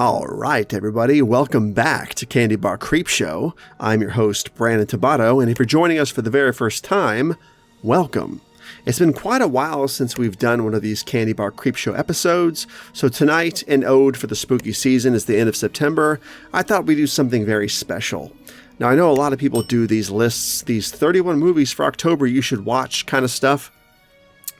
All right, everybody, welcome back to Candy Bar Creep Show. I'm your host, Brandon Tobatto, and if you're joining us for the very first time, welcome. It's been quite a while since we've done one of these Candy Bar Creep Show episodes, so tonight, an ode for the spooky season is the end of September. I thought we'd do something very special. Now, I know a lot of people do these lists, these 31 movies for October you should watch kind of stuff.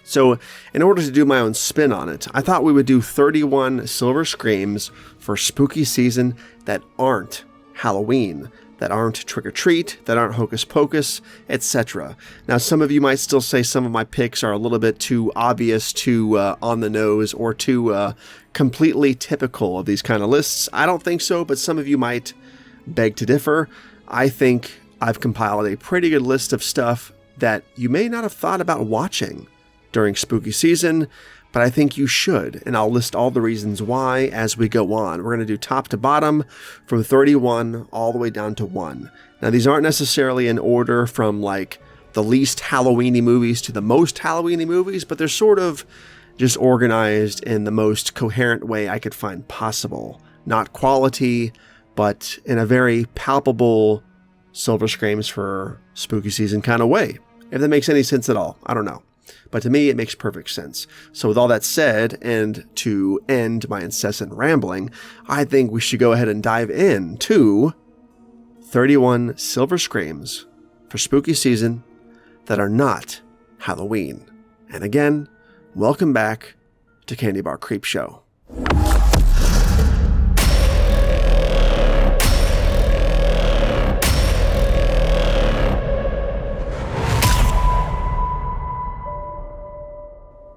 So, in order to do my own spin on it, I thought we would do 31 Silver Screams for spooky season that aren't Halloween, that aren't trick-or-treat, that aren't hocus pocus, etc. Now, some of you might still say some of my picks are a little bit too obvious, too on the nose, or too completely typical of these kind of lists. I don't think so, but some of you might beg to differ. I think I've compiled a pretty good list of stuff that you may not have thought about watching during spooky season, but I think you should, and I'll list all the reasons why as we go on. We're going to do top to bottom from 31 all the way down to 1. Now, these aren't necessarily in order from like the least Halloween-y movies to the most Halloween-y movies, but they're sort of just organized in the most coherent way I could find possible. Not quality, but in a very palpable Silver Screams for spooky season kind of way. If that makes any sense at all, I don't know. But to me, it makes perfect sense. So with all that said, and to end my incessant rambling, I think we should go ahead and dive into 31 Silver Screams for spooky season that are not Halloween. And again, welcome back to Candy Bar Creep Show.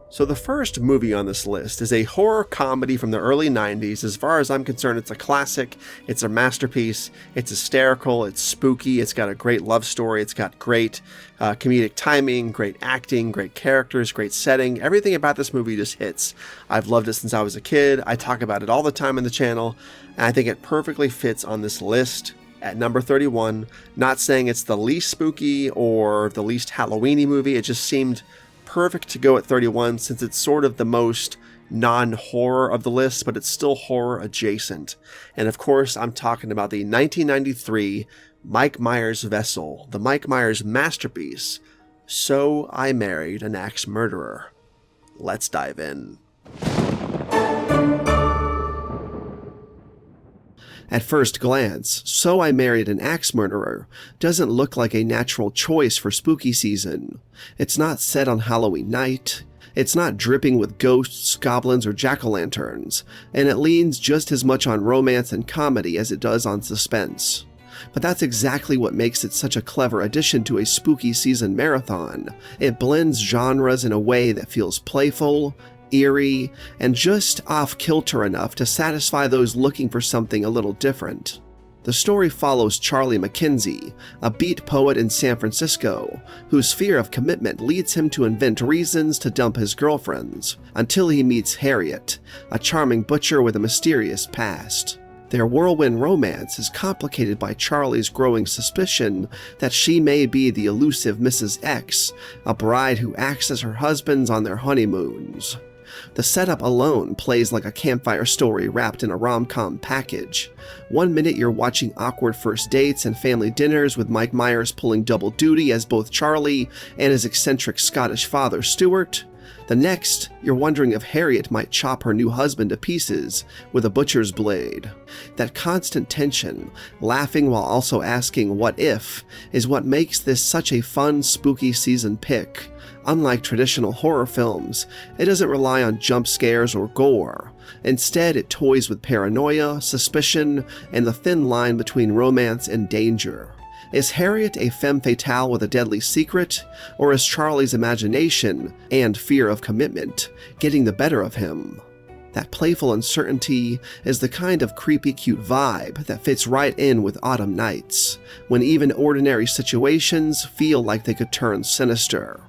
So the first movie on this list is a horror comedy from the early 90s. As far as I'm concerned, it's a classic, it's a masterpiece, it's hysterical, it's spooky, it's got a great love story, it's got great comedic timing, great acting, great characters, great setting. Everything about this movie just hits. I've loved it since I was a kid. I talk about it all the time on the channel, and I think it perfectly fits on this list at number 31. Not saying it's the least spooky or the least Halloween-y movie, it just seemed perfect to go at 31 since it's sort of the most non-horror of the list, but it's still horror adjacent. And of course, I'm talking about the 1993 Mike Myers Vessel, the Mike Myers masterpiece, So I Married an Axe Murderer. Let's dive in. At first glance, So I Married an Axe Murderer doesn't look like a natural choice for spooky season. It's not set on Halloween night, it's not dripping with ghosts, goblins, or jack-o'-lanterns, and it leans just as much on romance and comedy as it does on suspense. But that's exactly what makes it such a clever addition to a spooky season marathon. It blends genres in a way that feels playful, eerie, and just off-kilter enough to satisfy those looking for something a little different. The story follows Charlie McKenzie, a beat poet in San Francisco, whose fear of commitment leads him to invent reasons to dump his girlfriends, until he meets Harriet, a charming butcher with a mysterious past. Their whirlwind romance is complicated by Charlie's growing suspicion that she may be the elusive Mrs. X, a bride who acts as her husbands on their honeymoons. The setup alone plays like a campfire story wrapped in a rom-com package. One minute you're watching awkward first dates and family dinners with Mike Myers pulling double duty as both Charlie and his eccentric Scottish father Stuart. The next, you're wondering if Harriet might chop her new husband to pieces with a butcher's blade. That constant tension, laughing while also asking what if, is what makes this such a fun, spooky season pick. Unlike traditional horror films, it doesn't rely on jump scares or gore. Instead, it toys with paranoia, suspicion, and the thin line between romance and danger. Is Harriet a femme fatale with a deadly secret, or is Charlie's imagination and fear of commitment getting the better of him? That playful uncertainty is the kind of creepy cute vibe that fits right in with autumn nights, when even ordinary situations feel like they could turn sinister.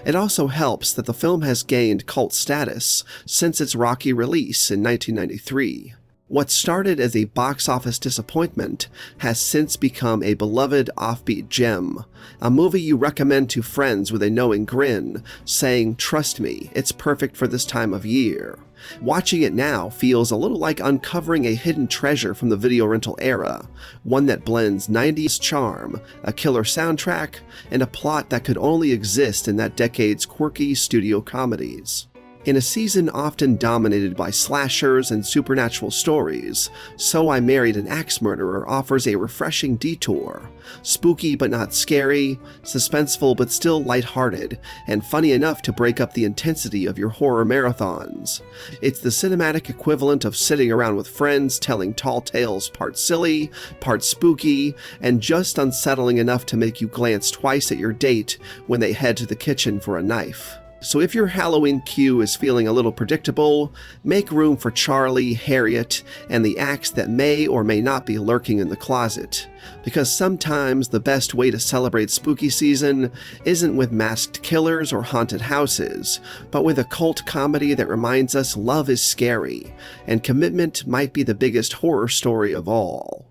It also helps that the film has gained cult status since its rocky release in 1993. What started as a box office disappointment has since become a beloved offbeat gem, a movie you recommend to friends with a knowing grin, saying, "Trust me, it's perfect for this time of year." Watching it now feels a little like uncovering a hidden treasure from the video rental era, one that blends 90s charm, a killer soundtrack, and a plot that could only exist in that decade's quirky studio comedies. In a season often dominated by slashers and supernatural stories, So I Married an Axe Murderer offers a refreshing detour. Spooky but not scary, suspenseful but still lighthearted, and funny enough to break up the intensity of your horror marathons. It's the cinematic equivalent of sitting around with friends telling tall tales part silly, part spooky, and just unsettling enough to make you glance twice at your date when they head to the kitchen for a knife. So if your Halloween queue is feeling a little predictable, make room for Charlie, Harriet, and the axe that may or may not be lurking in the closet. Because sometimes the best way to celebrate spooky season isn't with masked killers or haunted houses, but with a cult comedy that reminds us love is scary, and commitment might be the biggest horror story of all.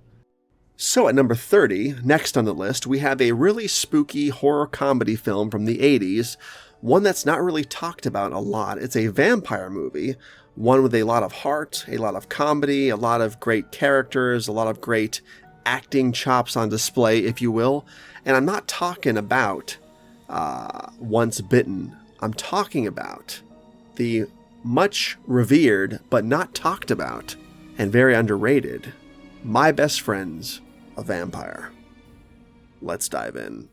So at number 30, next on the list, we have a really spooky horror comedy film from the 80s, one that's not really talked about a lot. It's a vampire movie, one with a lot of heart, a lot of comedy, a lot of great characters, a lot of great acting chops on display, if you will. And I'm not talking about Once Bitten. I'm talking about the much revered but not talked about and very underrated My Best Friend's a Vampire. Let's dive in.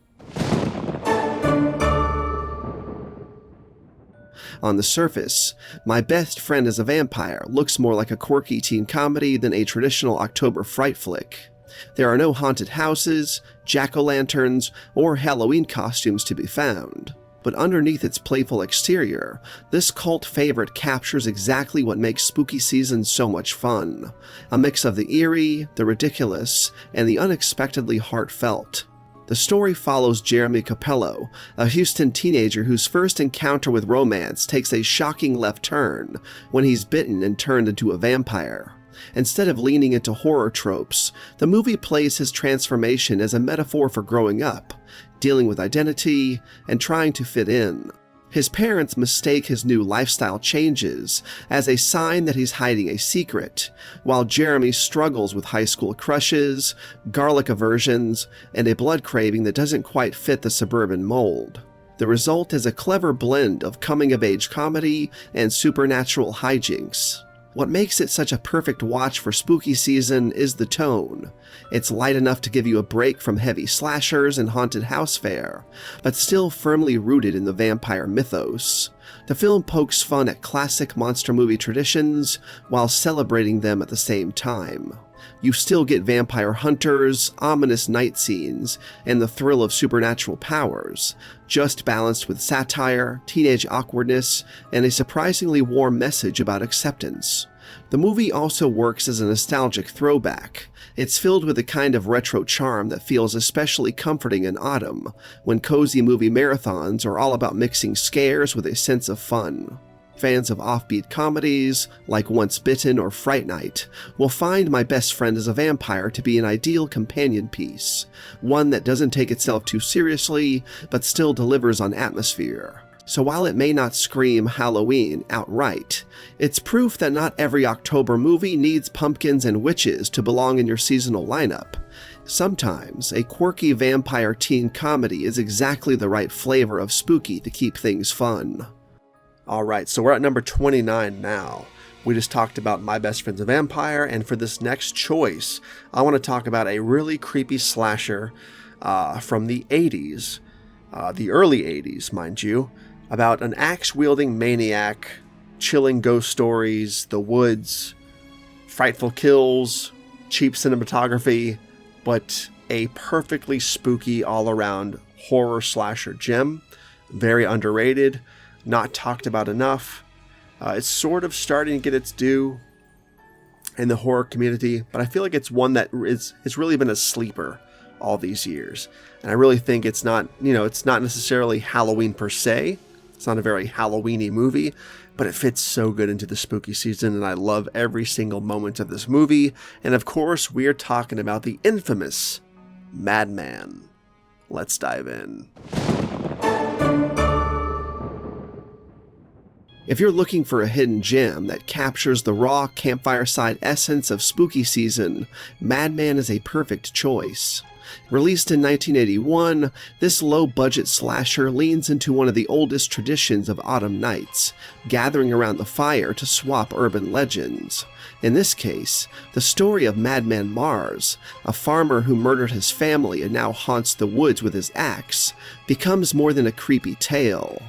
On the surface, My Best Friend is a Vampire looks more like a quirky teen comedy than a traditional October fright flick. There are no haunted houses, jack-o'-lanterns, or Halloween costumes to be found. But underneath its playful exterior, this cult favorite captures exactly what makes spooky season so much fun. A mix of the eerie, the ridiculous, and the unexpectedly heartfelt. The story follows Jeremy Capello, a Houston teenager whose first encounter with romance takes a shocking left turn when he's bitten and turned into a vampire. Instead of leaning into horror tropes, the movie plays his transformation as a metaphor for growing up, dealing with identity, and trying to fit in. His parents mistake his new lifestyle changes as a sign that he's hiding a secret, while Jeremy struggles with high school crushes, garlic aversions, and a blood craving that doesn't quite fit the suburban mold. The result is a clever blend of coming-of-age comedy and supernatural hijinks. What makes it such a perfect watch for spooky season is the tone. It's light enough to give you a break from heavy slashers and haunted house fare, but still firmly rooted in the vampire mythos. The film pokes fun at classic monster movie traditions while celebrating them at the same time. You still get vampire hunters, ominous night scenes, and the thrill of supernatural powers, just balanced with satire, teenage awkwardness, and a surprisingly warm message about acceptance. The movie also works as a nostalgic throwback. It's filled with a kind of retro charm that feels especially comforting in autumn, when cozy movie marathons are all about mixing scares with a sense of fun. Fans of offbeat comedies, like Once Bitten or Fright Night, will find My Best Friend is a Vampire to be an ideal companion piece, one that doesn't take itself too seriously, but still delivers on atmosphere. So while it may not scream Halloween outright, it's proof that not every October movie needs pumpkins and witches to belong in your seasonal lineup. Sometimes, a quirky vampire teen comedy is exactly the right flavor of spooky to keep things fun. Alright, so we're at number 29 now. We just talked about My Best Friend's a Vampire, and for this next choice, I want to talk about a really creepy slasher from the 80s, the early 80s, mind you, about an axe-wielding maniac, chilling ghost stories, the woods, frightful kills, cheap cinematography, but a perfectly spooky all-around horror slasher gem. Very underrated, not talked about enough. It's sort of starting to get its due in the horror community, but I feel like it's one that it's really been a sleeper all these years. And I really think it's not necessarily Halloween per se, It's not a very Halloween-y movie, but it fits so good into the spooky season, and I love every single moment of this movie. And of course, we are talking about the infamous Madman. Let's dive in. If you're looking for a hidden gem that captures the raw campfire-side essence of spooky season, Madman is a perfect choice. Released in 1981, this low-budget slasher leans into one of the oldest traditions of autumn nights, gathering around the fire to swap urban legends. In this case, the story of Madman Mars, a farmer who murdered his family and now haunts the woods with his axe, becomes more than a creepy tale.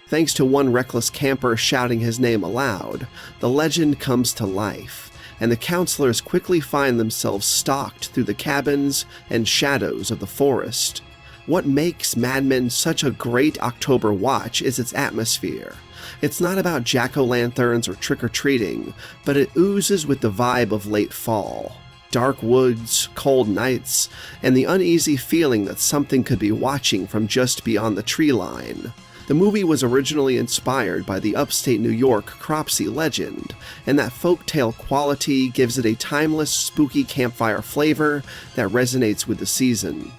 Thanks to one reckless camper shouting his name aloud, the legend comes to life, and the counselors quickly find themselves stalked through the cabins and shadows of the forest. What makes Madman such a great October watch is its atmosphere. It's not about jack-o'-lanterns or trick-or-treating, but it oozes with the vibe of late fall. Dark woods, cold nights, and the uneasy feeling that something could be watching from just beyond the tree line. The movie was originally inspired by the upstate New York Cropsey legend, and that folktale quality gives it a timeless, spooky campfire flavor that resonates with the season.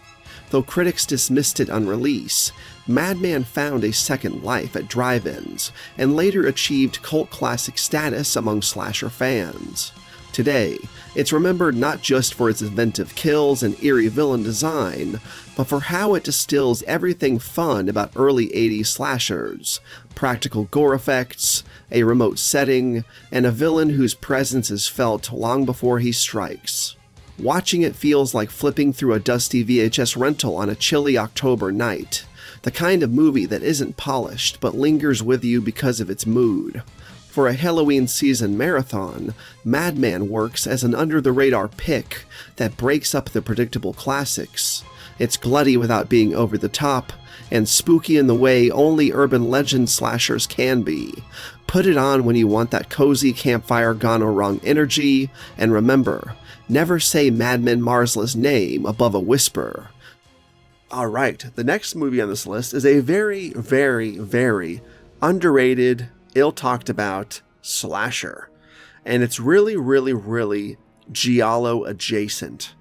Though critics dismissed it on release, Madman found a second life at drive-ins, and later achieved cult classic status among slasher fans. Today, it's remembered not just for its inventive kills and eerie villain design, but for how it distills everything fun about early 80s slashers: practical gore effects, a remote setting, and a villain whose presence is felt long before he strikes. Watching it feels like flipping through a dusty VHS rental on a chilly October night, the kind of movie that isn't polished but lingers with you because of its mood. For a Halloween season marathon, Madman works as an under-the-radar pick that breaks up the predictable classics. It's glutty without being over the top, and spooky in the way only urban legend slashers can be. Put it on when you want that cozy campfire gone-wrong energy, and remember, never say Madman Marsla's name above a whisper. Alright, the next movie on this list is a very, very, very underrated, ill-talked about slasher. And it's really, really, really giallo adjacent.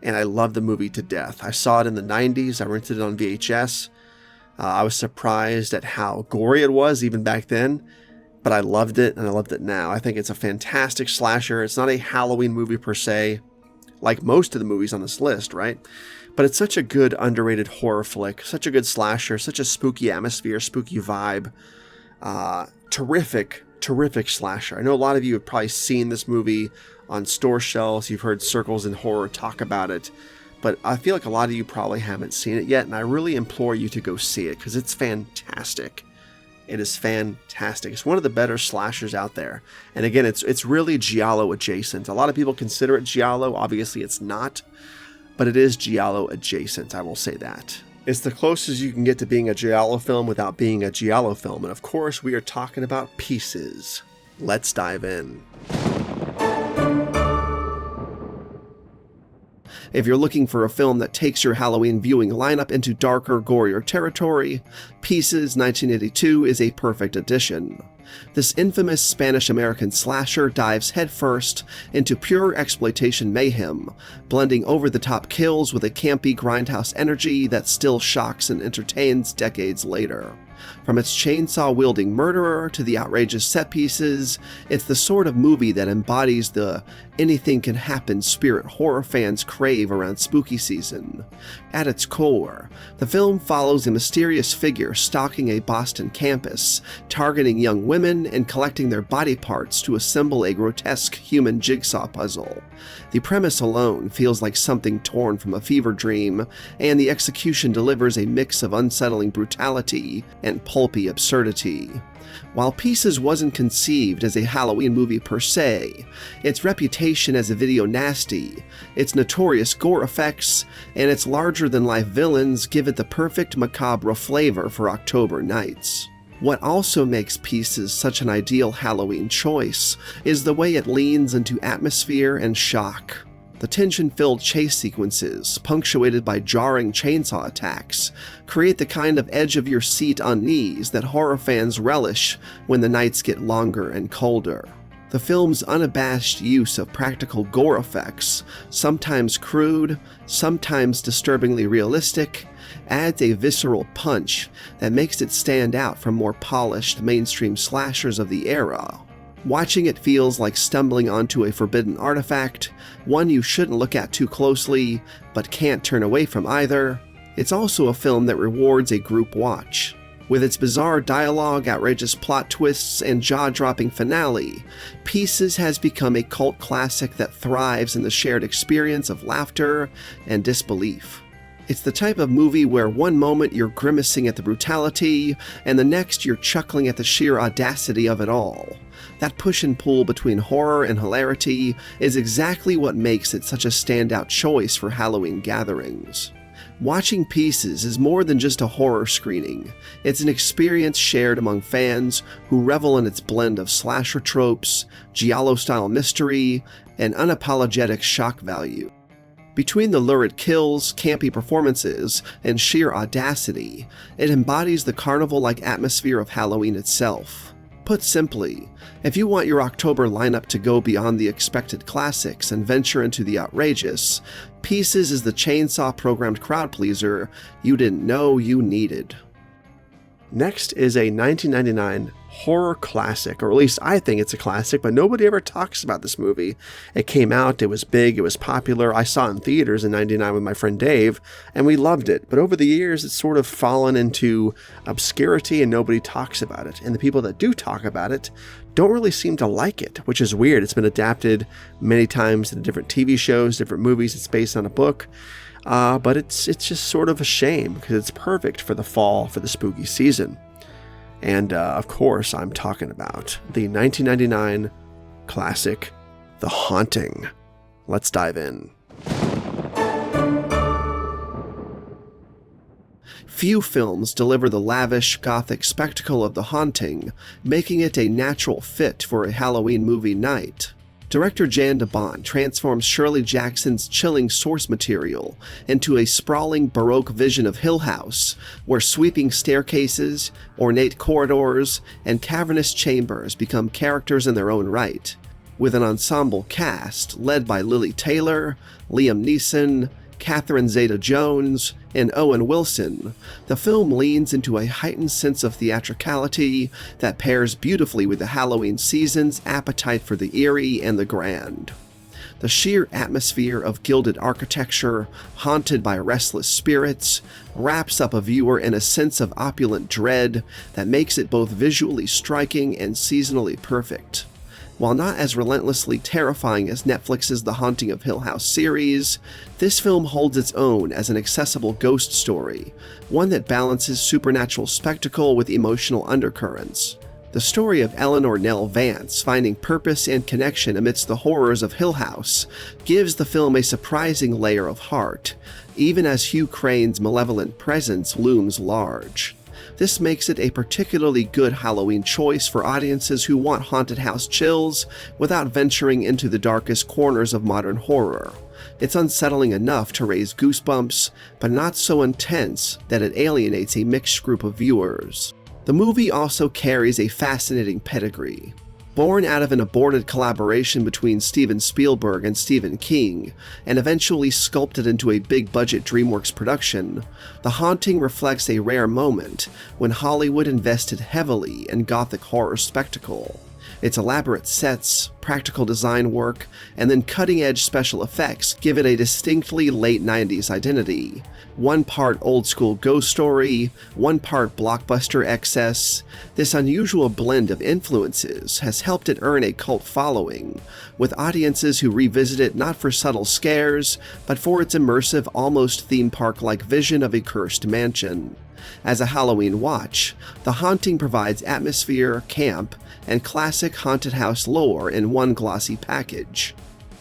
And I love the movie to death. I saw it in the 90s. I rented it on VHS. I was surprised at how gory it was even back then, but I loved it, and I loved it now. I think it's a fantastic slasher. It's not a Halloween movie per se, like most of the movies on this list, right? But it's such a good underrated horror flick, such a good slasher, such a spooky atmosphere, spooky vibe. Terrific slasher. I know a lot of you have probably seen this movie on store shelves. You've heard Circles in Horror talk about it, but I feel like a lot of you probably haven't seen it yet, and I really implore you to go see it because it's fantastic. It is fantastic. It's one of the better slashers out there. And again, it's really giallo adjacent. A lot of people consider it giallo. Obviously, it's not, but it is giallo adjacent. I will say that. It's the closest you can get to being a giallo film without being a giallo film. And of course, we are talking about Pieces. Let's dive in. If you're looking for a film that takes your Halloween viewing lineup into darker, gorier territory, Pieces 1982 is a perfect addition. This infamous Spanish-American slasher dives headfirst into pure exploitation mayhem, blending over-the-top kills with a campy grindhouse energy that still shocks and entertains decades later. From its chainsaw-wielding murderer to the outrageous set pieces, it's the sort of movie that embodies the anything-can-happen spirit horror fans crave around spooky season. At its core, the film follows a mysterious figure stalking a Boston campus, targeting young women and collecting their body parts to assemble a grotesque human jigsaw puzzle. The premise alone feels like something torn from a fever dream, and the execution delivers a mix of unsettling brutality and pulpy absurdity. While Pieces wasn't conceived as a Halloween movie per se, its reputation as a video nasty, its notorious gore effects, and its larger-than-life villains give it the perfect macabre flavor for October nights. What also makes Pieces such an ideal Halloween choice is the way it leans into atmosphere and shock. The tension-filled chase sequences, punctuated by jarring chainsaw attacks, create the kind of edge-of-your-seat unease that horror fans relish when the nights get longer and colder. The film's unabashed use of practical gore effects, sometimes crude, sometimes disturbingly realistic, adds a visceral punch that makes it stand out from more polished mainstream slashers of the era. Watching it feels like stumbling onto a forbidden artifact, one you shouldn't look at too closely, but can't turn away from either. It's also a film that rewards a group watch. With its bizarre dialogue, outrageous plot twists, and jaw-dropping finale, Pieces has become a cult classic that thrives in the shared experience of laughter and disbelief. It's the type of movie where one moment you're grimacing at the brutality, and the next you're chuckling at the sheer audacity of it all. That push and pull between horror and hilarity is exactly what makes it such a standout choice for Halloween gatherings. Watching Pieces is more than just a horror screening. It's an experience shared among fans who revel in its blend of slasher tropes, giallo-style mystery, and unapologetic shock value. Between the lurid kills, campy performances, and sheer audacity, it embodies the carnival-like atmosphere of Halloween itself. Put simply, if you want your October lineup to go beyond the expected classics and venture into the outrageous, Pieces is the chainsaw-programmed crowd pleaser you didn't know you needed. Next is a 1999 horror classic, or at least I think it's a classic, but nobody ever talks about this movie. It came out, it was big, it was popular. I saw it in theaters in 99 with my friend Dave, and we loved it. But over the years, it's sort of fallen into obscurity and nobody talks about it. And the people that do talk about it don't really seem to like it, which is weird. It's been adapted many times into different TV shows, different movies. It's based on a book. But it's just sort of a shame because it's perfect for the fall, for the spooky season. And of course, I'm talking about the 1999 classic, The Haunting. Let's dive in. Few films deliver the lavish, gothic spectacle of The Haunting, making it a natural fit for a Halloween movie night. Director Jan de Bont transforms Shirley Jackson's chilling source material into a sprawling Baroque vision of Hill House, where sweeping staircases, ornate corridors, and cavernous chambers become characters in their own right. With an ensemble cast led by Lily Taylor, Liam Neeson, Catherine Zeta-Jones, and Owen Wilson, the film leans into a heightened sense of theatricality that pairs beautifully with the Halloween season's appetite for the eerie and the grand. The sheer atmosphere of gilded architecture, haunted by restless spirits, wraps up a viewer in a sense of opulent dread that makes it both visually striking and seasonally perfect. While not as relentlessly terrifying as Netflix's The Haunting of Hill House series, this film holds its own as an accessible ghost story, one that balances supernatural spectacle with emotional undercurrents. The story of Eleanor Nell Vance finding purpose and connection amidst the horrors of Hill House gives the film a surprising layer of heart, even as Hugh Crane's malevolent presence looms large. This makes it a particularly good Halloween choice for audiences who want haunted house chills without venturing into the darkest corners of modern horror. It's unsettling enough to raise goosebumps, but not so intense that it alienates a mixed group of viewers. The movie also carries a fascinating pedigree. Born out of an aborted collaboration between Steven Spielberg and Stephen King, and eventually sculpted into a big-budget DreamWorks production, The Haunting reflects a rare moment when Hollywood invested heavily in gothic horror spectacle. Its elaborate sets, practical design work, and then cutting-edge special effects give it a distinctly late 90s identity. One part old-school ghost story, one part blockbuster excess. This unusual blend of influences has helped it earn a cult following, with audiences who revisit it not for subtle scares, but for its immersive, almost theme park-like vision of a cursed mansion. As a Halloween watch, The Haunting provides atmosphere, camp, and classic haunted house lore in one glossy package.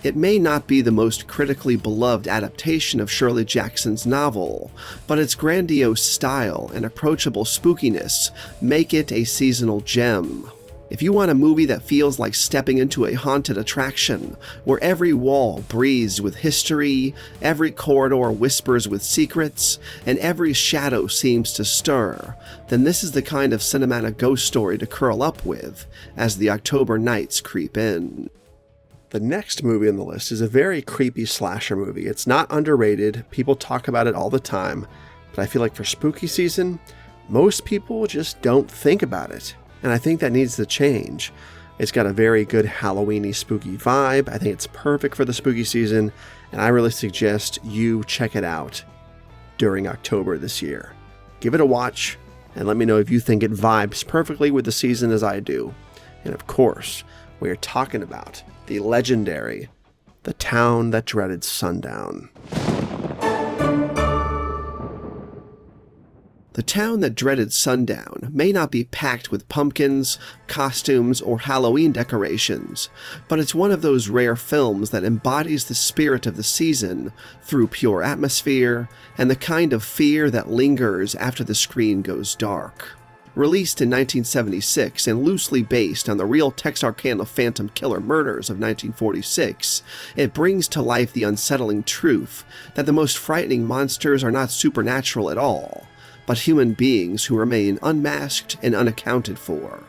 It may not be the most critically beloved adaptation of Shirley Jackson's novel, but its grandiose style and approachable spookiness make it a seasonal gem. If you want a movie that feels like stepping into a haunted attraction, where every wall breathes with history, every corridor whispers with secrets, and every shadow seems to stir, then this is the kind of cinematic ghost story to curl up with as the October nights creep in. The next movie on the list is a very creepy slasher movie. It's not underrated, people talk about it all the time, but I feel like for spooky season, most people just don't think about it. And I think that needs to change. It's got a very good Halloween-y spooky vibe. I think it's perfect for the spooky season, and I really suggest you check it out during October this year. Give it a watch, and let me know if you think it vibes perfectly with the season as I do. And of course, we're talking about the legendary The Town That Dreaded Sundown. The Town That Dreaded Sundown may not be packed with pumpkins, costumes, or Halloween decorations, but it's one of those rare films that embodies the spirit of the season through pure atmosphere and the kind of fear that lingers after the screen goes dark. Released in 1976 and loosely based on the real Texarkana Phantom Killer murders of 1946, it brings to life the unsettling truth that the most frightening monsters are not supernatural at all, but human beings who remain unmasked and unaccounted for.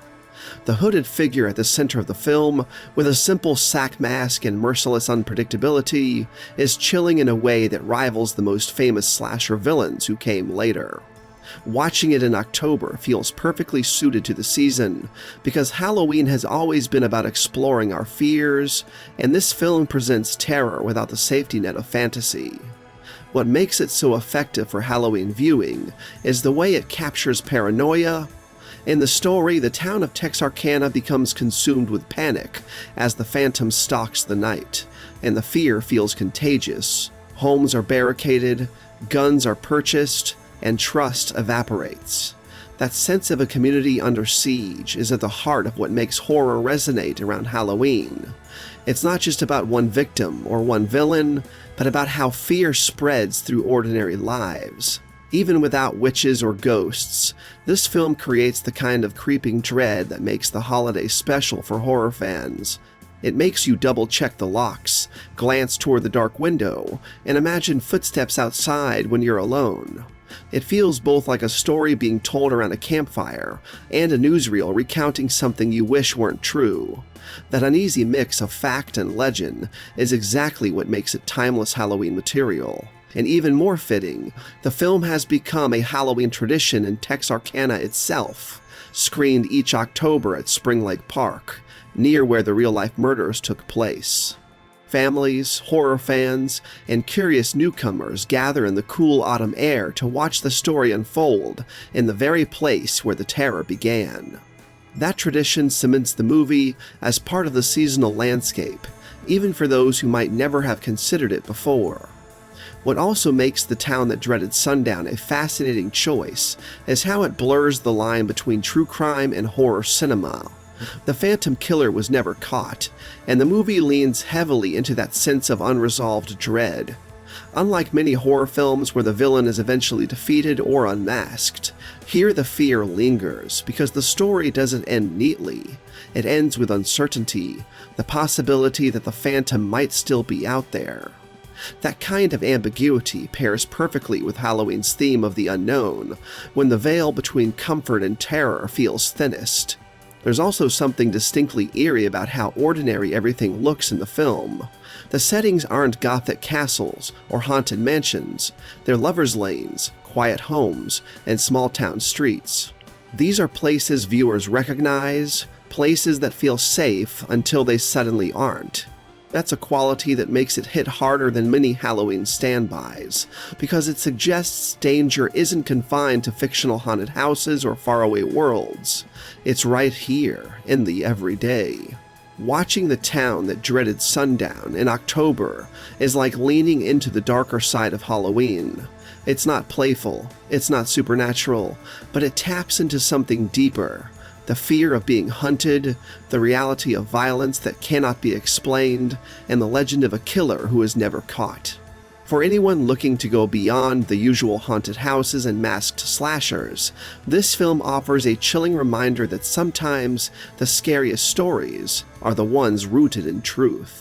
The hooded figure at the center of the film, with a simple sack mask and merciless unpredictability, is chilling in a way that rivals the most famous slasher villains who came later. Watching it in October feels perfectly suited to the season, because Halloween has always been about exploring our fears, and this film presents terror without the safety net of fantasy. What makes it so effective for Halloween viewing is the way it captures paranoia. In the story, the town of Texarkana becomes consumed with panic as the Phantom stalks the night, and the fear feels contagious. Homes are barricaded, guns are purchased, and trust evaporates. That sense of a community under siege is at the heart of what makes horror resonate around Halloween. It's not just about one victim or one villain, but about how fear spreads through ordinary lives. Even without witches or ghosts, this film creates the kind of creeping dread that makes the holiday special for horror fans. It makes you double-check the locks, glance toward the dark window, and imagine footsteps outside when you're alone. It feels both like a story being told around a campfire and a newsreel recounting something you wish weren't true. That uneasy mix of fact and legend is exactly what makes it timeless Halloween material. And even more fitting, the film has become a Halloween tradition in Texarkana itself, screened each October at Spring Lake Park, near where the real-life murders took place. Families, horror fans, and curious newcomers gather in the cool autumn air to watch the story unfold in the very place where the terror began. That tradition cements the movie as part of the seasonal landscape, even for those who might never have considered it before. What also makes The Town That Dreaded Sundown a fascinating choice is how it blurs the line between true crime and horror cinema. The Phantom Killer was never caught, and the movie leans heavily into that sense of unresolved dread. Unlike many horror films where the villain is eventually defeated or unmasked, here the fear lingers because the story doesn't end neatly. It ends with uncertainty, the possibility that the Phantom might still be out there. That kind of ambiguity pairs perfectly with Halloween's theme of the unknown, when the veil between comfort and terror feels thinnest. There's also something distinctly eerie about how ordinary everything looks in the film. The settings aren't gothic castles or haunted mansions, they're lovers' lanes, quiet homes, and small-town streets. These are places viewers recognize, places that feel safe until they suddenly aren't. That's a quality that makes it hit harder than many Halloween standbys, because it suggests danger isn't confined to fictional haunted houses or faraway worlds. It's right here, in the everyday. Watching The Town That Dreaded Sundown in October is like leaning into the darker side of Halloween. It's not playful, it's not supernatural, but it taps into something deeper. The fear of being hunted, the reality of violence that cannot be explained, and the legend of a killer who is never caught. For anyone looking to go beyond the usual haunted houses and masked slashers, this film offers a chilling reminder that sometimes the scariest stories are the ones rooted in truth.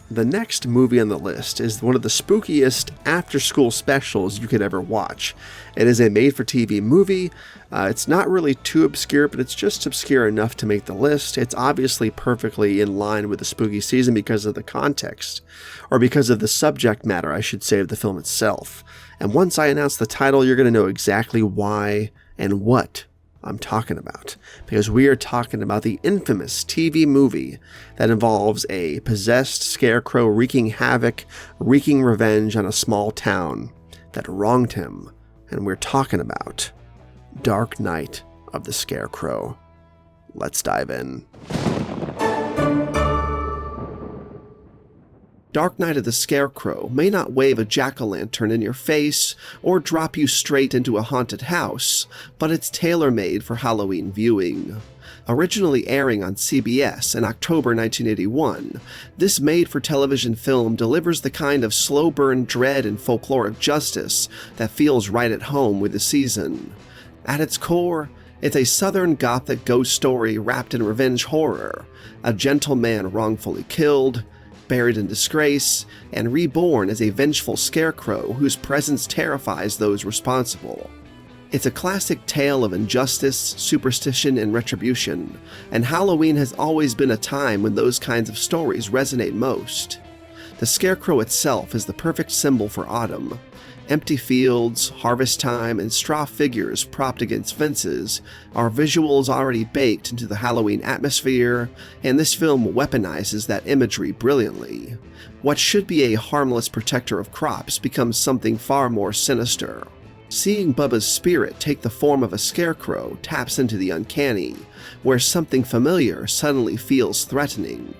The next movie on the list is one of the spookiest after-school specials you could ever watch. It is a made-for-TV movie. It's not really too obscure, but it's just obscure enough to make the list. It's obviously perfectly in line with the spooky season because of the context, or because of the subject matter, I should say, of the film itself. And once I announce the title, you're going to know exactly why and what I'm talking about, because we are talking about the infamous TV movie that involves a possessed scarecrow wreaking havoc, wreaking revenge on a small town that wronged him, and we're talking about Dark Night of the Scarecrow. Let's dive in. Dark Night of the Scarecrow may not wave a jack-o'-lantern in your face or drop you straight into a haunted house, but it's tailor-made for Halloween viewing. Originally airing on CBS in October 1981, this made-for-television film delivers the kind of slow-burn dread and folkloric justice that feels right at home with the season. At its core, it's a southern gothic ghost story wrapped in revenge horror, a gentle man wrongfully killed, buried in disgrace, and reborn as a vengeful scarecrow whose presence terrifies those responsible. It's a classic tale of injustice, superstition, and retribution, and Halloween has always been a time when those kinds of stories resonate most. The scarecrow itself is the perfect symbol for autumn. Empty fields, harvest time, and straw figures propped against fences are visuals already baked into the Halloween atmosphere, and this film weaponizes that imagery brilliantly. What should be a harmless protector of crops becomes something far more sinister. Seeing Bubba's spirit take the form of a scarecrow taps into the uncanny, where something familiar suddenly feels threatening.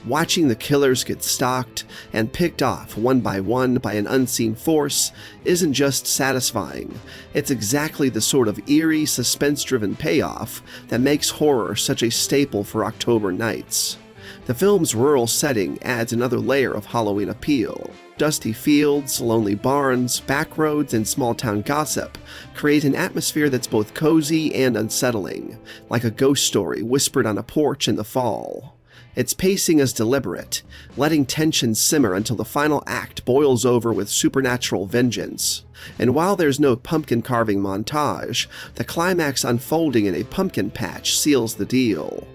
Watching the killers get stalked and picked off one by an unseen force isn't just satisfying, it's exactly the sort of eerie, suspense-driven payoff that makes horror such a staple for October nights. The film's rural setting adds another layer of Halloween appeal. Dusty fields, lonely barns, back roads, and small-town gossip create an atmosphere that's both cozy and unsettling, like a ghost story whispered on a porch in the fall. Its pacing is deliberate, letting tension simmer until the final act boils over with supernatural vengeance. And while there's no pumpkin carving montage, the climax unfolding in a pumpkin patch seals the deal.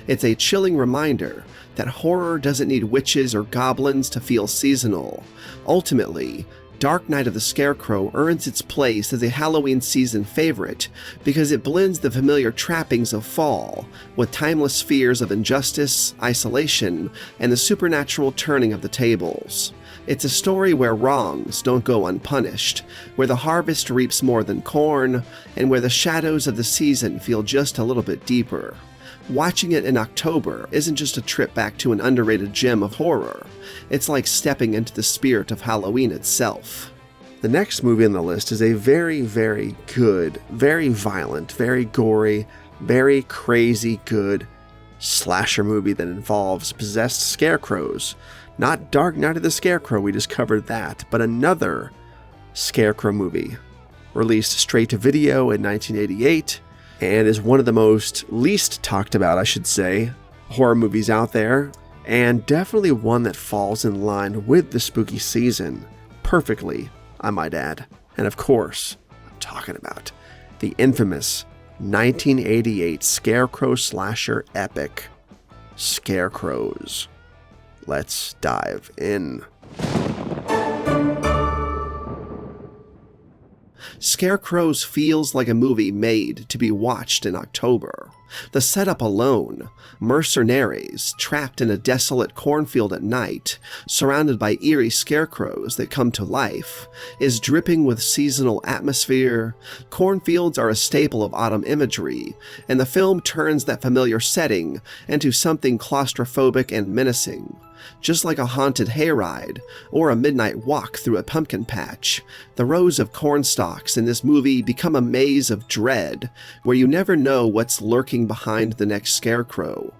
It's a chilling reminder that horror doesn't need witches or goblins to feel seasonal. Ultimately, Dark Night of the Scarecrow earns its place as a Halloween season favorite because it blends the familiar trappings of fall with timeless fears of injustice, isolation, and the supernatural turning of the tables. It's a story where wrongs don't go unpunished, where the harvest reaps more than corn, and where the shadows of the season feel just a little bit deeper. Watching it in October isn't just a trip back to an underrated gem of horror. It's like stepping into the spirit of Halloween itself. The next movie on the list is a very, very good, very violent, very gory, very crazy good slasher movie that involves possessed scarecrows. Not Dark Night of the Scarecrow, we just covered that, but another scarecrow movie. Released straight to video in 1988. And is one of the most least talked about, I should say, horror movies out there, and definitely one that falls in line with the spooky season perfectly, I might add. And of course, I'm talking about the infamous 1988 scarecrow slasher epic, Scarecrows. Let's dive in. Scarecrows feels like a movie made to be watched in October. The setup alone, mercenaries trapped in a desolate cornfield at night, surrounded by eerie scarecrows that come to life, is dripping with seasonal atmosphere. Cornfields are a staple of autumn imagery, and the film turns that familiar setting into something claustrophobic and menacing. Just like a haunted hayride or a midnight walk through a pumpkin patch, the rows of corn stalks in this movie become a maze of dread where you never know what's lurking behind the next scarecrow.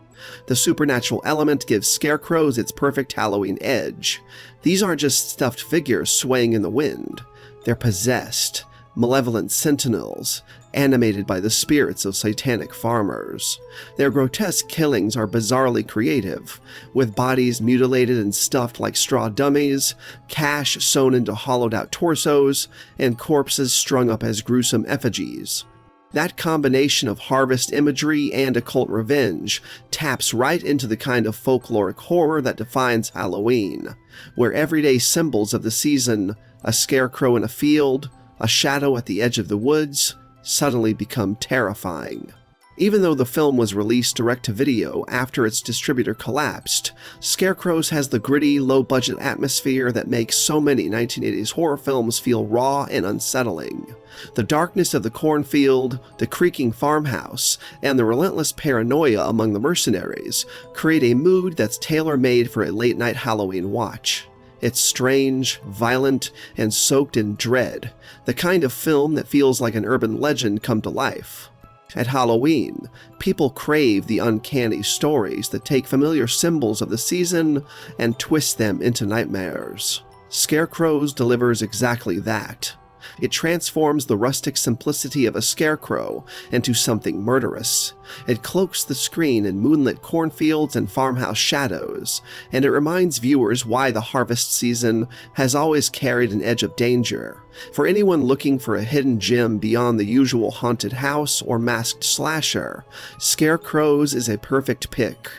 The supernatural element gives scarecrows its perfect Halloween edge. These aren't just stuffed figures swaying in the wind. They're possessed, malevolent sentinels, animated by the spirits of satanic farmers. Their grotesque killings are bizarrely creative, with bodies mutilated and stuffed like straw dummies, cash sewn into hollowed-out torsos, and corpses strung up as gruesome effigies. That combination of harvest imagery and occult revenge taps right into the kind of folkloric horror that defines Halloween, where everyday symbols of the season, a scarecrow in a field, a shadow at the edge of the woods, suddenly become terrifying. Even though the film was released direct-to-video after its distributor collapsed, Scarecrows has the gritty, low-budget atmosphere that makes so many 1980s horror films feel raw and unsettling. The darkness of the cornfield, the creaking farmhouse, and the relentless paranoia among the mercenaries create a mood that's tailor-made for a late-night Halloween watch. It's strange, violent, and soaked in dread, the kind of film that feels like an urban legend come to life. At Halloween, people crave the uncanny stories that take familiar symbols of the season and twist them into nightmares. Scarecrows delivers exactly that. It transforms the rustic simplicity of a scarecrow into something murderous. It cloaks the screen in moonlit cornfields and farmhouse shadows, and it reminds viewers why the harvest season has always carried an edge of danger. For anyone looking for a hidden gem beyond the usual haunted house or masked slasher, Scarecrows is a perfect pick.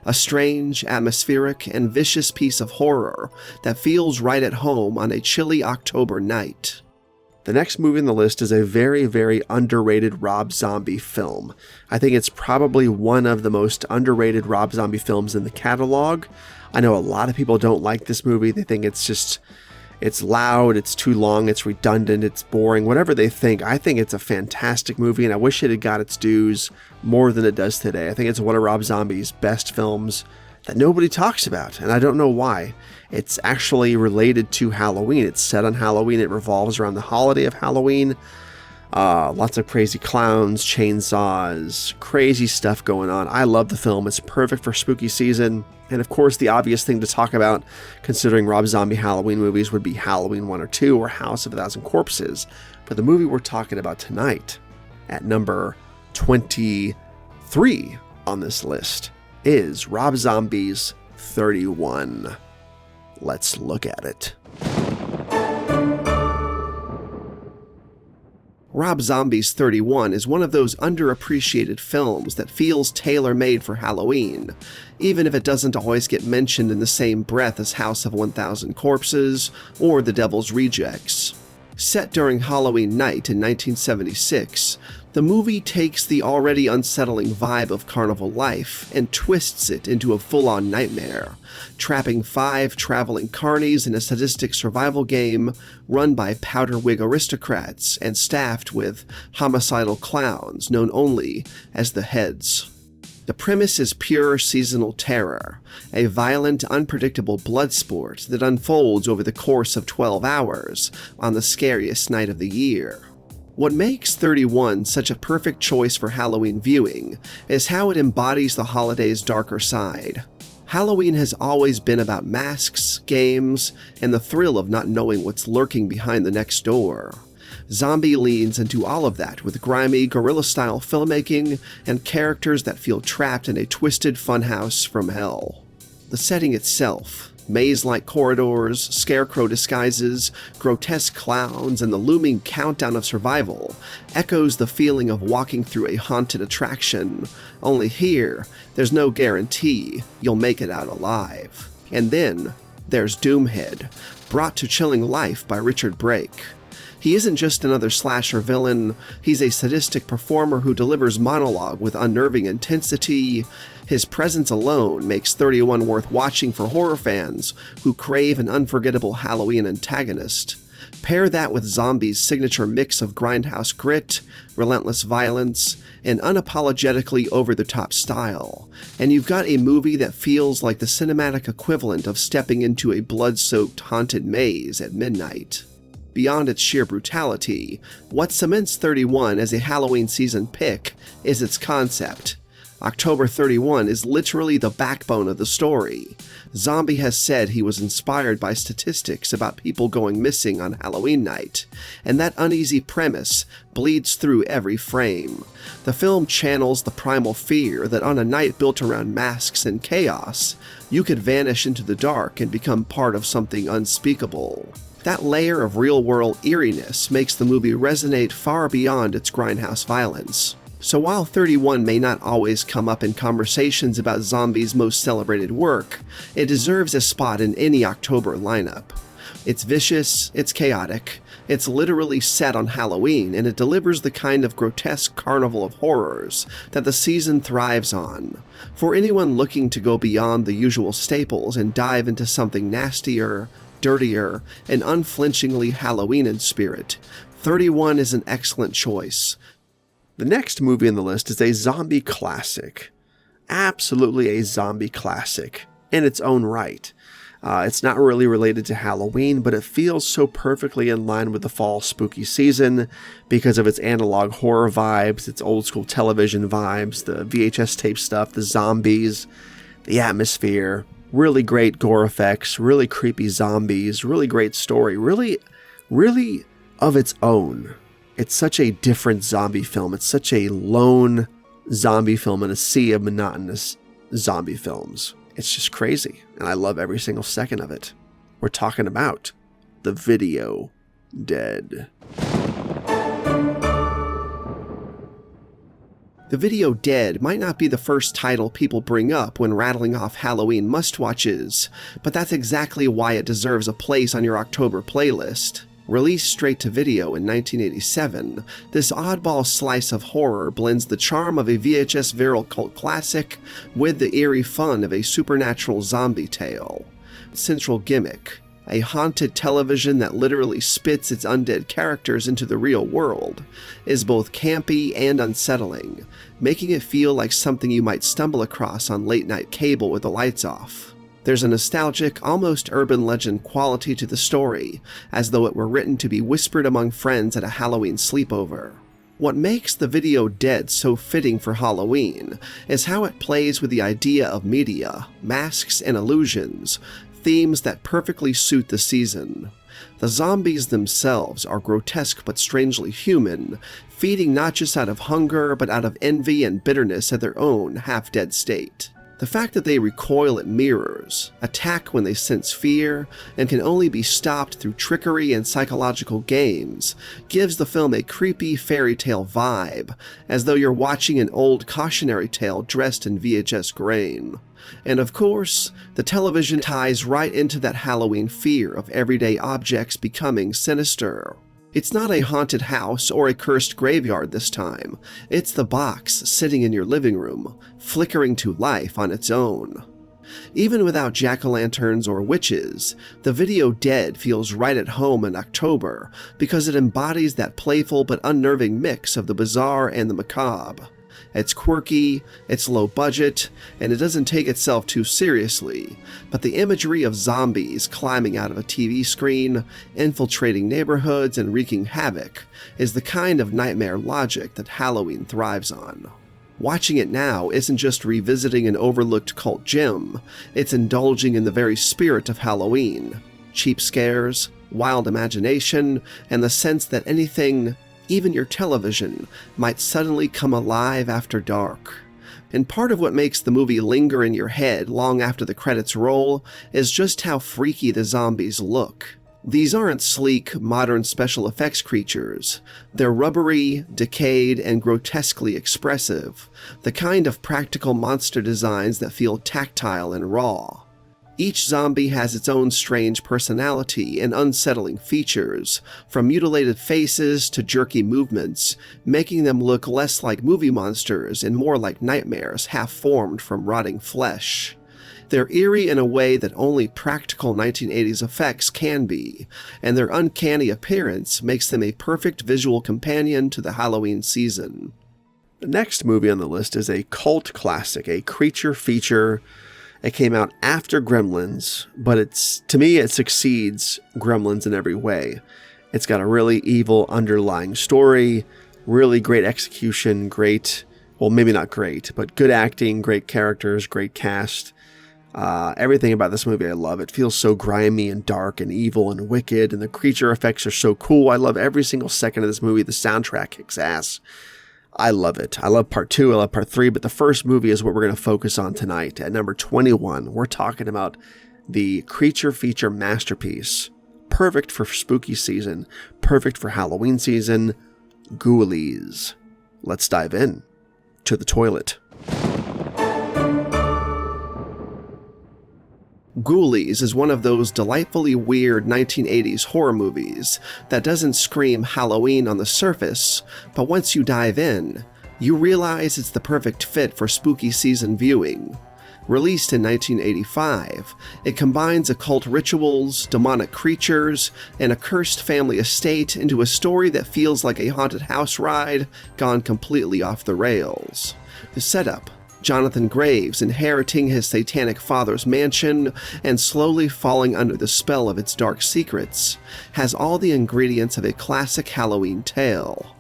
A strange, atmospheric, and vicious piece of horror that feels right at home on a chilly October night. The next movie on the list is a very, very underrated Rob Zombie film. I think it's probably one of the most underrated Rob Zombie films in the catalog. I know a lot of people don't like this movie. They think it's loud, it's too long, it's redundant, it's boring, whatever they think. I think it's a fantastic movie, and I wish it had got its dues more than it does today. I think it's one of Rob Zombie's best films that nobody talks about, and I don't know why. It's actually related to Halloween. It's set on Halloween. It revolves around the holiday of Halloween. Lots of crazy clowns, chainsaws, crazy stuff going on. I love the film. It's perfect for spooky season. And of course, the obvious thing to talk about, considering Rob Zombie Halloween movies, would be Halloween 1 or 2 or House of a Thousand Corpses. But the movie we're talking about tonight, at number 23 on this list, is Rob Zombie's 31. Let's look at it. Rob Zombie's 31 is one of those underappreciated films that feels tailor-made for Halloween, even if it doesn't always get mentioned in the same breath as House of 1000 Corpses or The Devil's Rejects. Set during Halloween night in 1976, the movie takes the already unsettling vibe of carnival life and twists it into a full-on nightmare, trapping 5 traveling carnies in a sadistic survival game run by powder-wig aristocrats and staffed with homicidal clowns known only as the Heads. The premise is pure seasonal terror, a violent, unpredictable blood sport that unfolds over the course of 12 hours on the scariest night of the year. What makes 31 such a perfect choice for Halloween viewing is how it embodies the holiday's darker side. Halloween has always been about masks, games, and the thrill of not knowing what's lurking behind the next door. Zombie leans into all of that with grimy, guerrilla-style filmmaking and characters that feel trapped in a twisted funhouse from hell. The setting itself, maze-like corridors, scarecrow disguises, grotesque clowns, and the looming countdown of survival, echoes the feeling of walking through a haunted attraction, only here, there's no guarantee you'll make it out alive. And then, there's Doomhead, brought to chilling life by Richard Brake. He isn't just another slasher villain, he's a sadistic performer who delivers monologue with unnerving intensity. His presence alone makes 31 worth watching for horror fans who crave an unforgettable Halloween antagonist. Pair that with Zombie's signature mix of grindhouse grit, relentless violence, and unapologetically over-the-top style, and you've got a movie that feels like the cinematic equivalent of stepping into a blood-soaked haunted maze at midnight. Beyond its sheer brutality, what cements 31 as a Halloween season pick is its concept. October 31 is literally the backbone of the story. Zombie has said he was inspired by statistics about people going missing on Halloween night, and that uneasy premise bleeds through every frame. The film channels the primal fear that on a night built around masks and chaos, you could vanish into the dark and become part of something unspeakable. That layer of real-world eeriness makes the movie resonate far beyond its grindhouse violence. So while 31 may not always come up in conversations about Zombie's most celebrated work, it deserves a spot in any October lineup. It's vicious, it's chaotic, it's literally set on Halloween, and it delivers the kind of grotesque carnival of horrors that the season thrives on. For anyone looking to go beyond the usual staples and dive into something nastier, dirtier, and unflinchingly Halloween in spirit, 31 is an excellent choice. The next movie on the list is a zombie classic. Absolutely a zombie classic in its own right. It's not really related to Halloween, but it feels so perfectly in line with the fall spooky season because of its analog horror vibes, its old school television vibes, the VHS tape stuff, the zombies, the atmosphere, really great gore effects, really creepy zombies, really great story, really of its own. It's such a different zombie film. It's such a lone zombie film in a sea of monotonous zombie films. It's just crazy, and I love every single second of it. We're talking about The Video Dead. The Video Dead might not be the first title people bring up when rattling off Halloween must-watches, but that's exactly why it deserves a place on your October playlist. Released straight to video in 1987, this oddball slice of horror blends the charm of a VHS viral cult classic with the eerie fun of a supernatural zombie tale. Central gimmick: a haunted television that literally spits its undead characters into the real world, is both campy and unsettling, making it feel like something you might stumble across on late-night cable with the lights off. There's a nostalgic, almost urban legend quality to the story, as though it were written to be whispered among friends at a Halloween sleepover. What makes The Video Dead so fitting for Halloween is how it plays with the idea of media, masks, and illusions, themes that perfectly suit the season. The zombies themselves are grotesque but strangely human, feeding not just out of hunger but out of envy and bitterness at their own half-dead state. The fact that they recoil at mirrors, attack when they sense fear, and can only be stopped through trickery and psychological games gives the film a creepy fairy tale vibe, as though you're watching an old cautionary tale dressed in VHS grain. And of course, the television ties right into that Halloween fear of everyday objects becoming sinister. It's not a haunted house or a cursed graveyard this time. It's the box sitting in your living room, flickering to life on its own. Even without jack-o'-lanterns or witches, The Video Dead feels right at home in October because it embodies that playful but unnerving mix of the bizarre and the macabre. It's quirky, it's low budget, and it doesn't take itself too seriously, but the imagery of zombies climbing out of a TV screen, infiltrating neighborhoods, and wreaking havoc is the kind of nightmare logic that Halloween thrives on. Watching it now isn't just revisiting an overlooked cult gem, it's indulging in the very spirit of Halloween. Cheap scares, wild imagination, and the sense that anything, even your television, might suddenly come alive after dark. And part of what makes the movie linger in your head long after the credits roll is just how freaky the zombies look. These aren't sleek, modern special effects creatures. They're rubbery, decayed, and grotesquely expressive, the kind of practical monster designs that feel tactile and raw. Each zombie has its own strange personality and unsettling features, from mutilated faces to jerky movements, making them look less like movie monsters and more like nightmares half-formed from rotting flesh. They're eerie in a way that only practical 1980s effects can be, and their uncanny appearance makes them a perfect visual companion to the Halloween season. The next movie on the list is a cult classic, a creature feature. It came out after Gremlins, but to me it succeeds Gremlins in every way. It's got a really evil underlying story, really great execution, great Well, maybe not great, but good acting, great characters, great cast. Everything about this movie I love. It feels so grimy and dark and evil and wicked, and the creature effects are so cool. I love every single second of this movie. The soundtrack kicks ass. I love it. I love part 2, I love part 3, but the first movie is what we're going to focus on tonight. At number 21, we're talking about the creature feature masterpiece. Perfect for spooky season, perfect for Halloween season, Ghoulies. Let's dive in to the toilet. Ghoulies is one of those delightfully weird 1980s horror movies that doesn't scream Halloween on the surface, but once you dive in, you realize it's the perfect fit for spooky season viewing. Released in 1985, it combines occult rituals, demonic creatures, and a cursed family estate into a story that feels like a haunted house ride gone completely off the rails. The setup: Jonathan Graves inheriting his satanic father's mansion and slowly falling under the spell of its dark secrets, has all the ingredients of a classic Halloween tale.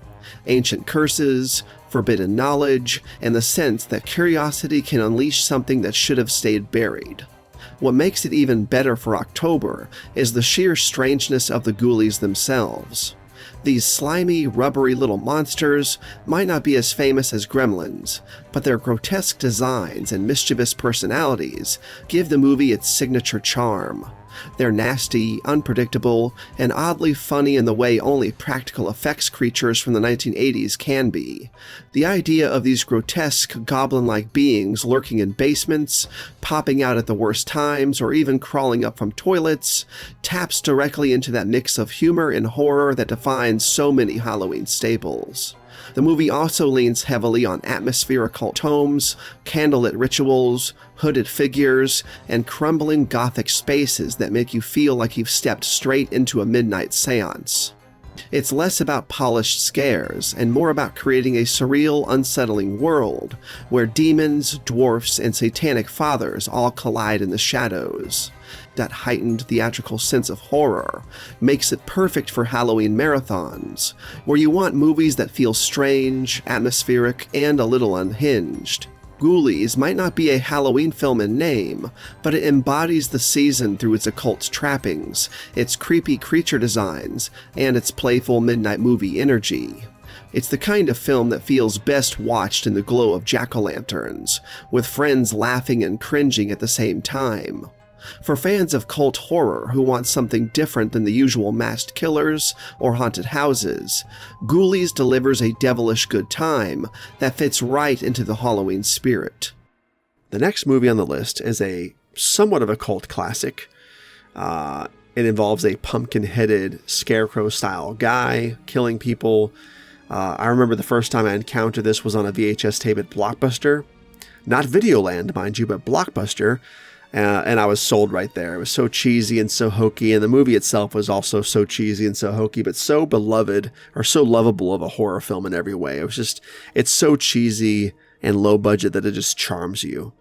Ancient curses, forbidden knowledge, and the sense that curiosity can unleash something that should have stayed buried. What makes it even better for October is the sheer strangeness of the ghoulies themselves. These slimy, rubbery little monsters might not be as famous as gremlins, but their grotesque designs and mischievous personalities give the movie its signature charm. They're nasty, unpredictable, and oddly funny in the way only practical effects creatures from the 1980s can be. The idea of these grotesque, goblin-like beings lurking in basements, popping out at the worst times, or even crawling up from toilets, taps directly into that mix of humor and horror that defines so many Halloween staples. The movie also leans heavily on atmospheric occult tomes, candlelit rituals, hooded figures, and crumbling gothic spaces that make you feel like you've stepped straight into a midnight seance. It's less about polished scares and more about creating a surreal, unsettling world where demons, dwarfs, and satanic fathers all collide in the shadows. That heightened theatrical sense of horror makes it perfect for Halloween marathons, where you want movies that feel strange, atmospheric, and a little unhinged. Ghoulies might not be a Halloween film in name, but it embodies the season through its occult trappings, its creepy creature designs, and its playful midnight movie energy. It's the kind of film that feels best watched in the glow of jack-o'-lanterns, with friends laughing and cringing at the same time. For fans of cult horror who want something different than the usual masked killers or haunted houses, Ghoulies delivers a devilish good time that fits right into the Halloween spirit. The next movie on the list is a somewhat of a cult classic. It involves a pumpkin-headed, scarecrow-style guy killing people. I remember the first time I encountered this was on a VHS tape at Blockbuster. Not Videoland, mind you, but Blockbuster. And I was sold right there. It was so cheesy and so hokey, and the movie itself was also so cheesy and so hokey, but so beloved, or so lovable of a horror film in every way. It's so cheesy and low budget that it just charms you.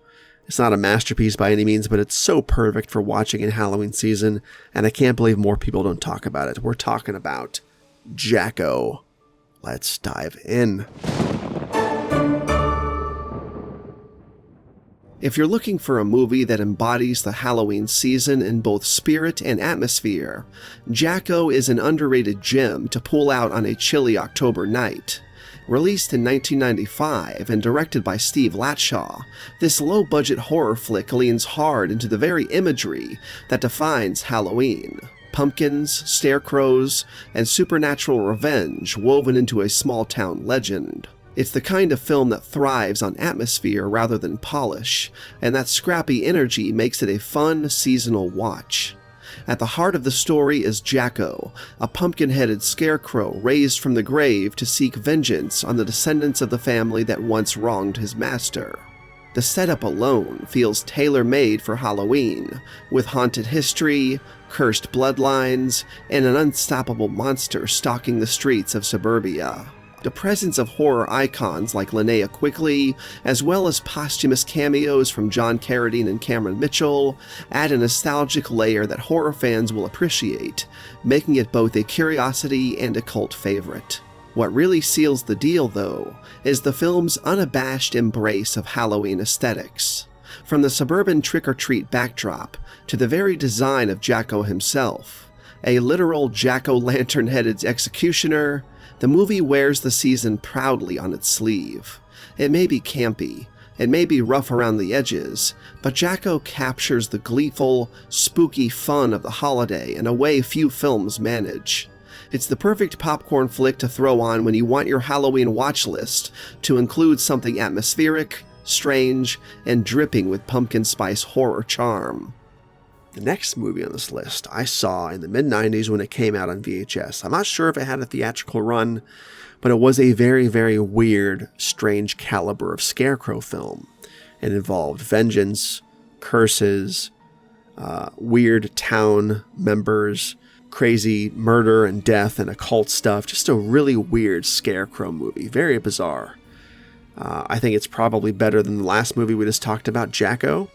It's not a masterpiece by any means, but it's so perfect for watching in Halloween season, and I can't believe more people don't talk about it. We're talking about Jacko. Let's dive in. If you're looking for a movie that embodies the Halloween season in both spirit and atmosphere, Jacko is an underrated gem to pull out on a chilly October night. Released in 1995 and directed by Steve Latshaw, this low-budget horror flick leans hard into the very imagery that defines Halloween. Pumpkins, scarecrows, and supernatural revenge woven into a small-town legend. It's the kind of film that thrives on atmosphere rather than polish, and that scrappy energy makes it a fun, seasonal watch. At the heart of the story is Jacko, a pumpkin-headed scarecrow raised from the grave to seek vengeance on the descendants of the family that once wronged his master. The setup alone feels tailor-made for Halloween, with haunted history, cursed bloodlines, and an unstoppable monster stalking the streets of suburbia. The presence of horror icons like Linnea Quigley, as well as posthumous cameos from John Carradine and Cameron Mitchell, add a nostalgic layer that horror fans will appreciate, making it both a curiosity and a cult favorite. What really seals the deal, though, is the film's unabashed embrace of Halloween aesthetics. From the suburban trick-or-treat backdrop to the very design of Jacko himself, a literal jack-o'-lantern-headed executioner, the movie wears the season proudly on its sleeve. It may be campy, it may be rough around the edges, but Jacko captures the gleeful, spooky fun of the holiday in a way few films manage. It's the perfect popcorn flick to throw on when you want your Halloween watch list to include something atmospheric, strange, and dripping with pumpkin spice horror charm. The next movie on this list I saw in the mid-90s when it came out on VHS. I'm not sure if it had a theatrical run, but it was a very, very weird, strange caliber of scarecrow film. It involved vengeance, curses, weird town members, crazy murder and death and occult stuff. Just a really weird scarecrow movie. Very bizarre. I think it's probably better than the last movie we just talked about, Jacko.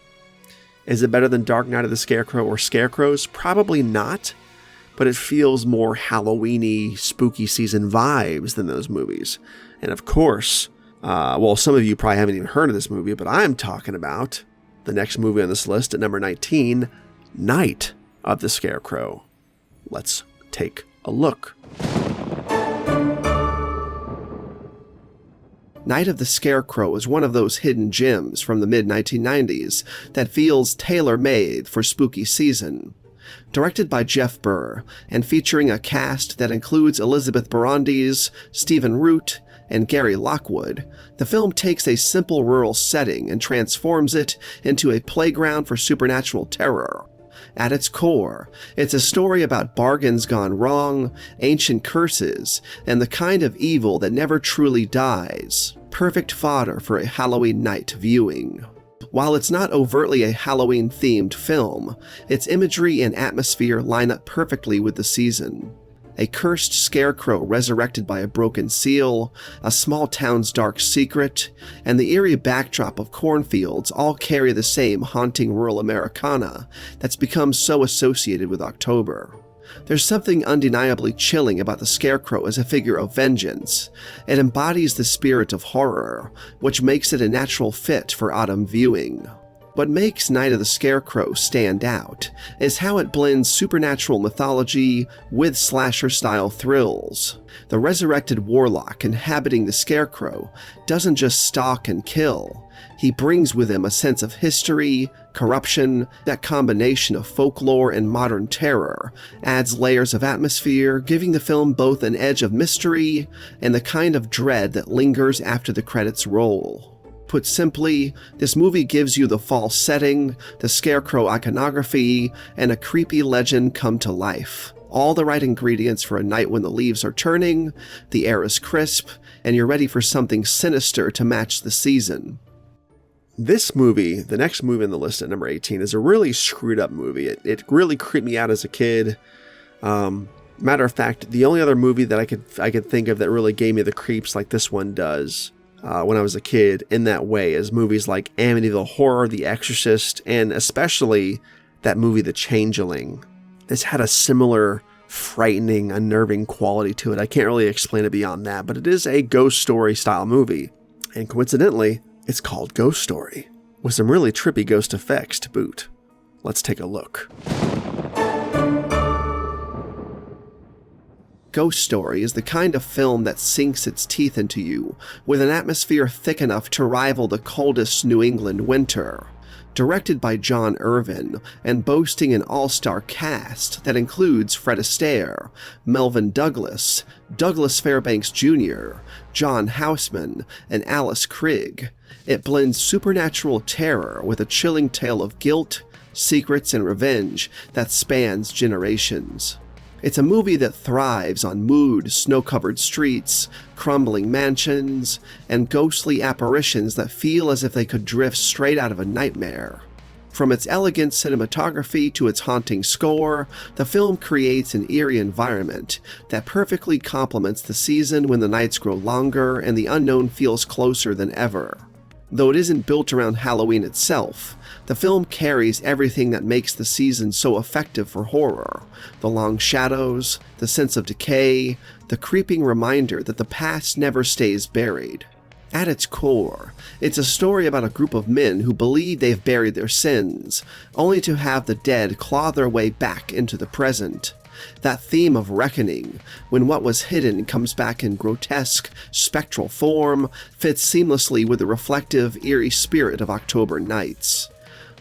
Is it better than Dark Night of the Scarecrow or Scarecrows? Probably not, but it feels more Halloween-y, spooky season vibes than those movies. And of course, some of you probably haven't even heard of this movie, but I'm talking about the next movie on this list at number 19, Night of the Scarecrow. Let's take a look. Night of the Scarecrow is one of those hidden gems from the mid-1990s that feels tailor-made for spooky season. Directed by Jeff Burr and featuring a cast that includes Elizabeth Brandes, Stephen Root, and Gary Lockwood, the film takes a simple rural setting and transforms it into a playground for supernatural terror. At its core, it's a story about bargains gone wrong, ancient curses, and the kind of evil that never truly dies. Perfect fodder for a Halloween night viewing. While it's not overtly a Halloween-themed film, its imagery and atmosphere line up perfectly with the season. A cursed scarecrow resurrected by a broken seal, a small town's dark secret, and the eerie backdrop of cornfields all carry the same haunting rural Americana that's become so associated with October. There's something undeniably chilling about the scarecrow as a figure of vengeance. It embodies the spirit of horror, which makes it a natural fit for autumn viewing. What makes Night of the Scarecrow stand out is how it blends supernatural mythology with slasher-style thrills. The resurrected warlock inhabiting the Scarecrow doesn't just stalk and kill. He brings with him a sense of history, corruption. That combination of folklore and modern terror adds layers of atmosphere, giving the film both an edge of mystery and the kind of dread that lingers after the credits roll. Put simply, this movie gives you the false setting, the scarecrow iconography, and a creepy legend come to life. All the right ingredients for a night when the leaves are turning, the air is crisp, and you're ready for something sinister to match the season. This movie, the next movie on the list at number 18, is a really screwed up movie. It really creeped me out as a kid. Matter of fact, the only other movie that I could think of that really gave me the creeps like this one does when I was a kid in that way is movies like Amityville Horror, The Exorcist, and especially that movie The Changeling. This had a similar frightening, unnerving quality to it. I can't really explain it beyond that, but it is a ghost story style movie. And coincidentally, it's called Ghost Story, with some really trippy ghost effects to boot. Let's take a look. Ghost Story is the kind of film that sinks its teeth into you, with an atmosphere thick enough to rival the coldest New England winter. Directed by John Irvin and boasting an all-star cast that includes Fred Astaire, Melvin Douglas, Douglas Fairbanks Jr., John Houseman, and Alice Krige, it blends supernatural terror with a chilling tale of guilt, secrets, and revenge that spans generations. It's a movie that thrives on mood, snow-covered streets, crumbling mansions, and ghostly apparitions that feel as if they could drift straight out of a nightmare. From its elegant cinematography to its haunting score, the film creates an eerie environment that perfectly complements the season when the nights grow longer and the unknown feels closer than ever. Though it isn't built around Halloween itself, the film carries everything that makes the season so effective for horror. The long shadows, the sense of decay, the creeping reminder that the past never stays buried. At its core, it's a story about a group of men who believe they've buried their sins, only to have the dead claw their way back into the present. That theme of reckoning, when what was hidden comes back in grotesque, spectral form, fits seamlessly with the reflective, eerie spirit of October nights.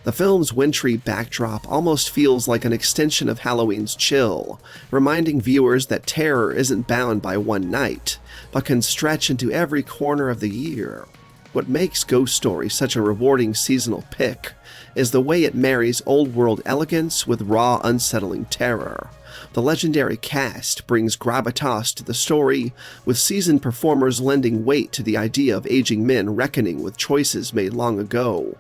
The film's wintry backdrop almost feels like an extension of Halloween's chill, reminding viewers that terror isn't bound by one night, but can stretch into every corner of the year. What makes Ghost Story such a rewarding seasonal pick is the way it marries old-world elegance with raw, unsettling terror. The legendary cast brings gravitas to the story, with seasoned performers lending weight to the idea of aging men reckoning with choices made long ago.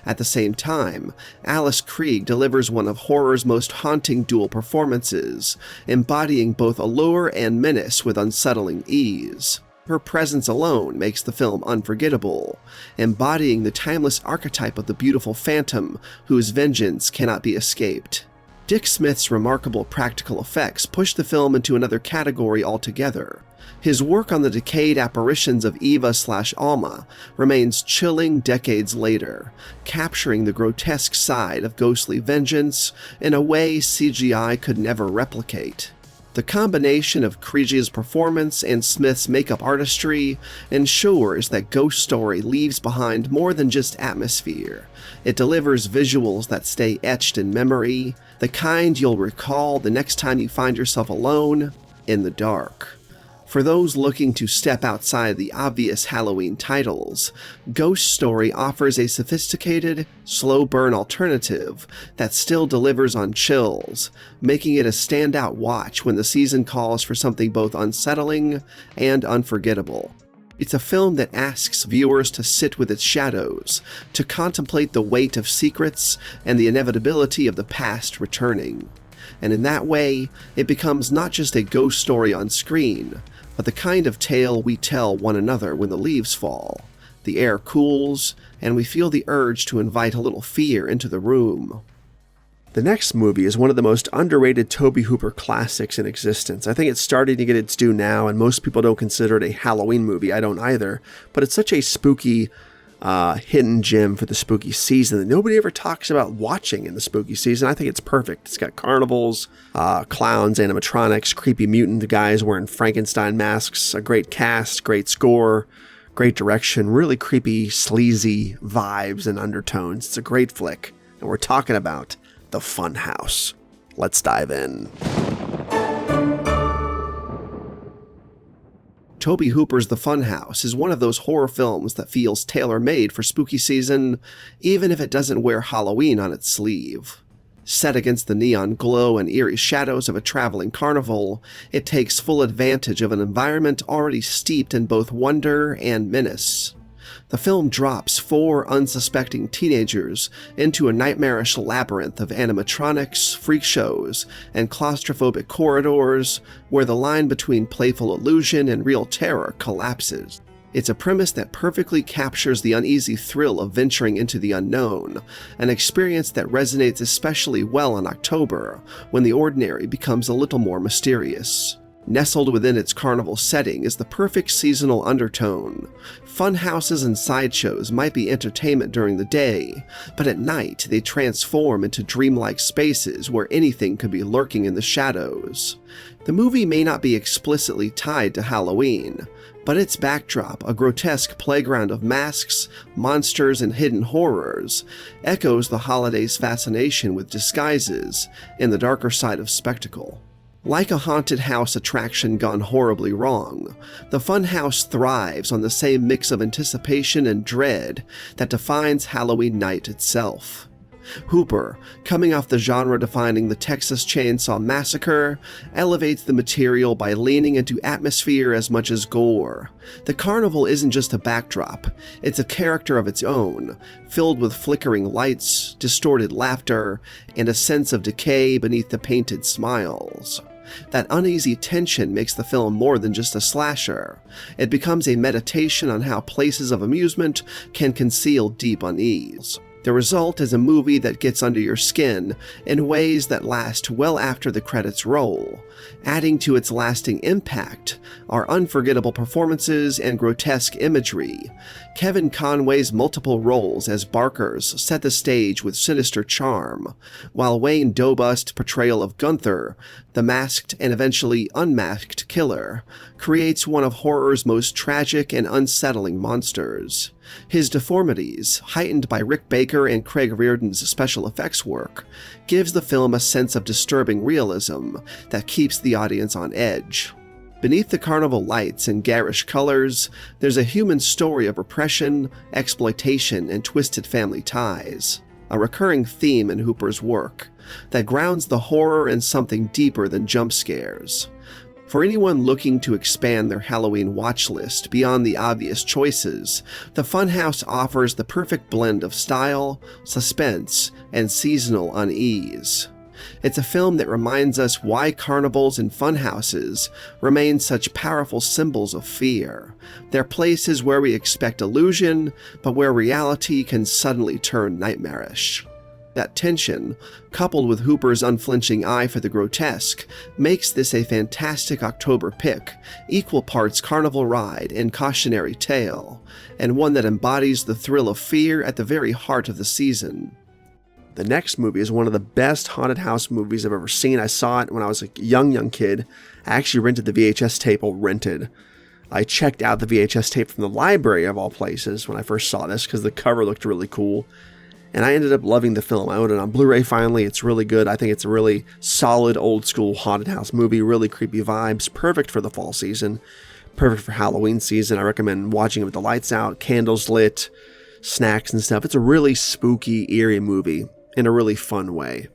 At the same time, Alice Krige delivers one of horror's most haunting dual performances, embodying both allure and menace with unsettling ease. Her presence alone makes the film unforgettable, embodying the timeless archetype of the beautiful phantom whose vengeance cannot be escaped. Dick Smith's remarkable practical effects push the film into another category altogether. His work on the decayed apparitions of Eva/Alma remains chilling decades later, capturing the grotesque side of ghostly vengeance in a way CGI could never replicate. The combination of Krige's performance and Smith's makeup artistry ensures that Ghost Story leaves behind more than just atmosphere. It delivers visuals that stay etched in memory, the kind you'll recall the next time you find yourself alone in the dark. For those looking to step outside the obvious Halloween titles, Ghost Story offers a sophisticated, slow-burn alternative that still delivers on chills, making it a standout watch when the season calls for something both unsettling and unforgettable. It's a film that asks viewers to sit with its shadows, to contemplate the weight of secrets and the inevitability of the past returning. And in that way, it becomes not just a ghost story on screen, but the kind of tale we tell one another when the leaves fall. The air cools, and we feel the urge to invite a little fear into the room. The next movie is one of the most underrated Tobe Hooper classics in existence. I think it's starting to get its due now, and most people don't consider it a Halloween movie. I don't either, but it's such a spooky hidden gem for the spooky season that nobody ever talks about watching in the spooky season. I think it's perfect. It's got carnivals, clowns, animatronics, creepy mutant guys wearing Frankenstein masks, a great cast, great score, great direction, really creepy, sleazy vibes and undertones. It's a great flick, and we're talking about The Funhouse. Let's dive in. Tobe Hooper's The Funhouse is one of those horror films that feels tailor-made for spooky season, even if it doesn't wear Halloween on its sleeve. Set against the neon glow and eerie shadows of a traveling carnival, it takes full advantage of an environment already steeped in both wonder and menace. The film drops 4 unsuspecting teenagers into a nightmarish labyrinth of animatronics, freak shows, and claustrophobic corridors where the line between playful illusion and real terror collapses. It's a premise that perfectly captures the uneasy thrill of venturing into the unknown, an experience that resonates especially well in October, when the ordinary becomes a little more mysterious. Nestled within its carnival setting is the perfect seasonal undertone. Fun houses and sideshows might be entertainment during the day, but at night they transform into dreamlike spaces where anything could be lurking in the shadows. The movie may not be explicitly tied to Halloween, but its backdrop, a grotesque playground of masks, monsters, and hidden horrors, echoes the holiday's fascination with disguises and the darker side of spectacle. Like a haunted house attraction gone horribly wrong, the Funhouse thrives on the same mix of anticipation and dread that defines Halloween night itself. Hooper, coming off the genre-defining The Texas Chainsaw Massacre, elevates the material by leaning into atmosphere as much as gore. The carnival isn't just a backdrop, it's a character of its own, filled with flickering lights, distorted laughter, and a sense of decay beneath the painted smiles. That uneasy tension makes the film more than just a slasher. It becomes a meditation on how places of amusement can conceal deep unease. The result is a movie that gets under your skin in ways that last well after the credits roll. Adding to its lasting impact are unforgettable performances and grotesque imagery. Kevin Conway's multiple roles as Barkers set the stage with sinister charm, while Wayne Dobust's portrayal of Gunther, the masked and eventually unmasked killer, creates one of horror's most tragic and unsettling monsters. His deformities, heightened by Rick Baker and Craig Reardon's special effects work, gives the film a sense of disturbing realism that keeps the audience on edge. Beneath the carnival lights and garish colors, there's a human story of repression, exploitation, and twisted family ties, a recurring theme in Hooper's work that grounds the horror in something deeper than jump scares. For anyone looking to expand their Halloween watch list beyond the obvious choices, the Funhouse offers the perfect blend of style, suspense, and seasonal unease. It's a film that reminds us why carnivals and funhouses remain such powerful symbols of fear. They're places where we expect illusion, but where reality can suddenly turn nightmarish. That tension, coupled with Hooper's unflinching eye for the grotesque, makes this a fantastic October pick, equal parts carnival ride and cautionary tale, and one that embodies the thrill of fear at the very heart of the season. The next movie is one of the best haunted house movies I've ever seen. I saw it when I was a young kid. I actually rented the VHS tape, I checked out the VHS tape from the library of all places when I first saw this because the cover looked really cool. And I ended up loving the film. I owned it on Blu-ray finally. It's really good. I think it's a really solid, old-school haunted house movie. Really creepy vibes. Perfect for the fall season. Perfect for Halloween season. I recommend watching it with the lights out, candles lit, snacks and stuff. It's a really spooky, eerie movie in a really fun way.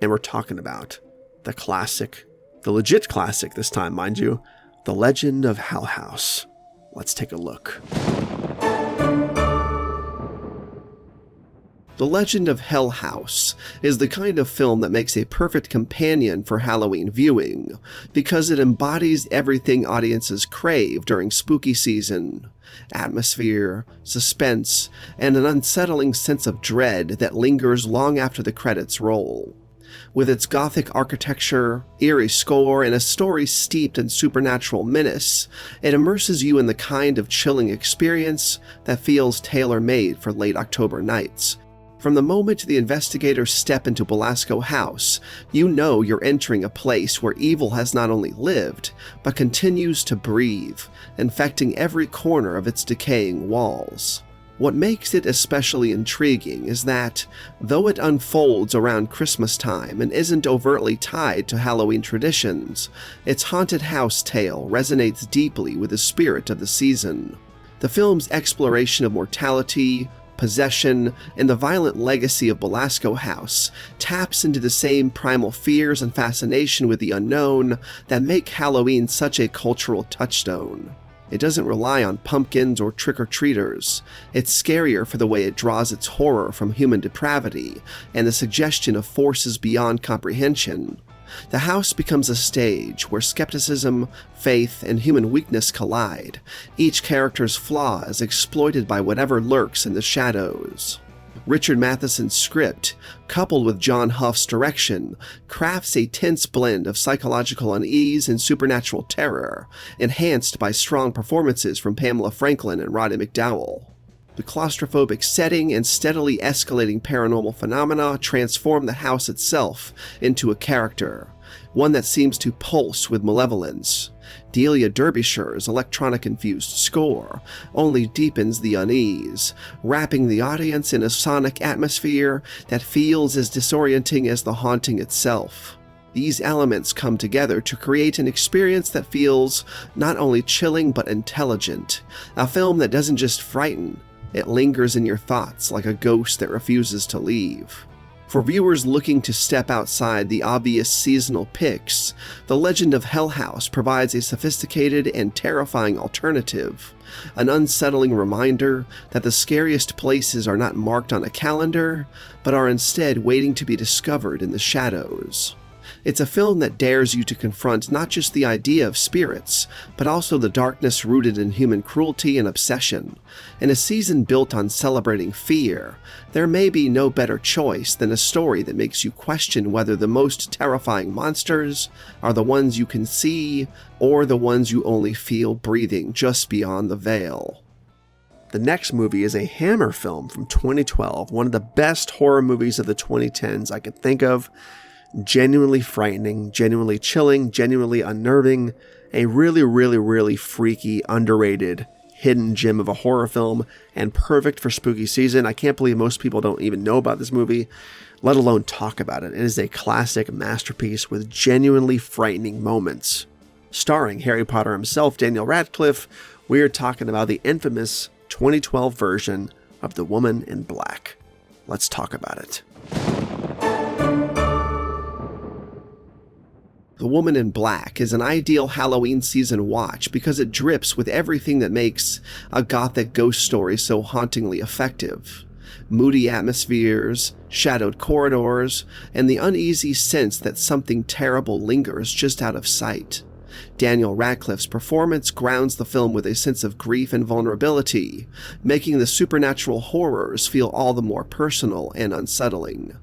And we're talking about the classic, the legit classic this time, mind you, The Legend of Hell House. Let's take a look. The Legend of Hell House is the kind of film that makes a perfect companion for Halloween viewing, because it embodies everything audiences crave during spooky season: atmosphere, suspense, and an unsettling sense of dread that lingers long after the credits roll. With its gothic architecture, eerie score, and a story steeped in supernatural menace, it immerses you in the kind of chilling experience that feels tailor-made for late October nights. From the moment the investigators step into Belasco House, you know you're entering a place where evil has not only lived, but continues to breathe, infecting every corner of its decaying walls. What makes it especially intriguing is that, though it unfolds around Christmas time and isn't overtly tied to Halloween traditions, its haunted house tale resonates deeply with the spirit of the season. The film's exploration of mortality, possession, and the violent legacy of Belasco House taps into the same primal fears and fascination with the unknown that make Halloween such a cultural touchstone. It doesn't rely on pumpkins or trick-or-treaters. It's scarier for the way it draws its horror from human depravity and the suggestion of forces beyond comprehension. The house becomes a stage where skepticism, faith, and human weakness collide, each character's flaws exploited by whatever lurks in the shadows. Richard Matheson's script, coupled with John Huff's direction, crafts a tense blend of psychological unease and supernatural terror, enhanced by strong performances from Pamela Franklin and Roddy McDowall. The claustrophobic setting and steadily escalating paranormal phenomena transform the house itself into a character, one that seems to pulse with malevolence. Delia Derbyshire's electronic-infused score only deepens the unease, wrapping the audience in a sonic atmosphere that feels as disorienting as the haunting itself. These elements come together to create an experience that feels not only chilling but intelligent, a film that doesn't just frighten, it lingers in your thoughts like a ghost that refuses to leave. For viewers looking to step outside the obvious seasonal picks, The Legend of Hell House provides a sophisticated and terrifying alternative, an unsettling reminder that the scariest places are not marked on a calendar, but are instead waiting to be discovered in the shadows. It's a film that dares you to confront not just the idea of spirits, but also the darkness rooted in human cruelty and obsession. In a season built on celebrating fear, there may be no better choice than a story that makes you question whether the most terrifying monsters are the ones you can see or the ones you only feel breathing just beyond the veil. The next movie is a Hammer film from 2012, one of the best horror movies of the 2010s I could think of. Genuinely frightening, genuinely chilling, genuinely unnerving, a really freaky, underrated, hidden gem of a horror film, and perfect for spooky season. I can't believe most people don't even know about this movie, let alone talk about it. It is a classic masterpiece with genuinely frightening moments. Starring Harry Potter himself, Daniel Radcliffe, we're talking about the infamous 2012 version of The Woman in Black. Let's talk about it. The Woman in Black is an ideal Halloween season watch because it drips with everything that makes a gothic ghost story so hauntingly effective. Moody atmospheres, shadowed corridors, and the uneasy sense that something terrible lingers just out of sight. Daniel Radcliffe's performance grounds the film with a sense of grief and vulnerability, making the supernatural horrors feel all the more personal and unsettling.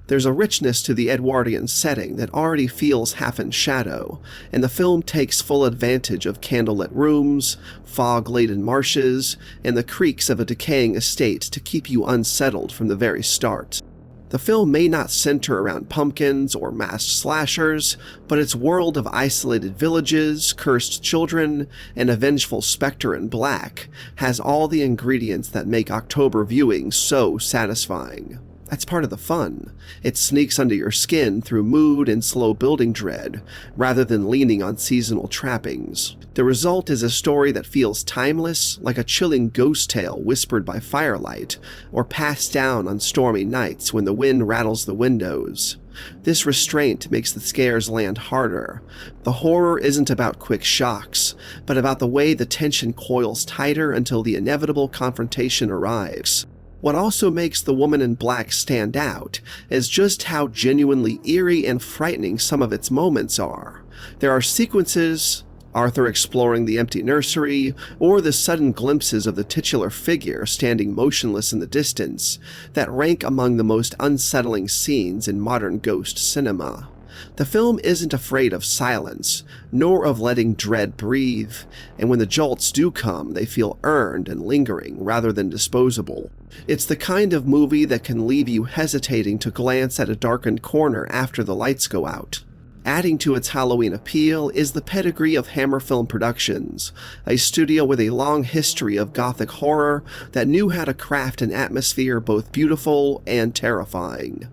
There's a richness to the Edwardian setting that already feels half in shadow, and the film takes full advantage of candlelit rooms, fog-laden marshes, and the creaks of a decaying estate to keep you unsettled from the very start. The film may not center around pumpkins or masked slashers, but its world of isolated villages, cursed children, and a vengeful specter in black has all the ingredients that make October viewing so satisfying. That's part of the fun. It sneaks under your skin through mood and slow building dread, rather than leaning on seasonal trappings. The result is a story that feels timeless, like a chilling ghost tale whispered by firelight, or passed down on stormy nights when the wind rattles the windows. This restraint makes the scares land harder. The horror isn't about quick shocks, but about the way the tension coils tighter until the inevitable confrontation arrives. What also makes The Woman in Black stand out is just how genuinely eerie and frightening some of its moments are. There are sequences, Arthur exploring the empty nursery, or the sudden glimpses of the titular figure standing motionless in the distance, that rank among the most unsettling scenes in modern ghost cinema. The film isn't afraid of silence, nor of letting dread breathe, and when the jolts do come, they feel earned and lingering rather than disposable. It's the kind of movie that can leave you hesitating to glance at a darkened corner after the lights go out. Adding to its Halloween appeal is the pedigree of Hammer Film Productions, a studio with a long history of gothic horror that knew how to craft an atmosphere both beautiful and terrifying.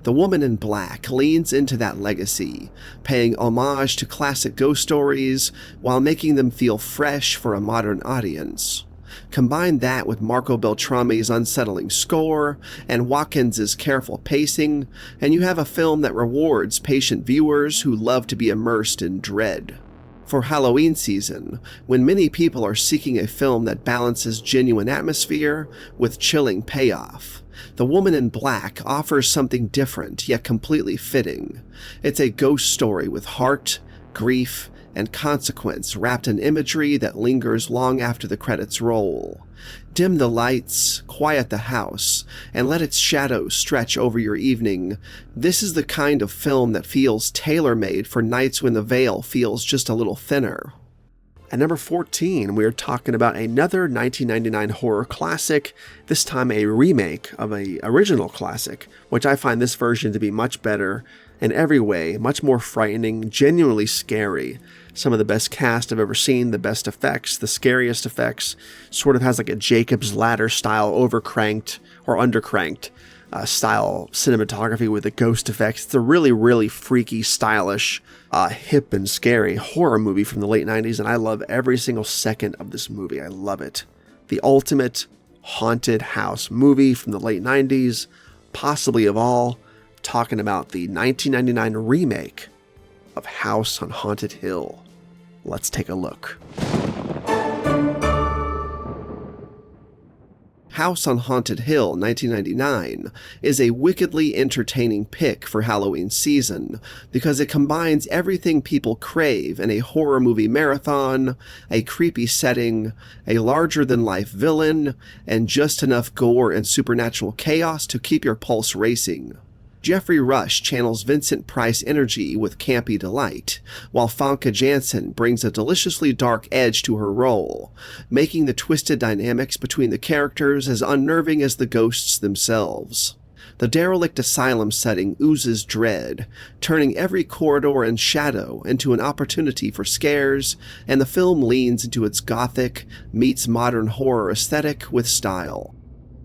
The Woman in Black leans into that legacy, paying homage to classic ghost stories while making them feel fresh for a modern audience. Combine that with Marco Beltrami's unsettling score and Watkins' careful pacing, and you have a film that rewards patient viewers who love to be immersed in dread. For Halloween season, when many people are seeking a film that balances genuine atmosphere with chilling payoff, The Woman in Black offers something different yet completely fitting. It's a ghost story with heart, grief, and consequence wrapped in imagery that lingers long after the credits roll. Dim the lights, quiet the house, and let its shadows stretch over your evening. This is the kind of film that feels tailor-made for nights when the veil feels just a little thinner. At number 14, we are talking about another 1999 horror classic, this time a remake of an original classic, which I find this version to be much better in every way, much more frightening, genuinely scary. Some of the best cast I've ever seen, the best effects, the scariest effects, sort of has like a Jacob's Ladder style overcranked or undercranked style cinematography with the ghost effects. It's a really freaky, stylish, hip and scary horror movie from the late 90s, and I love every single second of this movie. I love it. The ultimate haunted house movie from the late 90s, possibly of all. Talking about the 1999 remake of House on Haunted Hill. Let's take a look. House on Haunted Hill 1999 is a wickedly entertaining pick for Halloween season because it combines everything people crave in a horror movie marathon, a creepy setting, a larger-than-life villain, and just enough gore and supernatural chaos to keep your pulse racing. Jeffrey Rush channels Vincent Price energy with campy delight, while Famke Janssen brings a deliciously dark edge to her role, making the twisted dynamics between the characters as unnerving as the ghosts themselves. The derelict asylum setting oozes dread, turning every corridor and shadow into an opportunity for scares, and the film leans into its gothic meets modern horror aesthetic with style.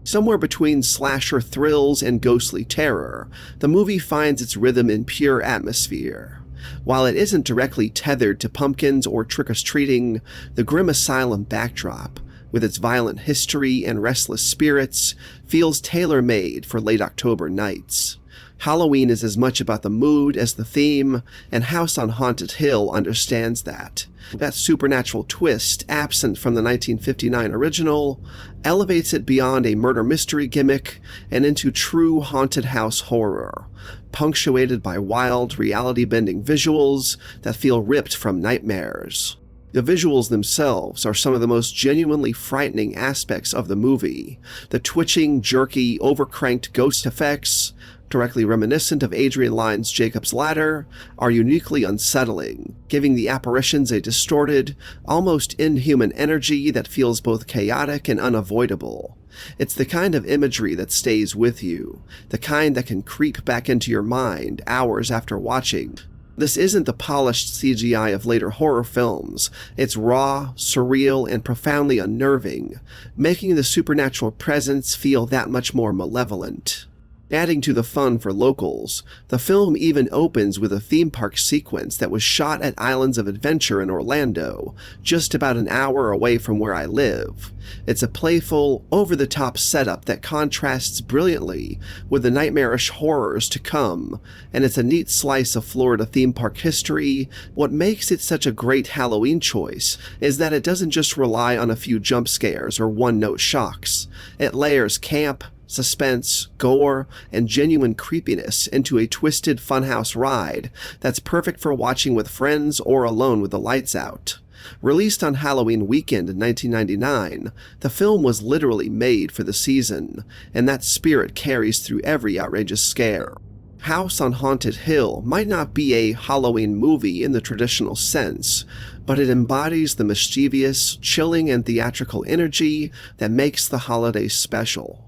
Somewhere between slasher thrills and ghostly terror, the movie finds its rhythm in pure atmosphere. While it isn't directly tethered to pumpkins or trick-or-treating, the grim asylum backdrop, with its violent history and restless spirits, feels tailor-made for late October nights. Halloween is as much about the mood as the theme, and House on Haunted Hill understands that. That supernatural twist, absent from the 1959 original, elevates it beyond a murder mystery gimmick and into true haunted house horror, punctuated by wild, reality-bending visuals that feel ripped from nightmares. The visuals themselves are some of the most genuinely frightening aspects of the movie. The twitching, jerky, overcranked ghost effects, directly reminiscent of Adrian Lyne's Jacob's Ladder, are uniquely unsettling, giving the apparitions a distorted, almost inhuman energy that feels both chaotic and unavoidable. It's the kind of imagery that stays with you, the kind that can creep back into your mind hours after watching. This isn't the polished CGI of later horror films. It's raw, surreal, and profoundly unnerving, making the supernatural presence feel that much more malevolent. Adding to the fun for locals, the film even opens with a theme park sequence that was shot at Islands of Adventure in Orlando, just about an hour away from where I live. It's a playful, over-the-top setup that contrasts brilliantly with the nightmarish horrors to come, and it's a neat slice of Florida theme park history. What makes it such a great Halloween choice is that it doesn't just rely on a few jump scares or one-note shocks. It layers camp, suspense, gore, and genuine creepiness into a twisted funhouse ride that's perfect for watching with friends or alone with the lights out. Released on Halloween weekend in 1999, the film was literally made for the season, and that spirit carries through every outrageous scare. House on Haunted Hill might not be a Halloween movie in the traditional sense, but it embodies the mischievous, chilling, and theatrical energy that makes the holidays special.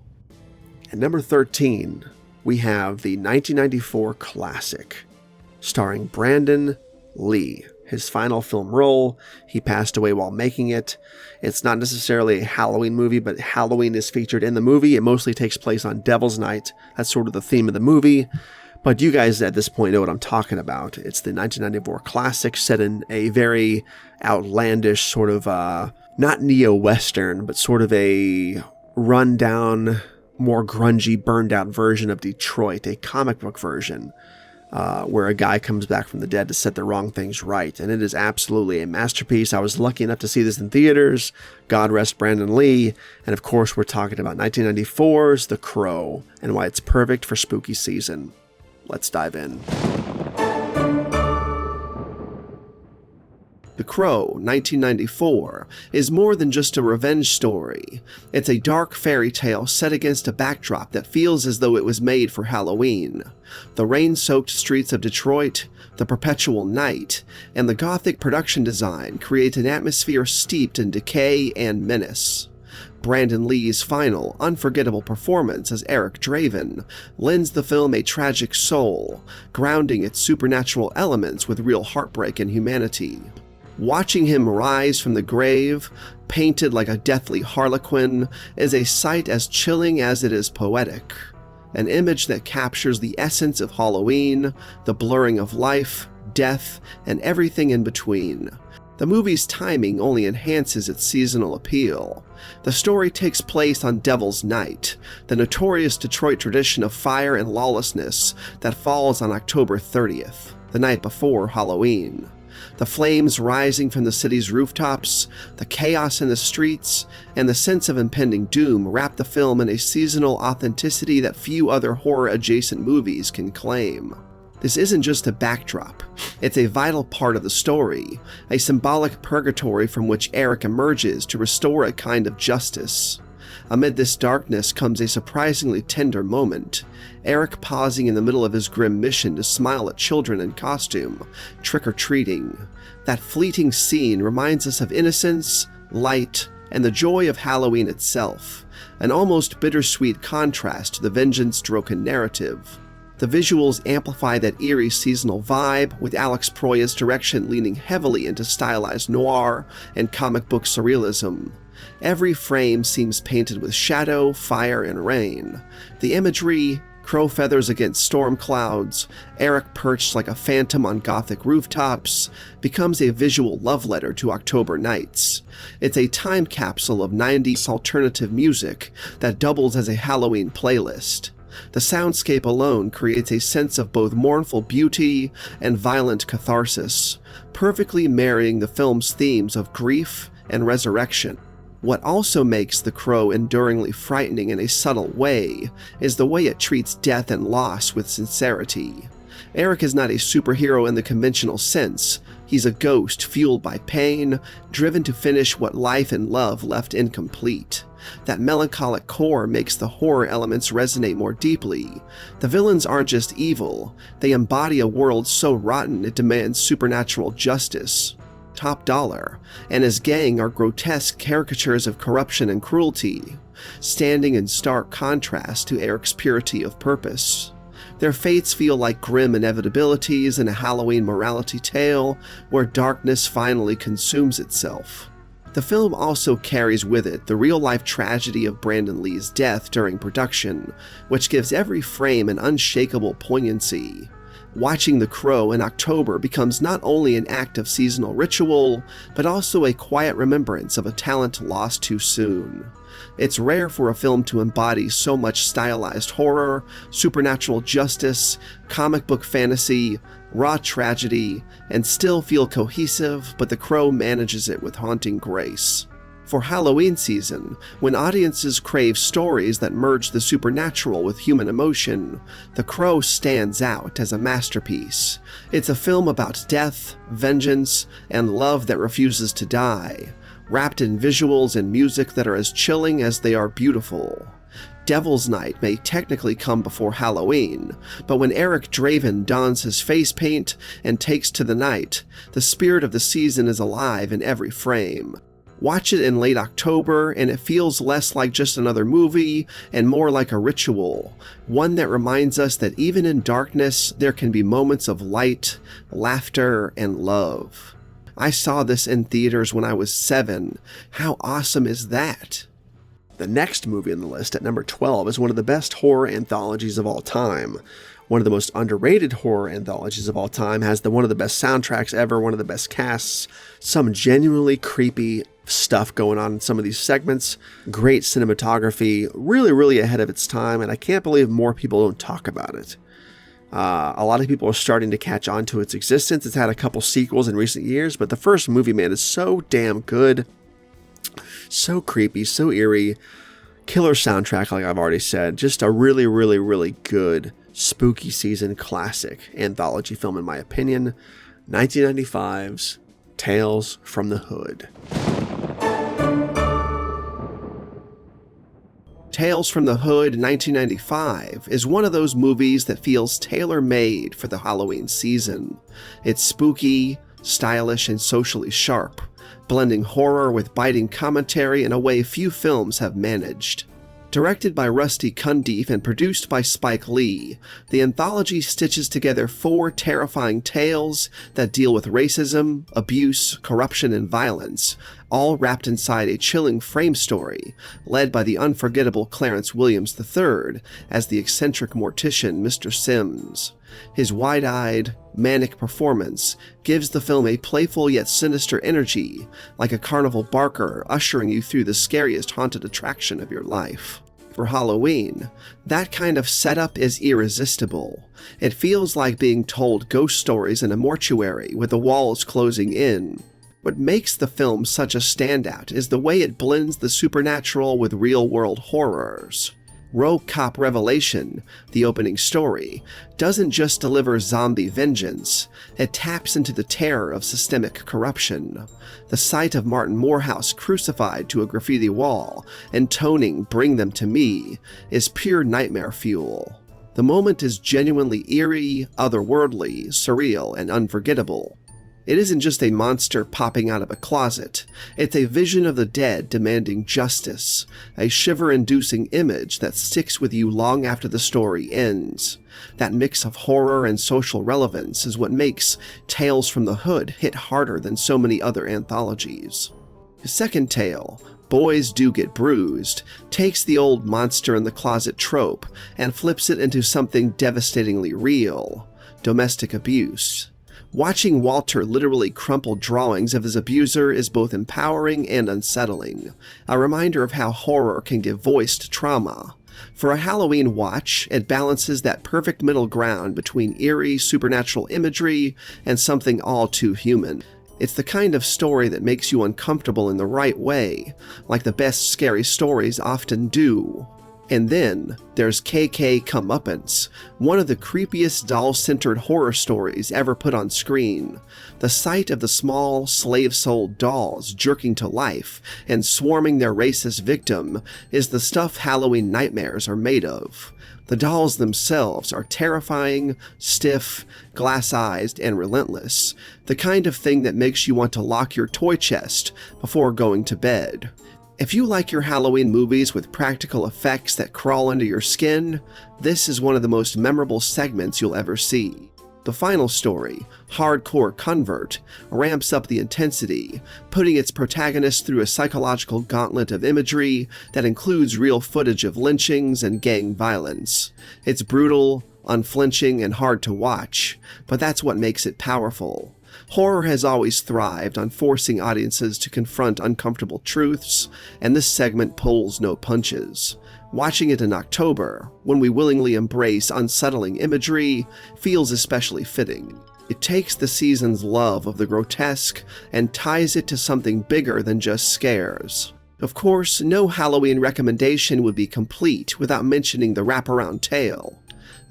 At number 13, we have the 1994 classic, starring Brandon Lee. His final film role, he passed away while making it. It's not necessarily a Halloween movie, but Halloween is featured in the movie. It mostly takes place on Devil's Night. That's sort of the theme of the movie. But you guys at this point know what I'm talking about. It's the 1994 classic set in a very outlandish sort of, not neo-Western, but sort of a rundown, more grungy, burned-out version of Detroit, a comic book version, where a guy comes back from the dead to set the wrong things right. And it is absolutely a masterpiece. I was lucky enough to see this in theaters. God rest Brandon Lee. And of course, we're talking about 1994's The Crow and why it's perfect for spooky season. Let's dive in. The Crow, 1994, is more than just a revenge story. It's a dark fairy tale set against a backdrop that feels as though it was made for Halloween. The rain-soaked streets of Detroit, the perpetual night, and the gothic production design create an atmosphere steeped in decay and menace. Brandon Lee's final, unforgettable performance as Eric Draven lends the film a tragic soul, grounding its supernatural elements with real heartbreak and humanity. Watching him rise from the grave, painted like a deathly harlequin, is a sight as chilling as it is poetic. An image that captures the essence of Halloween, the blurring of life, death, and everything in between. The movie's timing only enhances its seasonal appeal. The story takes place on Devil's Night, the notorious Detroit tradition of fire and lawlessness that falls on October 30th, the night before Halloween. The flames rising from the city's rooftops, the chaos in the streets, and the sense of impending doom wrap the film in a seasonal authenticity that few other horror-adjacent movies can claim. This isn't just a backdrop, it's a vital part of the story, a symbolic purgatory from which Eric emerges to restore a kind of justice. Amid this darkness comes a surprisingly tender moment, Eric pausing in the middle of his grim mission to smile at children in costume, trick-or-treating. That fleeting scene reminds us of innocence, light, and the joy of Halloween itself, an almost bittersweet contrast to the vengeance-driven narrative. The visuals amplify that eerie seasonal vibe, with Alex Proyas' direction leaning heavily into stylized noir and comic book surrealism. Every frame seems painted with shadow, fire, and rain. The imagery, crow feathers against storm clouds, Eric perched like a phantom on Gothic rooftops, becomes a visual love letter to October nights. It's a time capsule of 90s alternative music that doubles as a Halloween playlist. The soundscape alone creates a sense of both mournful beauty and violent catharsis, perfectly marrying the film's themes of grief and resurrection. What also makes The Crow enduringly frightening in a subtle way is the way it treats death and loss with sincerity. Eric is not a superhero in the conventional sense. He's a ghost fueled by pain, driven to finish what life and love left incomplete. That melancholic core makes the horror elements resonate more deeply. The villains aren't just evil, they embody a world so rotten it demands supernatural justice. Top dollar, and his gang are grotesque caricatures of corruption and cruelty, standing in stark contrast to Eric's purity of purpose. Their fates feel like grim inevitabilities in a Halloween morality tale where darkness finally consumes itself. The film also carries with it the real-life tragedy of Brandon Lee's death during production, which gives every frame an unshakable poignancy. Watching The Crow in October becomes not only an act of seasonal ritual, but also a quiet remembrance of a talent lost too soon. It's rare for a film to embody so much stylized horror, supernatural justice, comic book fantasy, raw tragedy, and still feel cohesive, but The Crow manages it with haunting grace. For Halloween season, when audiences crave stories that merge the supernatural with human emotion, The Crow stands out as a masterpiece. It's a film about death, vengeance, and love that refuses to die, wrapped in visuals and music that are as chilling as they are beautiful. Devil's Night may technically come before Halloween, but when Eric Draven dons his face paint and takes to the night, the spirit of the season is alive in every frame. Watch it in late October, and it feels less like just another movie and more like a ritual, one that reminds us that even in darkness, there can be moments of light, laughter, and love. I saw this in theaters when I was 7. How awesome is that? The next movie on the list, at number 12, is one of the best horror anthologies of all time. One of the most underrated horror anthologies of all time, has one of the best soundtracks ever, one of the best casts, some genuinely creepy stuff going on in some of these segments, great cinematography, really ahead of its time, and I can't believe more people don't talk about it. A lot of people are starting to catch on to its existence. It's had a couple sequels in recent years, but the first movie, man, is so damn good. So creepy, so eerie. Killer soundtrack, like I've already said. Just a really good spooky season classic anthology film, in my opinion. 1995's Tales from the Hood. Tales from the Hood 1995 is one of those movies that feels tailor-made for the Halloween season. It's spooky, stylish, and socially sharp, blending horror with biting commentary in a way few films have managed. Directed by Rusty Cundiff and produced by Spike Lee, the anthology stitches together 4 terrifying tales that deal with racism, abuse, corruption, and violence, all wrapped inside a chilling frame story, led by the unforgettable Clarence Williams III as the eccentric mortician Mr. Sims. His wide-eyed, manic performance gives the film a playful yet sinister energy, like a carnival barker ushering you through the scariest haunted attraction of your life. for Halloween, that kind of setup is irresistible. It feels like being told ghost stories in a mortuary with the walls closing in. What makes the film such a standout is the way it blends the supernatural with real-world horrors. Rogue Cop Revelation, the opening story, doesn't just deliver zombie vengeance, it taps into the terror of systemic corruption. The sight of Martin Morehouse crucified to a graffiti wall, intoning "Bring them to me," is pure nightmare fuel. The moment is genuinely eerie, otherworldly, surreal, and unforgettable. It isn't just a monster popping out of a closet, it's a vision of the dead demanding justice, a shiver-inducing image that sticks with you long after the story ends. That mix of horror and social relevance is what makes Tales from the Hood hit harder than so many other anthologies. His second tale, Boys Do Get Bruised, takes the old monster in the closet trope and flips it into something devastatingly real: domestic abuse. Watching Walter literally crumple drawings of his abuser is both empowering and unsettling, a reminder of how horror can give voice to trauma. For a Halloween watch, it balances that perfect middle ground between eerie supernatural imagery and something all too human. It's the kind of story that makes you uncomfortable in the right way, like the best scary stories often do. And then there's KK Comeuppance, one of the creepiest doll-centered horror stories ever put on screen. The sight of the small, slave-souled dolls jerking to life and swarming their racist victim is the stuff Halloween nightmares are made of. The dolls themselves are terrifying, stiff, glass-eyed, and relentless, the kind of thing that makes you want to lock your toy chest before going to bed. If you like your Halloween movies with practical effects that crawl under your skin, this is one of the most memorable segments you'll ever see. The final story, Hardcore Convert, ramps up the intensity, putting its protagonist through a psychological gauntlet of imagery that includes real footage of lynchings and gang violence. It's brutal, unflinching, and hard to watch, but that's what makes it powerful. Horror has always thrived on forcing audiences to confront uncomfortable truths, and this segment pulls no punches. Watching it in October, when we willingly embrace unsettling imagery, feels especially fitting. It takes the season's love of the grotesque and ties it to something bigger than just scares. Of course, no Halloween recommendation would be complete without mentioning the wraparound tale.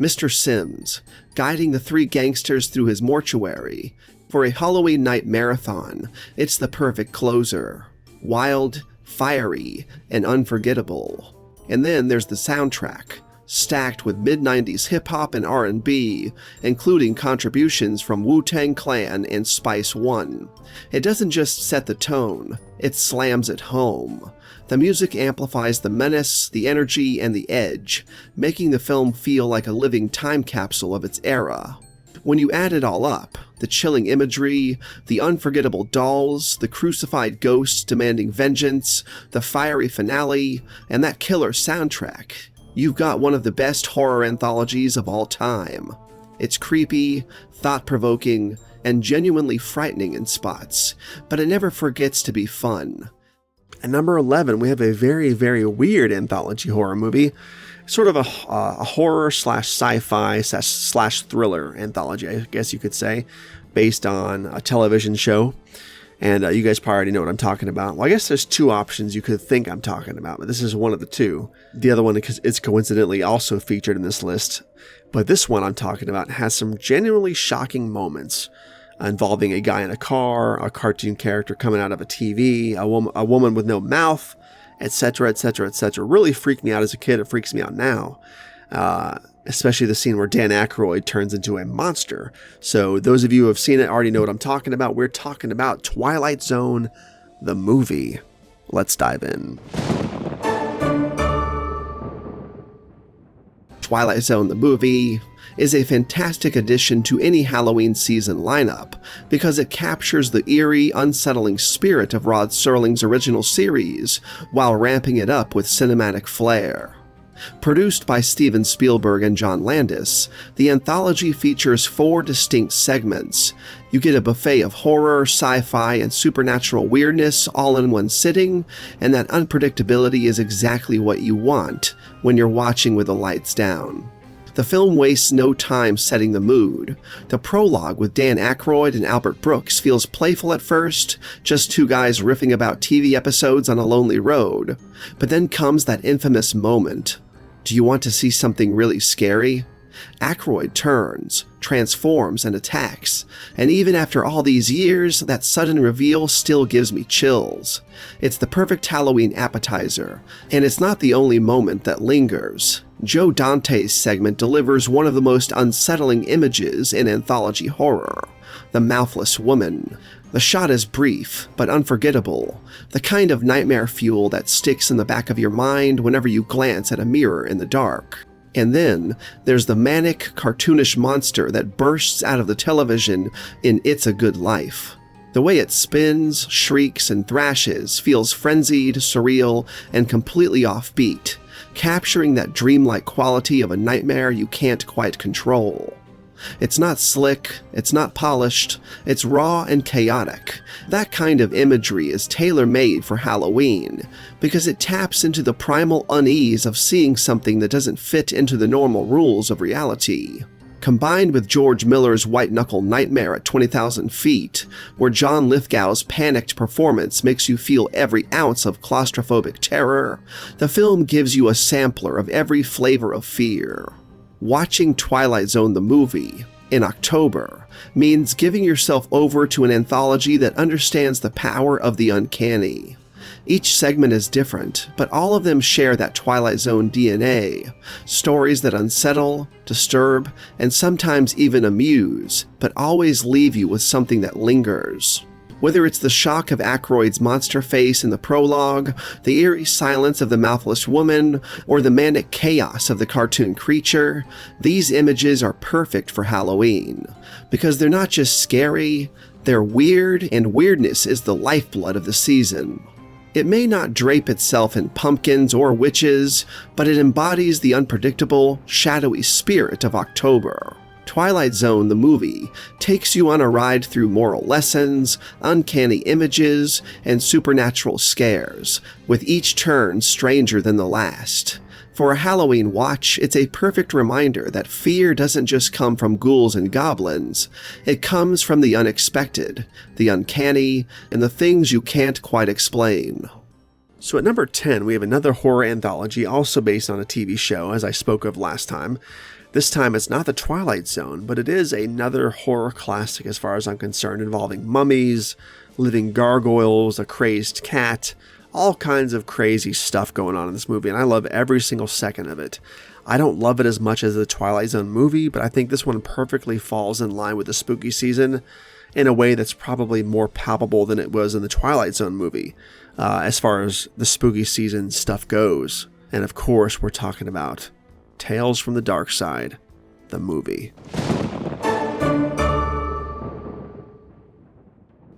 Mr. Sims, guiding the three gangsters through his mortuary. For a Halloween night marathon, it's the perfect closer. Wild, fiery, and unforgettable. And then there's the soundtrack, stacked with mid-90s hip-hop and R&B, including contributions from Wu-Tang Clan and Spice One. It doesn't just set the tone, it slams it home. The music amplifies the menace, the energy, and the edge, making the film feel like a living time capsule of its era. When you add it all up, the chilling imagery, the unforgettable dolls, the crucified ghosts demanding vengeance, the fiery finale, and that killer soundtrack, you've got one of the best horror anthologies of all time. It's creepy, thought-provoking, and genuinely frightening in spots, but it never forgets to be fun. At number 11, we have a very, very weird anthology horror movie. Sort of a horror slash sci-fi slash thriller anthology, I guess you could say, based on a television show. And you guys probably already know what I'm talking about. Well, I guess there's two options you could think I'm talking about, but this is one of the two. The other one is coincidentally also featured in this list. But this one I'm talking about has some genuinely shocking moments involving a guy in a car, a cartoon character coming out of a TV, a woman with no mouth, etc., etc., etc. Really freaked me out as a kid. It freaks me out now. Especially the scene where Dan Aykroyd turns into a monster. So those of you who have seen it already know what I'm talking about. We're talking about Twilight Zone, the movie. Let's dive in. Twilight Zone, the movie, is a fantastic addition to any Halloween season lineup because it captures the eerie, unsettling spirit of Rod Serling's original series while ramping it up with cinematic flair. Produced by Steven Spielberg and John Landis, the anthology features 4 distinct segments, You get a buffet of horror, sci-fi, and supernatural weirdness all in one sitting, and that unpredictability is exactly what you want when you're watching with the lights down. The film wastes no time setting the mood. The prologue with Dan Aykroyd and Albert Brooks feels playful at first, just two guys riffing about TV episodes on a lonely road. But then comes that infamous moment. Do you want to see something really scary? Aykroyd turns, transforms, and attacks, and even after all these years, that sudden reveal still gives me chills. It's the perfect Halloween appetizer, and it's not the only moment that lingers. Joe Dante's segment delivers one of the most unsettling images in anthology horror, the mouthless woman. The shot is brief, but unforgettable, the kind of nightmare fuel that sticks in the back of your mind whenever you glance at a mirror in the dark. And then there's the manic, cartoonish monster that bursts out of the television in It's a Good Life. The way it spins, shrieks, and thrashes feels frenzied, surreal, and completely offbeat, capturing that dreamlike quality of a nightmare you can't quite control. It's not slick, it's not polished, it's raw and chaotic. That kind of imagery is tailor-made for Halloween, because it taps into the primal unease of seeing something that doesn't fit into the normal rules of reality. Combined with George Miller's white-knuckle nightmare at 20,000 feet, where John Lithgow's panicked performance makes you feel every ounce of claustrophobic terror, the film gives you a sampler of every flavor of fear. Watching Twilight Zone the movie in October means giving yourself over to an anthology that understands the power of the uncanny. Each segment is different, but all of them share that Twilight Zone DNA. Stories that unsettle, disturb, and sometimes even amuse, but always leave you with something that lingers. Whether it's the shock of Aykroyd's monster face in the prologue, the eerie silence of the mouthless woman, or the manic chaos of the cartoon creature, these images are perfect for Halloween. Because they're not just scary, they're weird, and weirdness is the lifeblood of the season. It may not drape itself in pumpkins or witches, but it embodies the unpredictable, shadowy spirit of October. Twilight Zone, the movie, takes you on a ride through moral lessons, uncanny images, and supernatural scares, with each turn stranger than the last. For a Halloween watch, it's a perfect reminder that fear doesn't just come from ghouls and goblins. It comes from the unexpected, the uncanny, and the things you can't quite explain. So at number 10, we have another horror anthology also based on a TV show, as I spoke of last time. This time it's not the Twilight Zone, but it is another horror classic as far as I'm concerned, involving mummies, living gargoyles, a crazed cat, all kinds of crazy stuff going on in this movie, and I love every single second of it. I don't love it as much as the Twilight Zone movie, but I think this one perfectly falls in line with the spooky season in a way that's probably more palpable than it was in the Twilight Zone movie, as far as the spooky season stuff goes. And of course, we're talking about Tales from the Dark Side, the movie.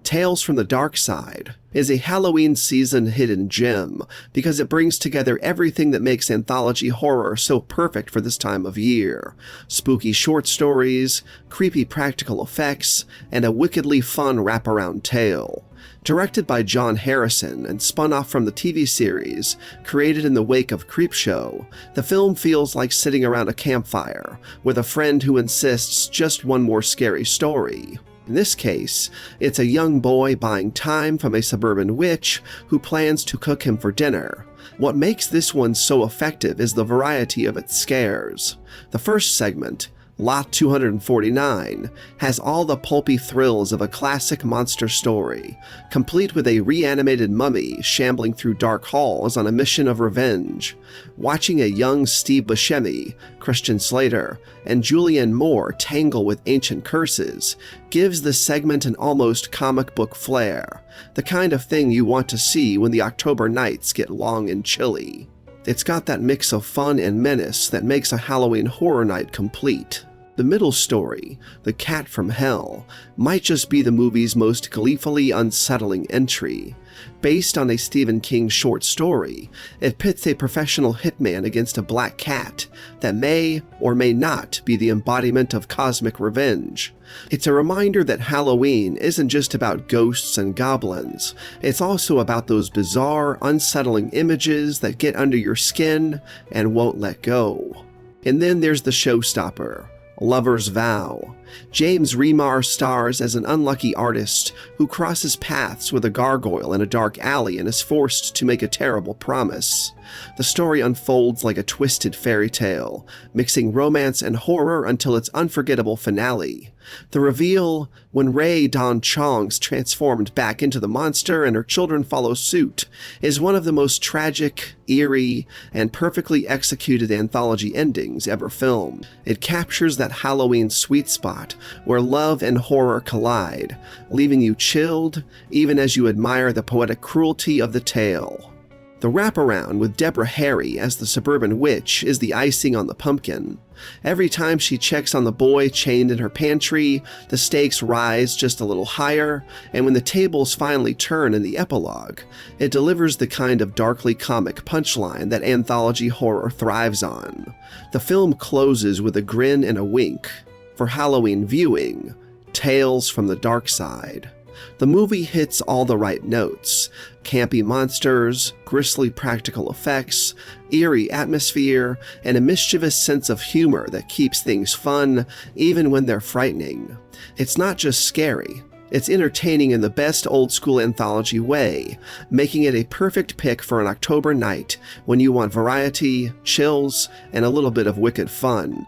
Tales from the Dark Side is a Halloween season hidden gem because it brings together everything that makes anthology horror so perfect for this time of year. Spooky short stories, creepy practical effects, and a wickedly fun wraparound tale. Directed by John Harrison and spun off from the TV series, created in the wake of Creepshow, the film feels like sitting around a campfire with a friend who insists just one more scary story. In this case, it's a young boy buying time from a suburban witch who plans to cook him for dinner. What makes this one so effective is the variety of its scares. The first segment, Lot 249, has all the pulpy thrills of a classic monster story, complete with a reanimated mummy shambling through dark halls on a mission of revenge. Watching a young Steve Buscemi, Christian Slater, and Julianne Moore tangle with ancient curses gives the segment an almost comic book flair, the kind of thing you want to see when the October nights get long and chilly. It's got that mix of fun and menace that makes a Halloween horror night complete. The middle story, The Cat from Hell, might just be the movie's most gleefully unsettling entry. Based on a Stephen King short story, it pits a professional hitman against a black cat that may or may not be the embodiment of cosmic revenge. It's a reminder that Halloween isn't just about ghosts and goblins, it's also about those bizarre, unsettling images that get under your skin and won't let go. And then there's the showstopper, Lover's Vow. James Remar stars as an unlucky artist who crosses paths with a gargoyle in a dark alley and is forced to make a terrible promise. The story unfolds like a twisted fairy tale, mixing romance and horror until its unforgettable finale. The reveal, when Ray Don Chong's transformed back into the monster and her children follow suit, is one of the most tragic, eerie, and perfectly executed anthology endings ever filmed. It captures that Halloween sweet spot where love and horror collide, leaving you chilled even as you admire the poetic cruelty of the tale. The wraparound with Deborah Harry as the suburban witch is the icing on the pumpkin. Every time she checks on the boy chained in her pantry, the stakes rise just a little higher, and when the tables finally turn in the epilogue, it delivers the kind of darkly comic punchline that anthology horror thrives on. The film closes with a grin and a wink. For Halloween viewing, Tales from the Dark Side. The movie hits all the right notes: campy monsters, grisly practical effects, eerie atmosphere, and a mischievous sense of humor that keeps things fun even when they're frightening. It's not just scary, it's entertaining in the best old-school anthology way, making it a perfect pick for an October night when you want variety, chills, and a little bit of wicked fun.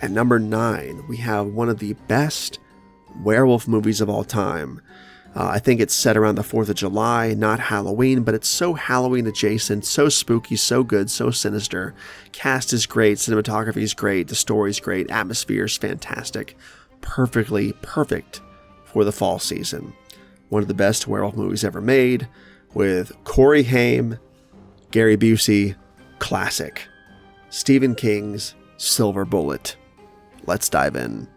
At number 9, we have one of the best werewolf movies of all time. I think it's set around the 4th of July, not Halloween, but it's so Halloween adjacent, so spooky, so good, so sinister. Cast is great, cinematography is great, the story's great, atmosphere is fantastic. Perfectly perfect for the fall season. One of the best werewolf movies ever made, with Corey Haim, Gary Busey, classic. Stephen King's Silver Bullet. Let's dive in.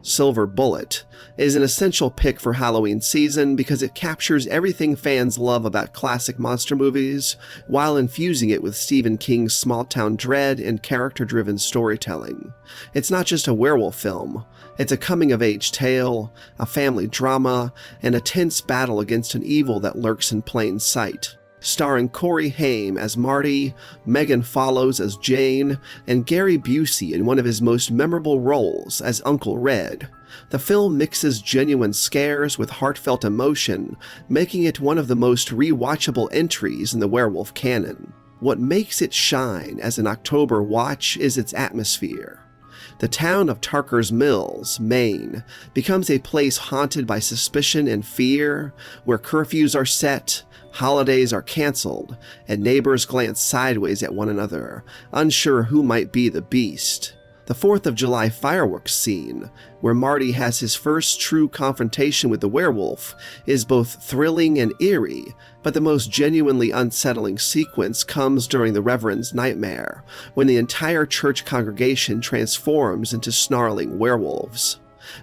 Silver Bullet is an essential pick for Halloween season because it captures everything fans love about classic monster movies while infusing it with Stephen King's small-town dread and character-driven storytelling. It's not just a werewolf film, it's a coming-of-age tale, a family drama, and a tense battle against an evil that lurks in plain sight. Starring Corey Haim as Marty, Megan Follows as Jane, and Gary Busey in one of his most memorable roles as Uncle Red. The film mixes genuine scares with heartfelt emotion, making it one of the most rewatchable entries in the werewolf canon. What makes it shine as an October watch is its atmosphere. The town of Tarker's Mills, Maine, becomes a place haunted by suspicion and fear, where curfews are set, holidays are canceled, and neighbors glance sideways at one another, unsure who might be the beast. The 4th of July fireworks scene, where Marty has his first true confrontation with the werewolf, is both thrilling and eerie, but the most genuinely unsettling sequence comes during the Reverend's nightmare, when the entire church congregation transforms into snarling werewolves.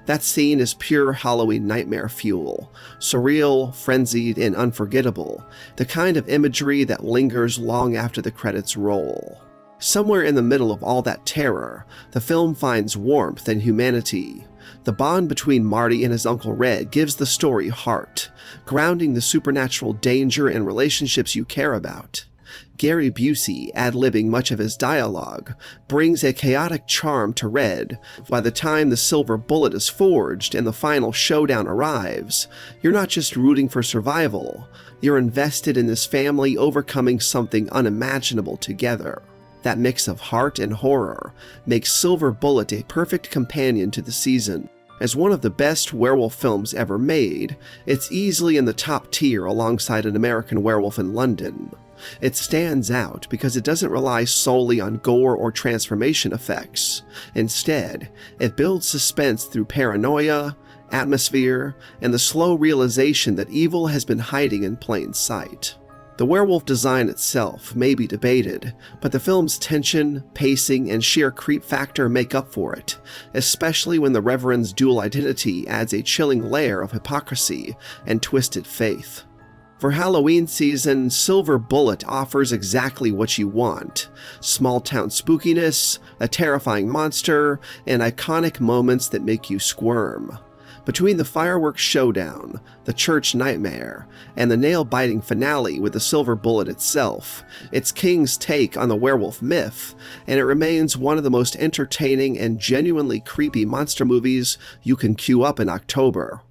That scene is pure Halloween nightmare fuel, surreal, frenzied, and unforgettable, the kind of imagery that lingers long after the credits roll. Somewhere in the middle of all that terror, the film finds warmth and humanity. The bond between Marty and his Uncle Red gives the story heart, grounding the supernatural danger and relationships you care about. Gary Busey, ad-libbing much of his dialogue, brings a chaotic charm to Red. By the time the silver bullet is forged and the final showdown arrives, you're not just rooting for survival, you're invested in this family overcoming something unimaginable together. That mix of heart and horror makes Silver Bullet a perfect companion to the season. As one of the best werewolf films ever made, it's easily in the top tier alongside An American Werewolf in London. It stands out because it doesn't rely solely on gore or transformation effects. Instead, it builds suspense through paranoia, atmosphere, and the slow realization that evil has been hiding in plain sight. The werewolf design itself may be debated, but the film's tension, pacing, and sheer creep factor make up for it, especially when the Reverend's dual identity adds a chilling layer of hypocrisy and twisted faith. For Halloween season, Silver Bullet offers exactly what you want: small-town spookiness, a terrifying monster, and iconic moments that make you squirm. Between the fireworks showdown, the church nightmare, and the nail-biting finale with the Silver Bullet itself, it's King's take on the werewolf myth, and it remains one of the most entertaining and genuinely creepy monster movies you can queue up in October.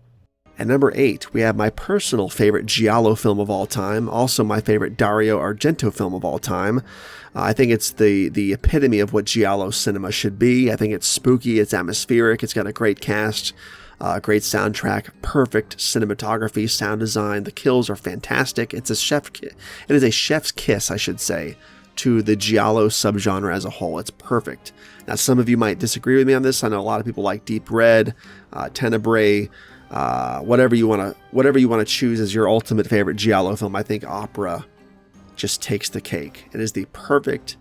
At number 8, we have my personal favorite giallo film of all time, also my favorite Dario Argento film of all time. I think it's the epitome of what giallo cinema should be. I think it's spooky, it's atmospheric, it's got a great cast, great soundtrack, perfect cinematography, sound design. The kills are fantastic. It is a chef's kiss, I should say, to the giallo subgenre as a whole. It's perfect. Now, some of you might disagree with me on this. I know a lot of people like Deep Red, Tenebrae, whatever you want to choose as your ultimate favorite giallo film. I think Opera just takes the cake. It is the perfect,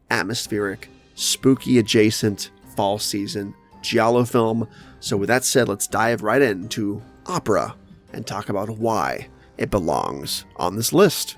atmospheric, spooky adjacent fall season giallo film. So with that said, let's dive right into Opera and talk about why it belongs on this list.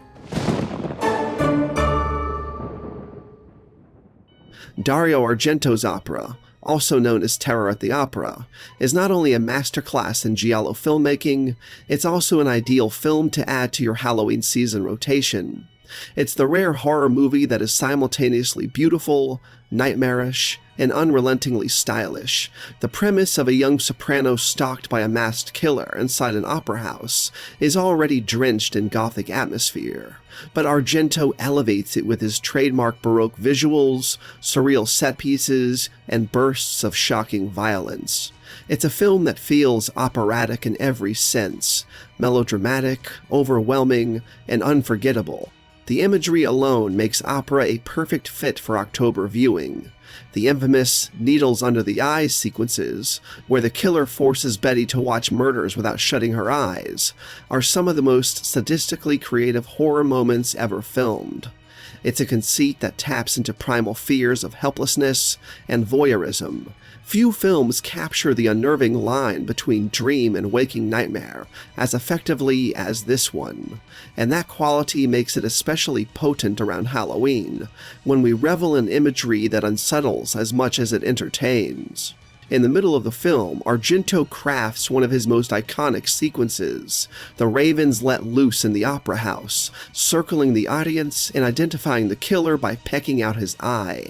Dario Argento's Opera, also known as Terror at the Opera, is not only a masterclass in giallo filmmaking, it's also an ideal film to add to your Halloween season rotation. It's the rare horror movie that is simultaneously beautiful, nightmarish, and unrelentingly stylish. The premise of a young soprano stalked by a masked killer inside an opera house is already drenched in gothic atmosphere, but Argento elevates it with his trademark Baroque visuals, surreal set pieces, and bursts of shocking violence. It's a film that feels operatic in every sense, melodramatic, overwhelming, and unforgettable. The imagery alone makes Opera a perfect fit for October viewing. The infamous needles under the eyes sequences, where the killer forces Betty to watch murders without shutting her eyes, are some of the most sadistically creative horror moments ever filmed. It's a conceit that taps into primal fears of helplessness and voyeurism. Few films capture the unnerving line between dream and waking nightmare as effectively as this one, and that quality makes it especially potent around Halloween, when we revel in imagery that unsettles as much as it entertains. In the middle of the film, Argento crafts one of his most iconic sequences, the ravens let loose in the opera house, circling the audience and identifying the killer by pecking out his eye.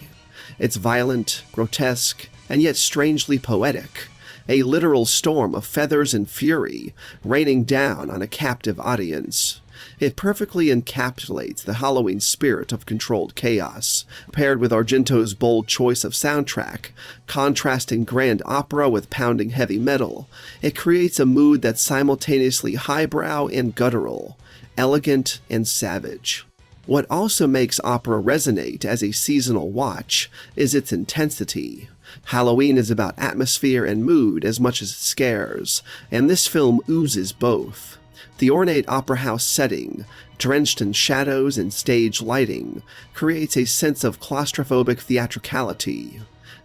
It's violent, grotesque, and yet strangely poetic, a literal storm of feathers and fury raining down on a captive audience. It perfectly encapsulates the Halloween spirit of controlled chaos, paired with Argento's bold choice of soundtrack, contrasting grand opera with pounding heavy metal. It creates a mood that's simultaneously highbrow and guttural, elegant and savage. What also makes Opera resonate as a seasonal watch is its intensity. Halloween is about atmosphere and mood as much as it scares, and this film oozes both. The ornate opera house setting, drenched in shadows and stage lighting, creates a sense of claustrophobic theatricality.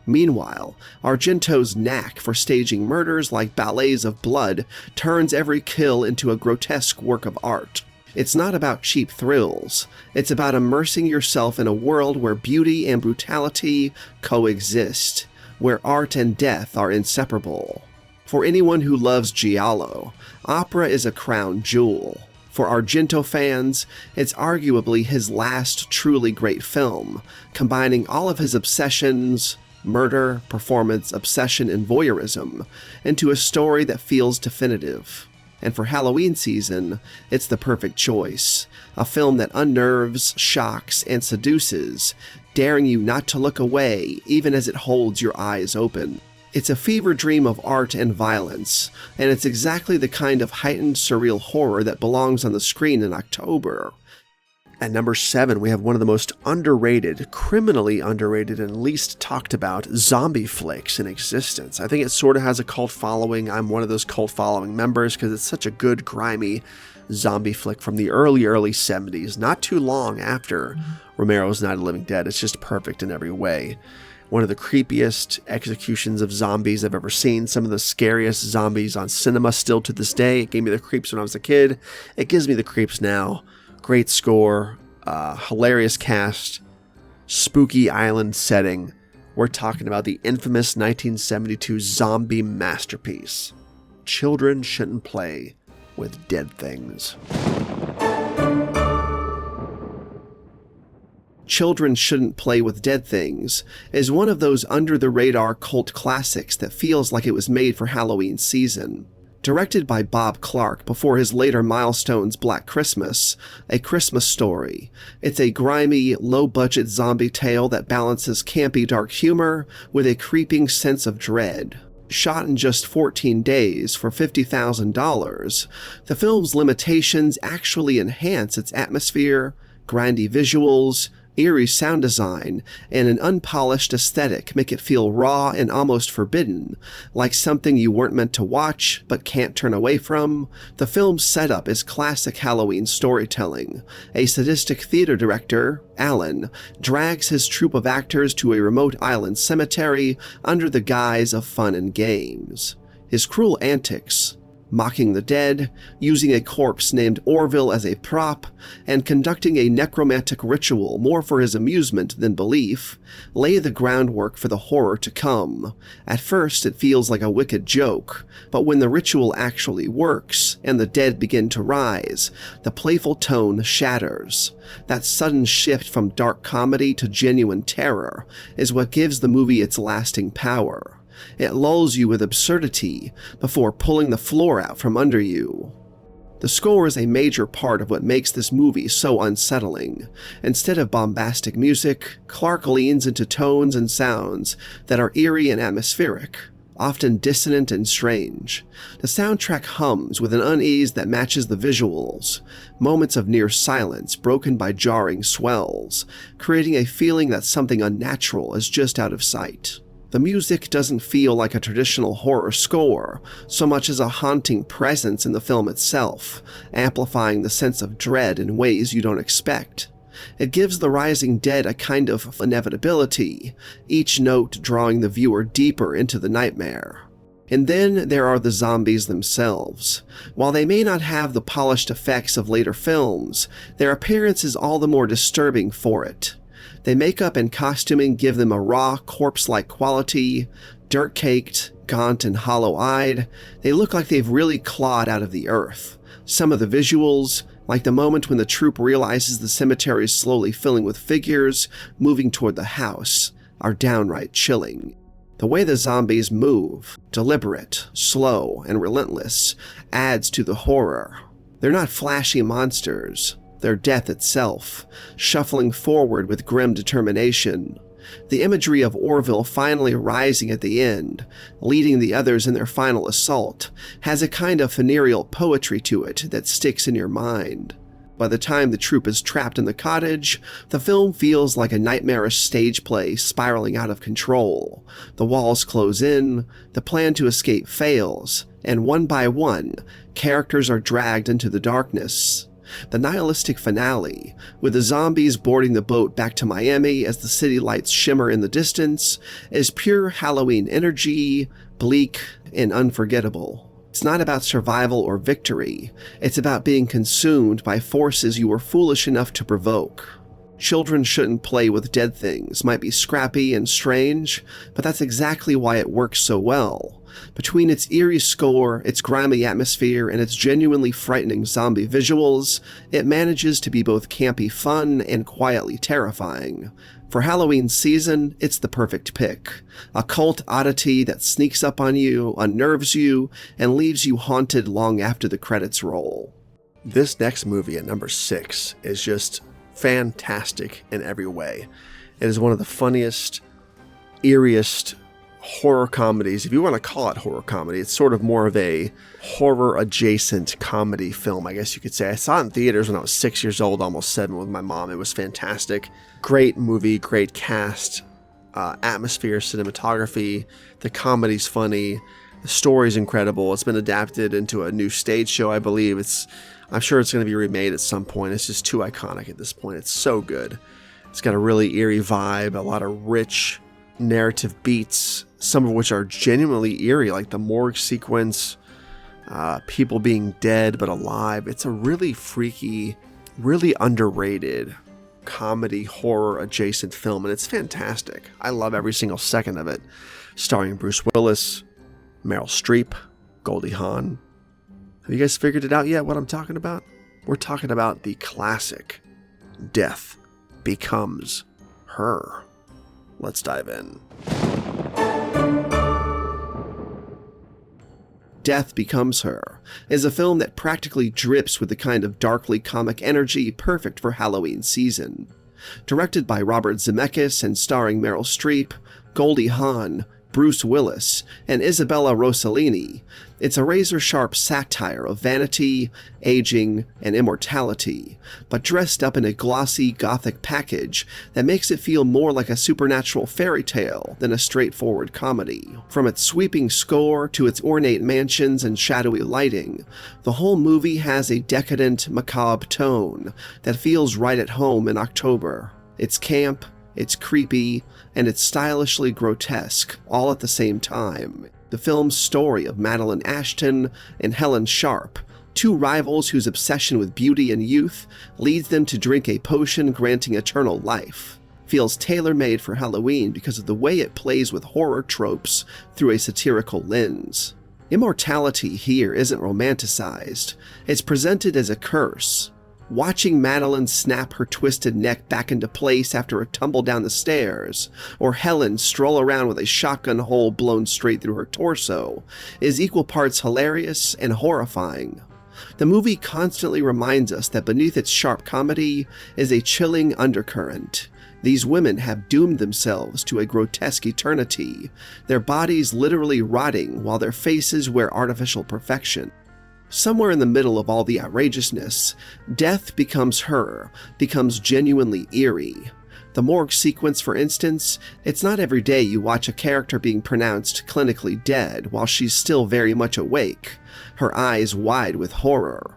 Meanwhile, Argento's knack for staging murders like ballets of blood turns every kill into a grotesque work of art. It's not about cheap thrills. It's about immersing yourself in a world where beauty and brutality coexist, where art and death are inseparable. For anyone who loves giallo, Opera is a crown jewel. For Argento fans, it's arguably his last truly great film, combining all of his obsessions, murder, performance, obsession, and voyeurism, into a story that feels definitive. And for Halloween season, it's the perfect choice. A film that unnerves, shocks, and seduces, daring you not to look away even as it holds your eyes open. It's a fever dream of art and violence, and it's exactly the kind of heightened surreal horror that belongs on the screen in October. At number 7, we have one of the most underrated, criminally underrated, and least talked about zombie flicks in existence. I think it sort of has a cult following. I'm one of those cult following members because it's such a good, grimy zombie flick from the early 70s, not too long after Romero's Night of the Living Dead. It's just perfect in every way. One of the creepiest executions of zombies I've ever seen. Some of the scariest zombies on cinema still to this day. It gave me the creeps when I was a kid. It gives me the creeps now. Great score, hilarious cast, spooky island setting. We're talking about the infamous 1972 zombie masterpiece. Children Shouldn't Play with Dead Things. Children Shouldn't Play with Dead Things is one of those under-the-radar cult classics that feels like it was made for Halloween season. Directed by Bob Clark before his later milestones Black Christmas, A Christmas Story, it's a grimy, low-budget zombie tale that balances campy dark humor with a creeping sense of dread. Shot in just 14 days for $50,000, the film's limitations actually enhance its atmosphere, grindy visuals, eerie sound design, and an unpolished aesthetic make it feel raw and almost forbidden, like something you weren't meant to watch but can't turn away from. The film's setup is classic Halloween storytelling. A sadistic theater director, Alan, drags his troupe of actors to a remote island cemetery under the guise of fun and games. His cruel antics, mocking the dead, using a corpse named Orville as a prop, and conducting a necromantic ritual more for his amusement than belief, lay the groundwork for the horror to come. At first, it feels like a wicked joke, but when the ritual actually works, and the dead begin to rise, the playful tone shatters. That sudden shift from dark comedy to genuine terror is what gives the movie its lasting power. It lulls you with absurdity before pulling the floor out from under you. The score is a major part of what makes this movie so unsettling. Instead of bombastic music, Clark leans into tones and sounds that are eerie and atmospheric, often dissonant and strange. The soundtrack hums with an unease that matches the visuals, moments of near silence broken by jarring swells, creating a feeling that something unnatural is just out of sight. The music doesn't feel like a traditional horror score, so much as a haunting presence in the film itself, amplifying the sense of dread in ways you don't expect. It gives the rising dead a kind of inevitability, each note drawing the viewer deeper into the nightmare. And then there are the zombies themselves. While they may not have the polished effects of later films, their appearance is all the more disturbing for it. Their makeup and costuming give them a raw, corpse-like quality, dirt-caked, gaunt, and hollow-eyed. They look like they've really clawed out of the earth. Some of the visuals, like the moment when the troupe realizes the cemetery is slowly filling with figures moving toward the house, are downright chilling. The way the zombies move, deliberate, slow, and relentless, adds to the horror. They're not flashy monsters. They're death itself, shuffling forward with grim determination. The imagery of Orville finally rising at the end, leading the others in their final assault, has a kind of funereal poetry to it that sticks in your mind. By the time the troupe is trapped in the cottage, the film feels like a nightmarish stage play spiraling out of control. The walls close in, the plan to escape fails, and one by one, characters are dragged into the darkness. The nihilistic finale, with the zombies boarding the boat back to Miami as the city lights shimmer in the distance, is pure Halloween energy, bleak and unforgettable. It's not about survival or victory. It's about being consumed by forces you were foolish enough to provoke. Children Shouldn't Play with Dead Things might be scrappy and strange, but that's exactly why it works so well. Between its eerie score, its grimy atmosphere, and its genuinely frightening zombie visuals, it manages to be both campy fun and quietly terrifying. For Halloween season, it's the perfect pick. A cult oddity that sneaks up on you, unnerves you, and leaves you haunted long after the credits roll. This next movie at number 6 is just fantastic in every way. It is one of the funniest, eeriest horror comedies, if you want to call it horror comedy, it's sort of more of a horror-adjacent comedy film, I guess you could say. I saw it in theaters when I was 6 years old, almost 7 with my mom. It was fantastic. Great movie, great cast, atmosphere, cinematography. The comedy's funny. The story's incredible. It's been adapted into a new stage show, I believe. I'm sure it's going to be remade at some point. It's just too iconic at this point. It's so good. It's got a really eerie vibe, a lot of rich narrative beats, some of which are genuinely eerie, like the morgue sequence, people being dead but alive. It's a really freaky, really underrated comedy horror adjacent film, and it's fantastic. I love every single second of it. Starring Bruce Willis, Meryl Streep, Goldie Hawn. Have you guys figured it out yet what I'm talking about? We're talking about the classic Death Becomes Her. Let's dive in. Death Becomes Her is a film that practically drips with the kind of darkly comic energy perfect for Halloween season. Directed by Robert Zemeckis and starring Meryl Streep, Goldie Hawn, Bruce Willis, and Isabella Rossellini, it's a razor-sharp satire of vanity, aging, and immortality, but dressed up in a glossy gothic package that makes it feel more like a supernatural fairy tale than a straightforward comedy. From its sweeping score to its ornate mansions and shadowy lighting, the whole movie has a decadent, macabre tone that feels right at home in October. It's camp, it's creepy, and it's stylishly grotesque, all at the same time. The film's story of Madeline Ashton and Helen Sharp, two rivals whose obsession with beauty and youth leads them to drink a potion granting eternal life, feels tailor-made for Halloween because of the way it plays with horror tropes through a satirical lens. Immortality here isn't romanticized. It's presented as a curse. Watching Madeline snap her twisted neck back into place after a tumble down the stairs, or Helen stroll around with a shotgun hole blown straight through her torso, is equal parts hilarious and horrifying. The movie constantly reminds us that beneath its sharp comedy is a chilling undercurrent. These women have doomed themselves to a grotesque eternity, their bodies literally rotting while their faces wear artificial perfection. Somewhere in the middle of all the outrageousness, Death Becomes Her becomes genuinely eerie. The morgue sequence, for instance, it's not every day you watch a character being pronounced clinically dead while she's still very much awake, her eyes wide with horror.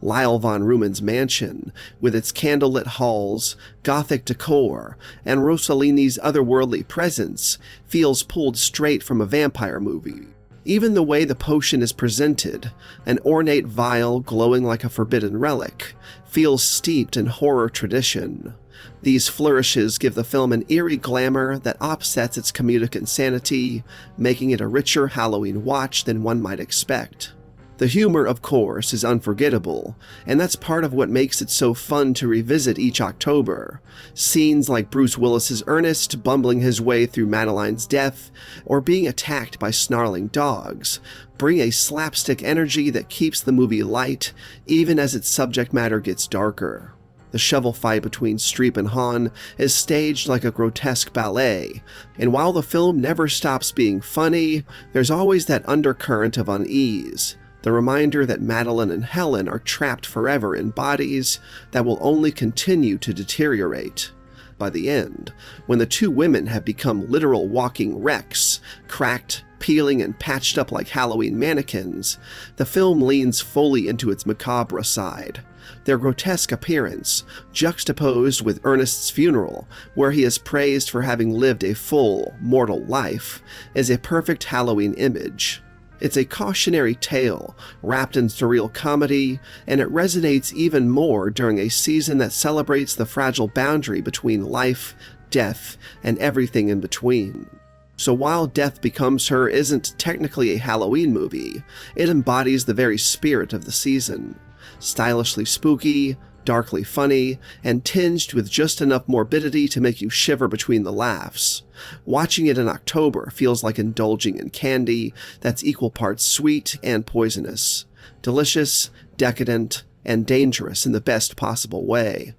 Lyle von Rumen's mansion, with its candlelit halls, gothic decor, and Rossellini's otherworldly presence, feels pulled straight from a vampire movie. Even the way the potion is presented, an ornate vial glowing like a forbidden relic, feels steeped in horror tradition. These flourishes give the film an eerie glamour that offsets its comedic insanity, making it a richer Halloween watch than one might expect. The humor, of course, is unforgettable, and that's part of what makes it so fun to revisit each October. Scenes like Bruce Willis's Ernest bumbling his way through Madeline's death, or being attacked by snarling dogs, bring a slapstick energy that keeps the movie light, even as its subject matter gets darker. The shovel fight between Streep and Hawn is staged like a grotesque ballet, and while the film never stops being funny, there's always that undercurrent of unease. The reminder that Madeline and Helen are trapped forever in bodies that will only continue to deteriorate. By the end, when the two women have become literal walking wrecks, cracked, peeling, and patched up like Halloween mannequins, the film leans fully into its macabre side. Their grotesque appearance, juxtaposed with Ernest's funeral, where he is praised for having lived a full, mortal life, is a perfect Halloween image. It's a cautionary tale, wrapped in surreal comedy, and it resonates even more during a season that celebrates the fragile boundary between life, death, and everything in between. So while Death Becomes Her isn't technically a Halloween movie, it embodies the very spirit of the season. Stylishly spooky, darkly funny, and tinged with just enough morbidity to make you shiver between the laughs. Watching it in October feels like indulging in candy that's equal parts sweet and poisonous. Delicious, decadent, and dangerous in the best possible way.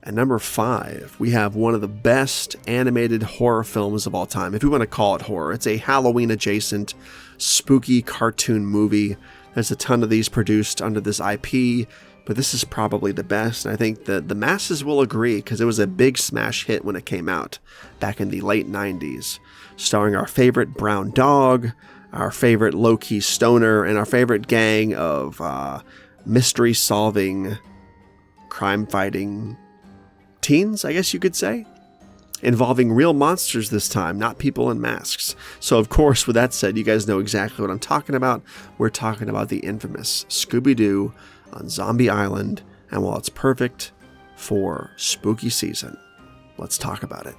At number 5, we have one of the best animated horror films of all time. If we want to call it horror, it's a Halloween-adjacent, spooky cartoon movie. There's a ton of these produced under this IP, but this is probably the best. And I think the masses will agree because it was a big smash hit when it came out back in the late 90s. Starring our favorite brown dog, our favorite low-key stoner, and our favorite gang of mystery-solving, crime-fighting teens, I guess you could say, involving real monsters this time, not people in masks. So of course, with that said, you guys know exactly what I'm talking about. We're talking about the infamous Scooby-Doo on Zombie Island, and while it's perfect for spooky season, let's talk about it.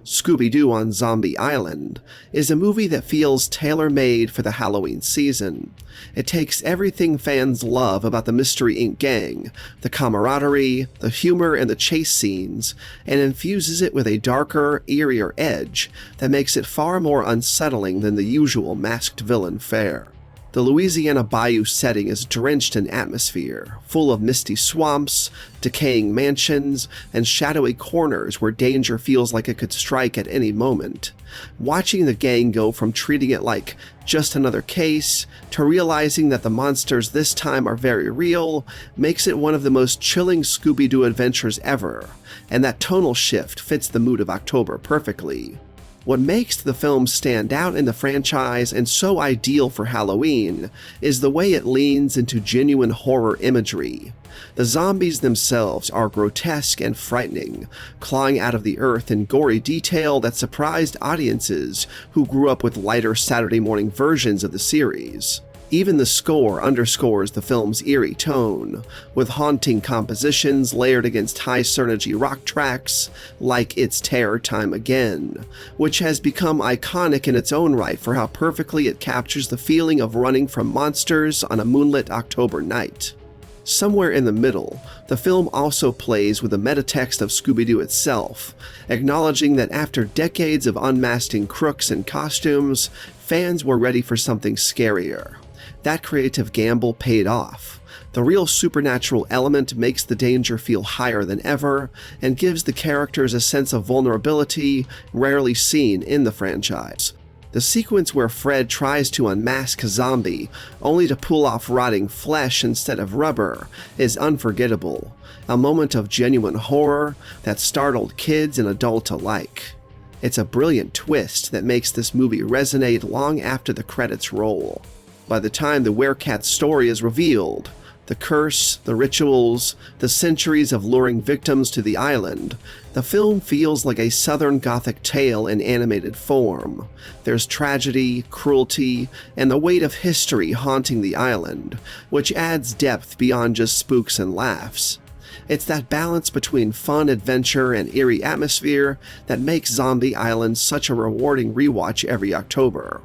Scooby-Doo on Zombie Island is a movie that feels tailor-made for the Halloween season. It takes everything fans love about the Mystery Inc. gang, the camaraderie, the humor, and the chase scenes, and infuses it with a darker, eerier edge that makes it far more unsettling than the usual masked villain fare. The Louisiana bayou setting is drenched in atmosphere, full of misty swamps, decaying mansions, and shadowy corners where danger feels like it could strike at any moment. Watching the gang go from treating it like just another case to realizing that the monsters this time are very real makes it one of the most chilling Scooby-Doo adventures ever, and that tonal shift fits the mood of October perfectly. What makes the film stand out in the franchise and so ideal for Halloween is the way it leans into genuine horror imagery. The zombies themselves are grotesque and frightening, clawing out of the earth in gory detail that surprised audiences who grew up with lighter Saturday morning versions of the series. Even the score underscores the film's eerie tone, with haunting compositions layered against high-synergy rock tracks like It's Terror Time Again, which has become iconic in its own right for how perfectly it captures the feeling of running from monsters on a moonlit October night. Somewhere in the middle, the film also plays with the metatext of Scooby-Doo itself, acknowledging that after decades of unmasking crooks and costumes, fans were ready for something scarier. That creative gamble paid off. The real supernatural element makes the danger feel higher than ever, and gives the characters a sense of vulnerability rarely seen in the franchise. The sequence where Fred tries to unmask a zombie, only to pull off rotting flesh instead of rubber, is unforgettable, a moment of genuine horror that startled kids and adults alike. It's a brilliant twist that makes this movie resonate long after the credits roll. By the time the Werecat's story is revealed, the curse, the rituals, the centuries of luring victims to the island, the film feels like a Southern Gothic tale in animated form. There's tragedy, cruelty, and the weight of history haunting the island, which adds depth beyond just spooks and laughs. It's that balance between fun adventure and eerie atmosphere that makes Zombie Island such a rewarding rewatch every October.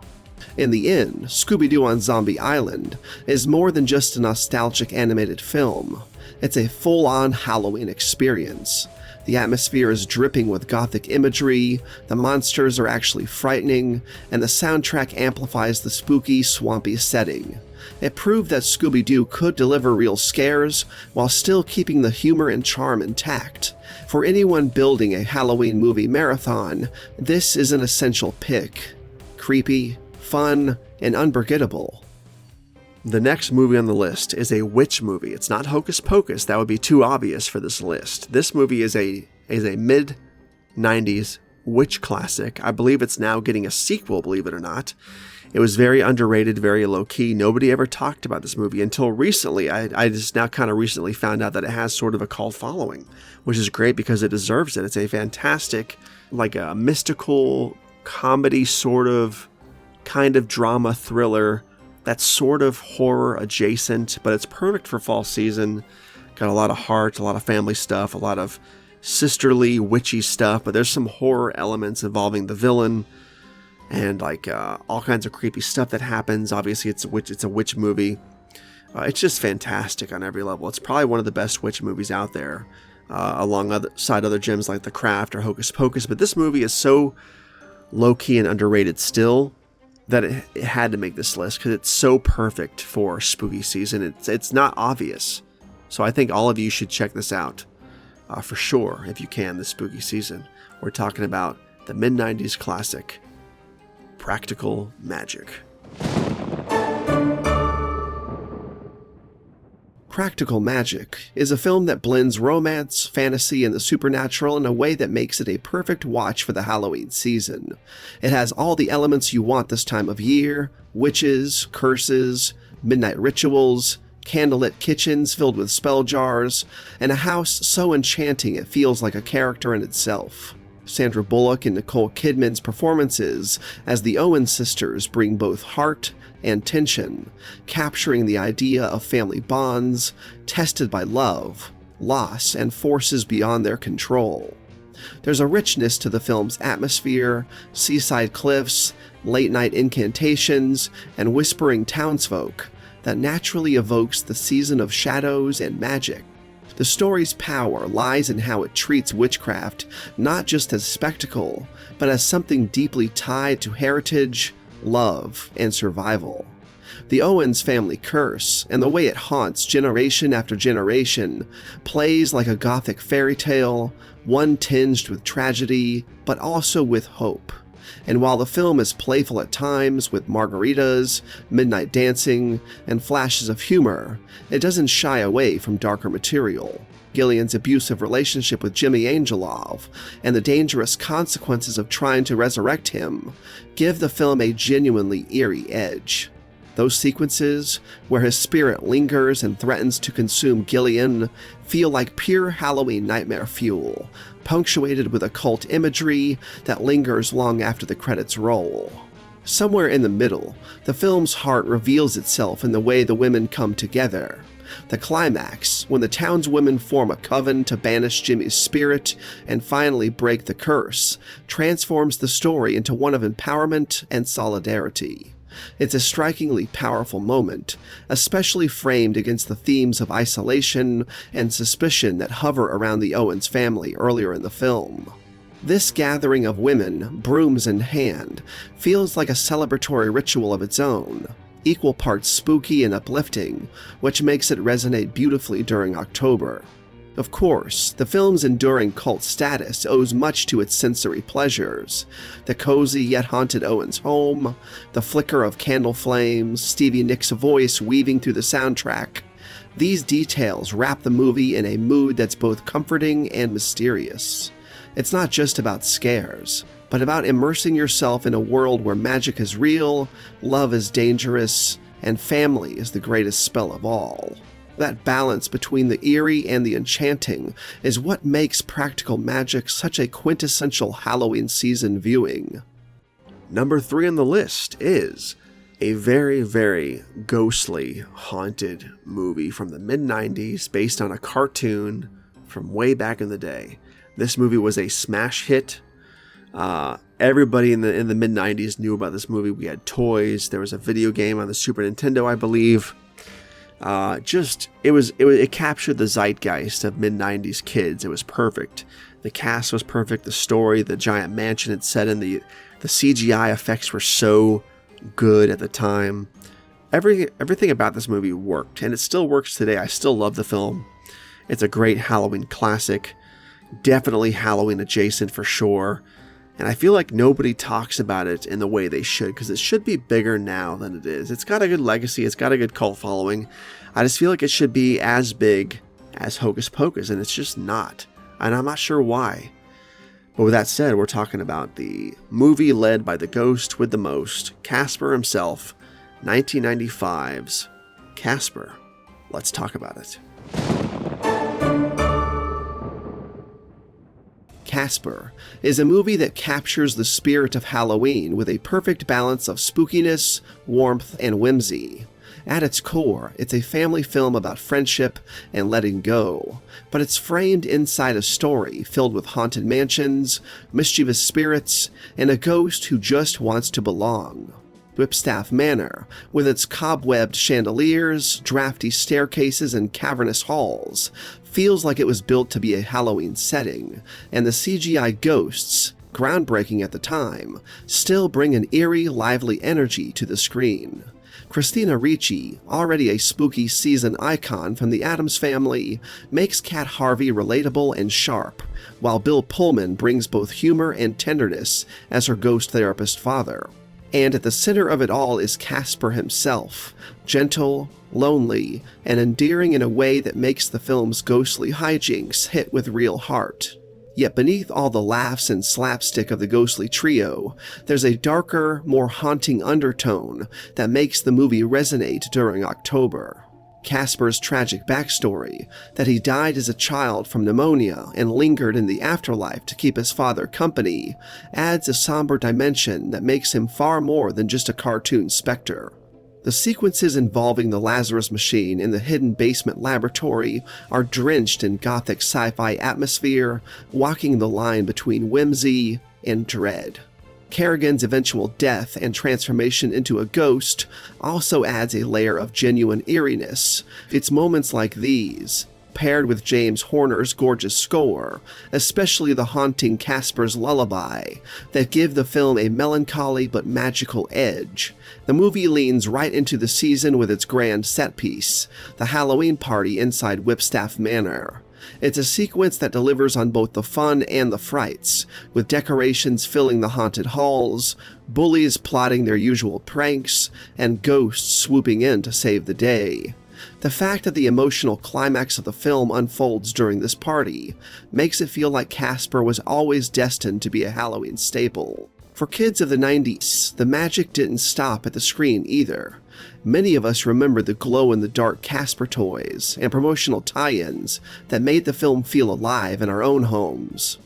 In the end, Scooby-Doo on Zombie Island is more than just a nostalgic animated film. It's a full-on Halloween experience. The atmosphere is dripping with gothic imagery, the monsters are actually frightening, and the soundtrack amplifies the spooky, swampy setting. It proved that Scooby-Doo could deliver real scares while still keeping the humor and charm intact. For anyone building a Halloween movie marathon, this is an essential pick. Creepy, fun, and unforgettable. The next movie on the list is a witch movie. It's not Hocus Pocus. That would be too obvious for this list. This movie is a mid-90s witch classic. I believe it's now getting a sequel, believe it or not. It was very underrated, very low-key. Nobody ever talked about this movie until recently. I just now kind of recently found out that it has sort of a cult following, which is great because it deserves it. It's a fantastic, like a mystical comedy kind of drama thriller that's sort of horror adjacent, but it's perfect for fall season. Got a lot of heart, a lot of family stuff, a lot of sisterly witchy stuff, but there's some horror elements involving the villain and like all kinds of creepy stuff that happens. Obviously it's a witch movie. It's just fantastic on every level. It's probably one of the best witch movies out there, alongside other gems like The Craft or Hocus Pocus, but this movie is so low-key and underrated still that it had to make this list because it's so perfect for spooky season. It's not obvious. So I think all of you should check this out for sure if you can this spooky season. We're talking about the mid-90s classic, Practical Magic. Practical Magic is a film that blends romance, fantasy, and the supernatural in a way that makes it a perfect watch for the Halloween season. It has all the elements you want this time of year: witches, curses, midnight rituals, candlelit kitchens filled with spell jars, and a house so enchanting it feels like a character in itself. Sandra Bullock and Nicole Kidman's performances as the Owen sisters bring both heart and tension, capturing the idea of family bonds tested by love, loss, and forces beyond their control. There's a richness to the film's atmosphere: seaside cliffs, late-night incantations, and whispering townsfolk that naturally evokes the season of shadows and magic. The story's power lies in how it treats witchcraft not just as spectacle, but as something deeply tied to heritage, love, and survival. The Owens family curse, and the way it haunts generation after generation, plays like a gothic fairy tale, one tinged with tragedy, but also with hope. And while the film is playful at times with margaritas, midnight dancing, and flashes of humor, it doesn't shy away from darker material. Gillian's abusive relationship with Jimmy Angelov and the dangerous consequences of trying to resurrect him give the film a genuinely eerie edge. Those sequences, where his spirit lingers and threatens to consume Gillian, feel like pure Halloween nightmare fuel, punctuated with occult imagery that lingers long after the credits roll. Somewhere in the middle, the film's heart reveals itself in the way the women come together. The climax, when the townswomen form a coven to banish Jimmy's spirit and finally break the curse, transforms the story into one of empowerment and solidarity. It's a strikingly powerful moment, especially framed against the themes of isolation and suspicion that hover around the Owens family earlier in the film. This gathering of women, brooms in hand, feels like a celebratory ritual of its own, equal parts spooky and uplifting, which makes it resonate beautifully during October. Of course, the film's enduring cult status owes much to its sensory pleasures: the cozy yet haunted Owens home, the flicker of candle flames, Stevie Nicks' voice weaving through the soundtrack. These details wrap the movie in a mood that's both comforting and mysterious. It's not just about scares, but about immersing yourself in a world where magic is real, love is dangerous, and family is the greatest spell of all. That balance between the eerie and the enchanting is what makes Practical Magic such a quintessential Halloween season viewing. Number 3 on the list is a very, very ghostly, haunted movie from the mid-90s based on a cartoon from way back in the day. This movie was a smash hit. Everybody in the mid-90s knew about this movie. We had toys. There was a video game on the Super Nintendo, I believe. It captured the zeitgeist of mid-90s kids. It was perfect. The cast was perfect. The story, the giant mansion it's set in, the CGI effects were so good at the time. Everything about this movie worked, and it still works today. I still love the film. It's a great Halloween classic. Definitely Halloween adjacent for sure. And I feel like nobody talks about it in the way they should, because it should be bigger now than it is. It's got a good legacy. It's got a good cult following. I just feel like it should be as big as Hocus Pocus, and it's just not. And I'm not sure why. But with that said, we're talking about the movie led by the ghost with the most, Casper himself, 1995's Casper. Let's talk about it. Casper is a movie that captures the spirit of Halloween with a perfect balance of spookiness, warmth, and whimsy. At its core, it's a family film about friendship and letting go, but it's framed inside a story filled with haunted mansions, mischievous spirits, and a ghost who just wants to belong. Whipstaff Manor, with its cobwebbed chandeliers, drafty staircases, and cavernous halls, feels like it was built to be a Halloween setting, and the CGI ghosts groundbreaking at the time, still bring an eerie, lively energy to the screen. Christina Ricci, already a spooky season icon from the Addams Family, makes Cat Harvey relatable and sharp, while Bill Pullman brings both humor and tenderness as her ghost therapist father. And at the center of it all is Casper himself, gentle, lonely, and endearing in a way that makes the film's ghostly hijinks hit with real heart. Yet beneath all the laughs and slapstick of the ghostly trio, there's a darker, more haunting undertone that makes the movie resonate during October. Casper's tragic backstory, that he died as a child from pneumonia and lingered in the afterlife to keep his father company, adds a somber dimension that makes him far more than just a cartoon specter. The sequences involving the Lazarus machine in the hidden basement laboratory are drenched in gothic sci-fi atmosphere, walking the line between whimsy and dread. Kerrigan's eventual death and transformation into a ghost also adds a layer of genuine eeriness. It's moments like these, paired with James Horner's gorgeous score, especially the haunting Casper's Lullaby, that give the film a melancholy but magical edge. The movie leans right into the season with its grand set piece, the Halloween party inside Whipstaff Manor. It's a sequence that delivers on both the fun and the frights, with decorations filling the haunted halls, bullies plotting their usual pranks, and ghosts swooping in to save the day. The fact that the emotional climax of the film unfolds during this party makes it feel like Casper was always destined to be a Halloween staple. For kids of the 90s, the magic didn't stop at the screen either. Many of us remember the glow-in-the-dark Casper toys and promotional tie-ins that made the film feel alive in our own homes.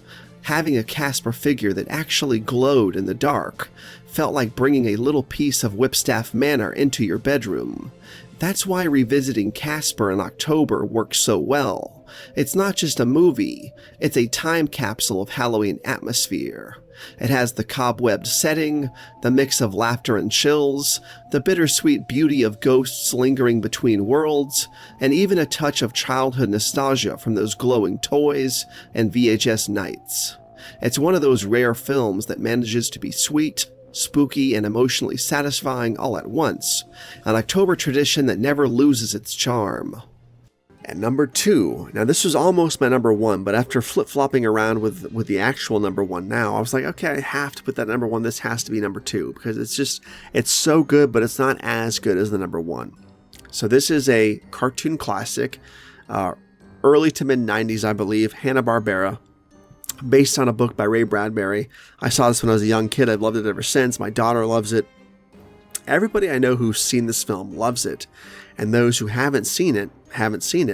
Having a Casper figure that actually glowed in the dark felt like bringing a little piece of Whipstaff Manor into your bedroom. That's why revisiting Casper in October works so well. It's not just a movie, it's a time capsule of Halloween atmosphere. It has the cobwebbed setting, the mix of laughter and chills, the bittersweet beauty of ghosts lingering between worlds, and even a touch of childhood nostalgia from those glowing toys and VHS nights. It's one of those rare films that manages to be sweet, spooky, and emotionally satisfying all at once, an October tradition that never loses its charm. At number 2, now this was almost my number 1, but after flip-flopping around with the actual number 1 now, I was like, okay, I have to put that number 1, this has to be number 2, because it's so good, but it's not as good as the number 1. So this is a cartoon classic, early to mid-90s, I believe, Hanna-Barbera, based on a book by Ray Bradbury. I saw this when I was a young kid. I've loved it ever since. My daughter loves it. Everybody I know who's seen this film loves it, and those who haven't seen it,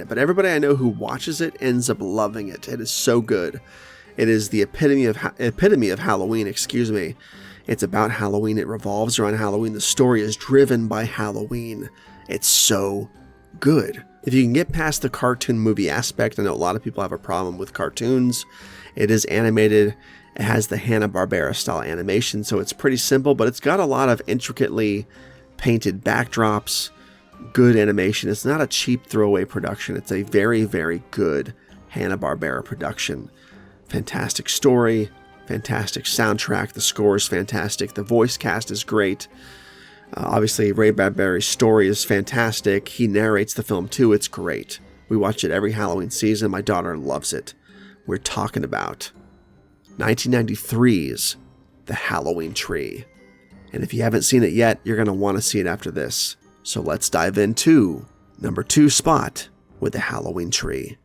but everybody I know who watches it ends up loving it. It is so good. It is the epitome of Halloween, It's about Halloween. It revolves around Halloween. The story is driven by Halloween. It's so good. If you can get past the cartoon movie aspect, I know a lot of people have a problem with cartoons. It is animated. It has the Hanna-Barbera style animation, so it's pretty simple, but it's got a lot of intricately painted backdrops, good animation. It's not a cheap throwaway production. It's a very, very good Hanna-Barbera production. Fantastic story, fantastic soundtrack. The score is fantastic. The voice cast is great. Obviously, Ray Bradbury's story is fantastic. He narrates the film too. It's great. We watch it every Halloween season. My daughter loves it. We're talking about 1993's The Halloween Tree. And if you haven't seen it yet, you're going to want to see it after this. So let's dive into number 2 spot with The Halloween Tree.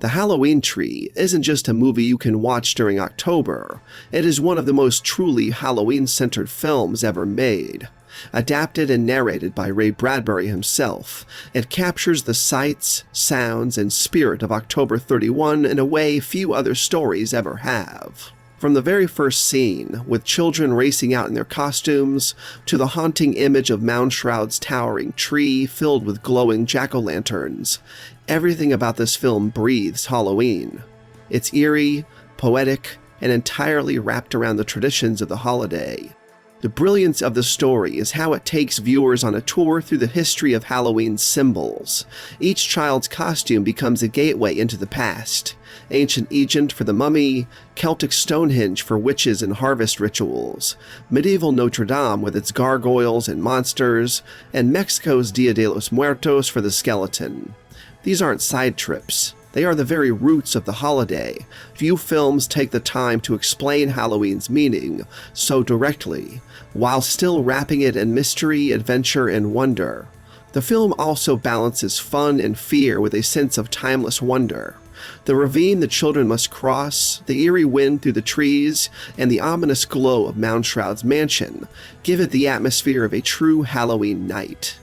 The Halloween Tree isn't just a movie you can watch during October. It is one of the most truly Halloween-centered films ever made. Adapted and narrated by Ray Bradbury himself, it captures the sights, sounds, and spirit of October 31 in a way few other stories ever have. From the very first scene, with children racing out in their costumes, to the haunting image of Mound Shroud's towering tree filled with glowing jack-o'-lanterns, everything about this film breathes Halloween. It's eerie, poetic, and entirely wrapped around the traditions of the holiday. The brilliance of the story is how it takes viewers on a tour through the history of Halloween's symbols. Each child's costume becomes a gateway into the past. Ancient Egypt for the mummy, Celtic Stonehenge for witches and harvest rituals, medieval Notre Dame with its gargoyles and monsters, and Mexico's Dia de los Muertos for the skeleton. These aren't side trips. They are the very roots of the holiday. Few films take the time to explain Halloween's meaning so directly, while still wrapping it in mystery, adventure, and wonder. The film also balances fun and fear with a sense of timeless wonder. The ravine the children must cross, the eerie wind through the trees, and the ominous glow of Moundshroud's mansion give it the atmosphere of a true Halloween night.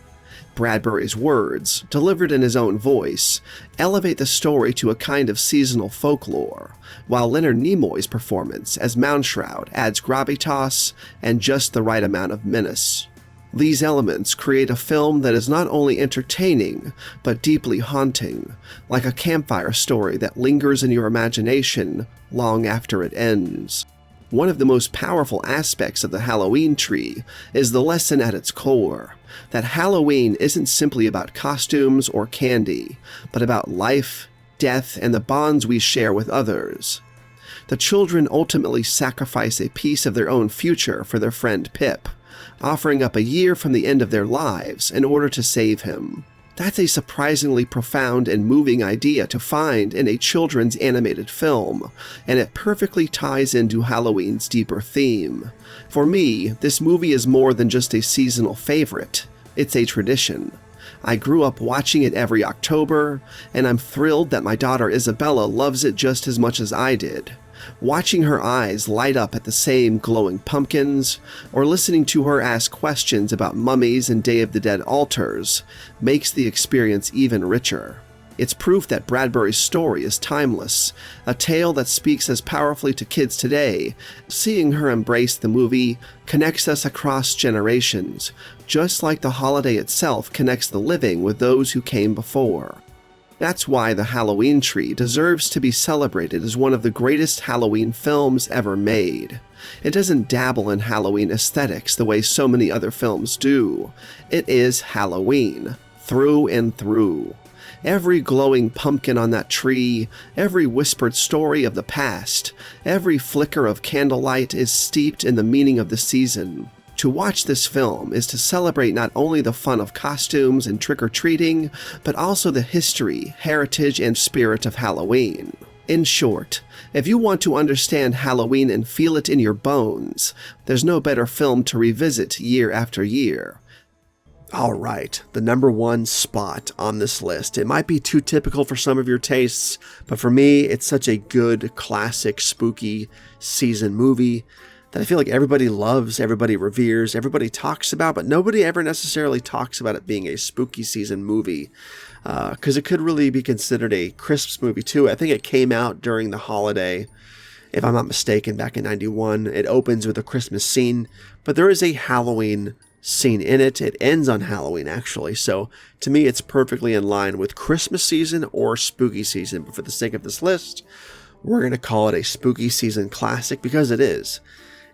Bradbury's words, delivered in his own voice, elevate the story to a kind of seasonal folklore, while Leonard Nimoy's performance as Moundshroud adds gravitas and just the right amount of menace. These elements create a film that is not only entertaining, but deeply haunting, like a campfire story that lingers in your imagination long after it ends. One of the most powerful aspects of the Halloween tree is the lesson at its core, that Halloween isn't simply about costumes or candy, but about life, death, and the bonds we share with others. The children ultimately sacrifice a piece of their own future for their friend Pip, offering up a year from the end of their lives in order to save him. That's a surprisingly profound and moving idea to find in a children's animated film, and it perfectly ties into Halloween's deeper theme. For me, this movie is more than just a seasonal favorite, it's a tradition. I grew up watching it every October, and I'm thrilled that my daughter Isabella loves it just as much as I did. Watching her eyes light up at the same glowing pumpkins, or listening to her ask questions about mummies and Day of the Dead altars, makes the experience even richer. It's proof that Bradbury's story is timeless, a tale that speaks as powerfully to kids today. Seeing her embrace the movie connects us across generations, just like the holiday itself connects the living with those who came before. That's why The Halloween Tree deserves to be celebrated as one of the greatest Halloween films ever made. It doesn't dabble in Halloween aesthetics the way so many other films do. It is Halloween, through and through. Every glowing pumpkin on that tree, every whispered story of the past, every flicker of candlelight is steeped in the meaning of the season. To watch this film is to celebrate not only the fun of costumes and trick-or-treating, but also the history, heritage, and spirit of Halloween. In short, if you want to understand Halloween and feel it in your bones, there's no better film to revisit year after year. Alright, the number one spot on this list. It might be too typical for some of your tastes, but for me, it's such a good, classic, spooky season movie that I feel like everybody loves, everybody reveres, everybody talks about, but nobody ever necessarily talks about it being a spooky season movie, because it could really be considered a Christmas movie too. I think it came out during the holiday, if I'm not mistaken, back in '91. It opens with a Christmas scene, but there is a Halloween scene in it. It ends on Halloween, actually, so to me it's perfectly in line with Christmas season or spooky season, but for the sake of this list, we're going to call it a spooky season classic because it is.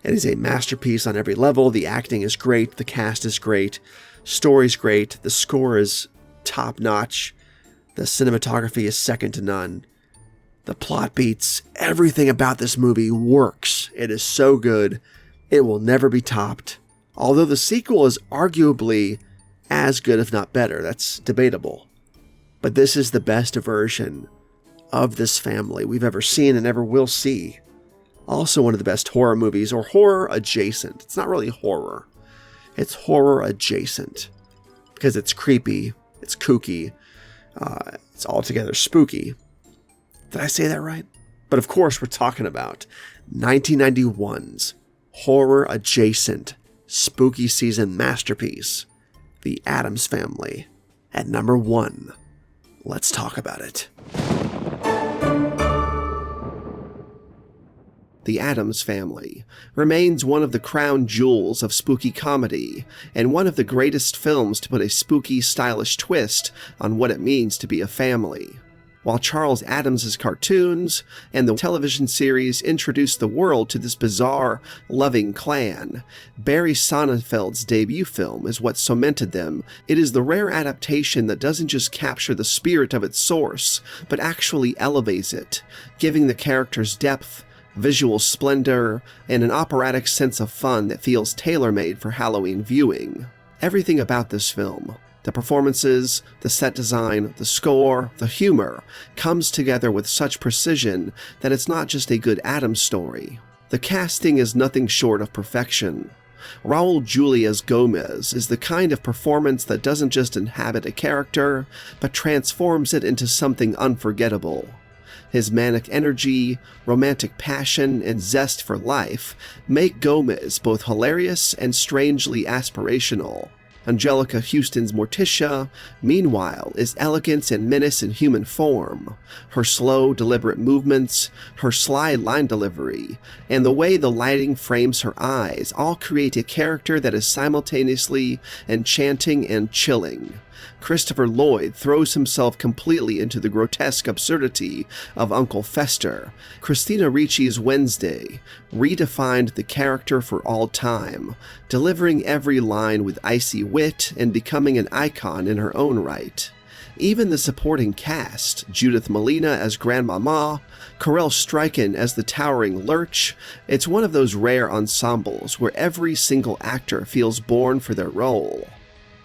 It is a masterpiece on every level. The acting is great. The cast is great. Story's great. The score is top-notch. The cinematography is second to none. The plot beats. Everything about this movie works. It is so good. It will never be topped. Although the sequel is arguably as good, if not better. That's debatable. But this is the best version of this family we've ever seen and ever will see. Also one of the best horror movies, or horror adjacent. It's not really horror. It's horror adjacent. Because it's creepy, it's kooky, it's altogether spooky. Did I say that right? But of course we're talking about 1991's horror adjacent spooky season masterpiece, The Addams Family, at number one. Let's talk about it. The Addams Family remains one of the crown jewels of spooky comedy, and one of the greatest films to put a spooky, stylish twist on what it means to be a family. while Charles Addams' cartoons and the television series introduced the world to this bizarre, loving clan, Barry Sonnenfeld's debut film is what cemented them. It is the rare adaptation that doesn't just capture the spirit of its source, but actually elevates it, giving the characters depth, visual splendor, and an operatic sense of fun that feels tailor-made for Halloween viewing. Everything about this film, the performances, the set design, the score, the humor, comes together with such precision that it's not just a good Addams story. The casting is nothing short of perfection. Raul Julia's Gomez is the kind of performance that doesn't just inhabit a character, but transforms it into something unforgettable. His manic energy, romantic passion, and zest for life make Gomez both hilarious and strangely aspirational. Angelica Houston's Morticia, meanwhile, is elegance and menace in human form. Her slow, deliberate movements, her sly line delivery, and the way the lighting frames her eyes all create a character that is simultaneously enchanting and chilling. Christopher Lloyd throws himself completely into the grotesque absurdity of Uncle Fester. Christina Ricci's Wednesday redefined the character for all time, delivering every line with icy wit and becoming an icon in her own right. Even the supporting cast, Judith Malina as Grandmama, Carell Struycken as the towering Lurch, it's one of those rare ensembles where every single actor feels born for their role.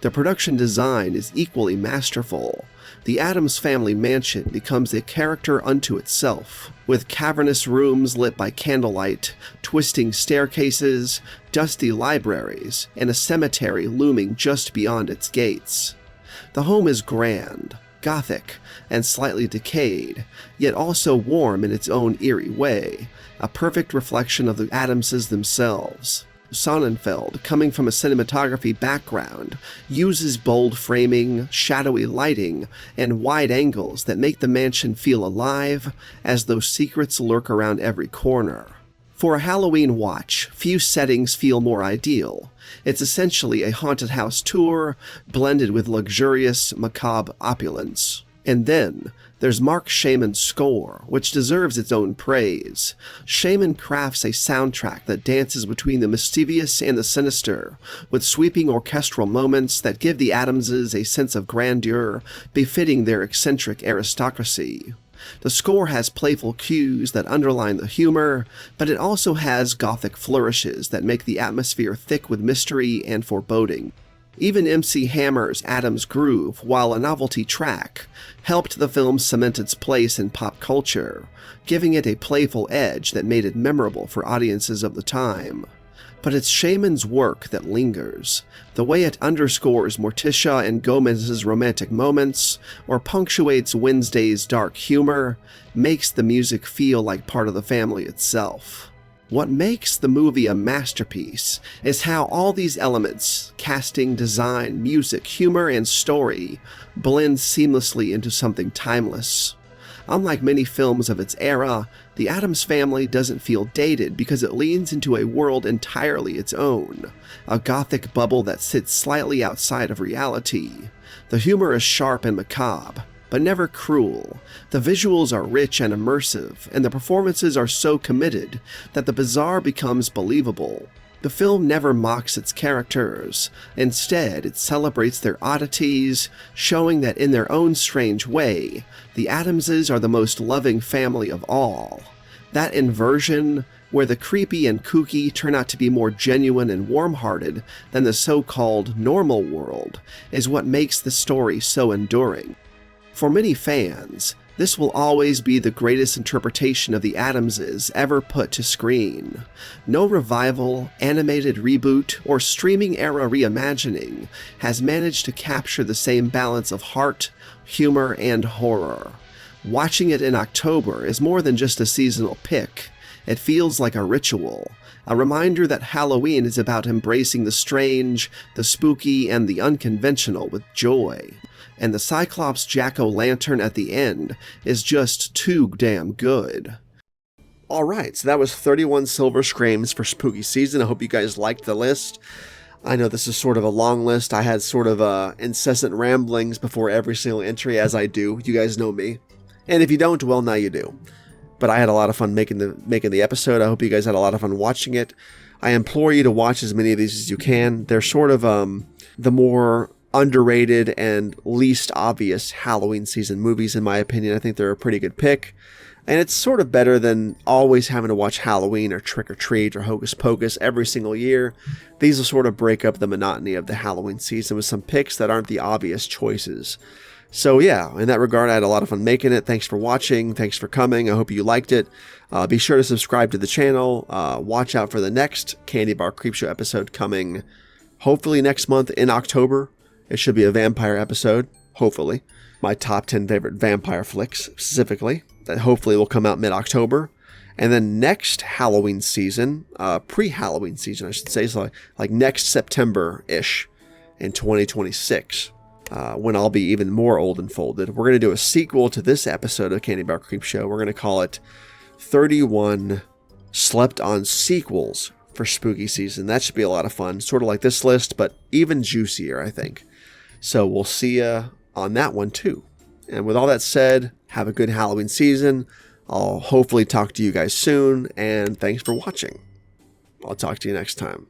The production design is equally masterful. The Addams family mansion becomes a character unto itself, with cavernous rooms lit by candlelight, twisting staircases, dusty libraries, and a cemetery looming just beyond its gates. The home is grand, gothic, and slightly decayed, yet also warm in its own eerie way, a perfect reflection of the Addamses themselves. Sonnenfeld, coming from a cinematography background, uses bold framing, shadowy lighting, and wide angles that make the mansion feel alive, as though secrets lurk around every corner. For a Halloween watch, few settings feel more ideal. It's essentially a haunted house tour, blended with luxurious, macabre opulence. And then, there's Mark Shaiman's score, which deserves its own praise. Shaiman crafts a soundtrack that dances between the mischievous and the sinister, with sweeping orchestral moments that give the Addamses a sense of grandeur befitting their eccentric aristocracy. The score has playful cues that underline the humor, but it also has gothic flourishes that make the atmosphere thick with mystery and foreboding. Even MC Hammer's Addams Groove, while a novelty track, helped the film cement its place in pop culture, giving it a playful edge that made it memorable for audiences of the time. But it's Shaiman's work that lingers. The way it underscores Morticia and Gomez's romantic moments, or punctuates Wednesday's dark humor, makes the music feel like part of the family itself. What makes the movie a masterpiece is how all these elements, casting, design, music, humor, and story, blend seamlessly into something timeless. Unlike many films of its era, The Addams Family doesn't feel dated because it leans into a world entirely its own, a gothic bubble that sits slightly outside of reality. The humor is sharp and macabre, but never cruel. The visuals are rich and immersive, and the performances are so committed that the bizarre becomes believable. The film never mocks its characters. Instead, it celebrates their oddities, showing that in their own strange way, the Addamses are the most loving family of all. That inversion, where the creepy and kooky turn out to be more genuine and warm-hearted than the so-called normal world, is what makes the story so enduring. For many fans, this will always be the greatest interpretation of the Addamses ever put to screen. No revival, animated reboot, or streaming-era reimagining has managed to capture the same balance of heart, humor, and horror. Watching it in October is more than just a seasonal pick. It feels like a ritual, a reminder that Halloween is about embracing the strange, the spooky, and the unconventional with joy. And the Cyclops jack-o'-lantern at the end is just too damn good. Alright, so that was 31 Silver Screams for Spooky Season. I hope you guys liked the list. I know this is sort of a long list. I had sort of incessant ramblings before every single entry, as I do. You guys know me. And if you don't, well, now you do. But I had a lot of fun making the episode. I hope you guys had a lot of fun watching it. I implore you to watch as many of these as you can. They're sort of the more underrated and least obvious Halloween season movies, in my opinion. I think they're a pretty good pick. And it's sort of better than always having to watch Halloween or Trick or Treat or Hocus Pocus every single year. These will sort of break up the monotony of the Halloween season with some picks that aren't the obvious choices. So yeah, in that regard, I had a lot of fun making it. Thanks for watching. Thanks for coming. I hope you liked it. Be sure to subscribe to the channel. Watch out for the next Candy Bar Creepshow episode coming hopefully next month in October. It should be a vampire episode, hopefully. My top 10 favorite vampire flicks, specifically. That hopefully will come out mid-October. And then next Halloween season, pre-Halloween season, I should say, so like next September-ish in 2026, when I'll be even more old and folded. We're going to do a sequel to this episode of Candy Bar Creepshow. We're going to call it 31 Slept-On Sequels for Spooky Season. That should be a lot of fun. Sort of like this list, but even juicier, I think. So we'll see you on that one, too. And with all that said, have a good Halloween season. I'll hopefully talk to you guys soon, and thanks for watching. I'll talk to you next time.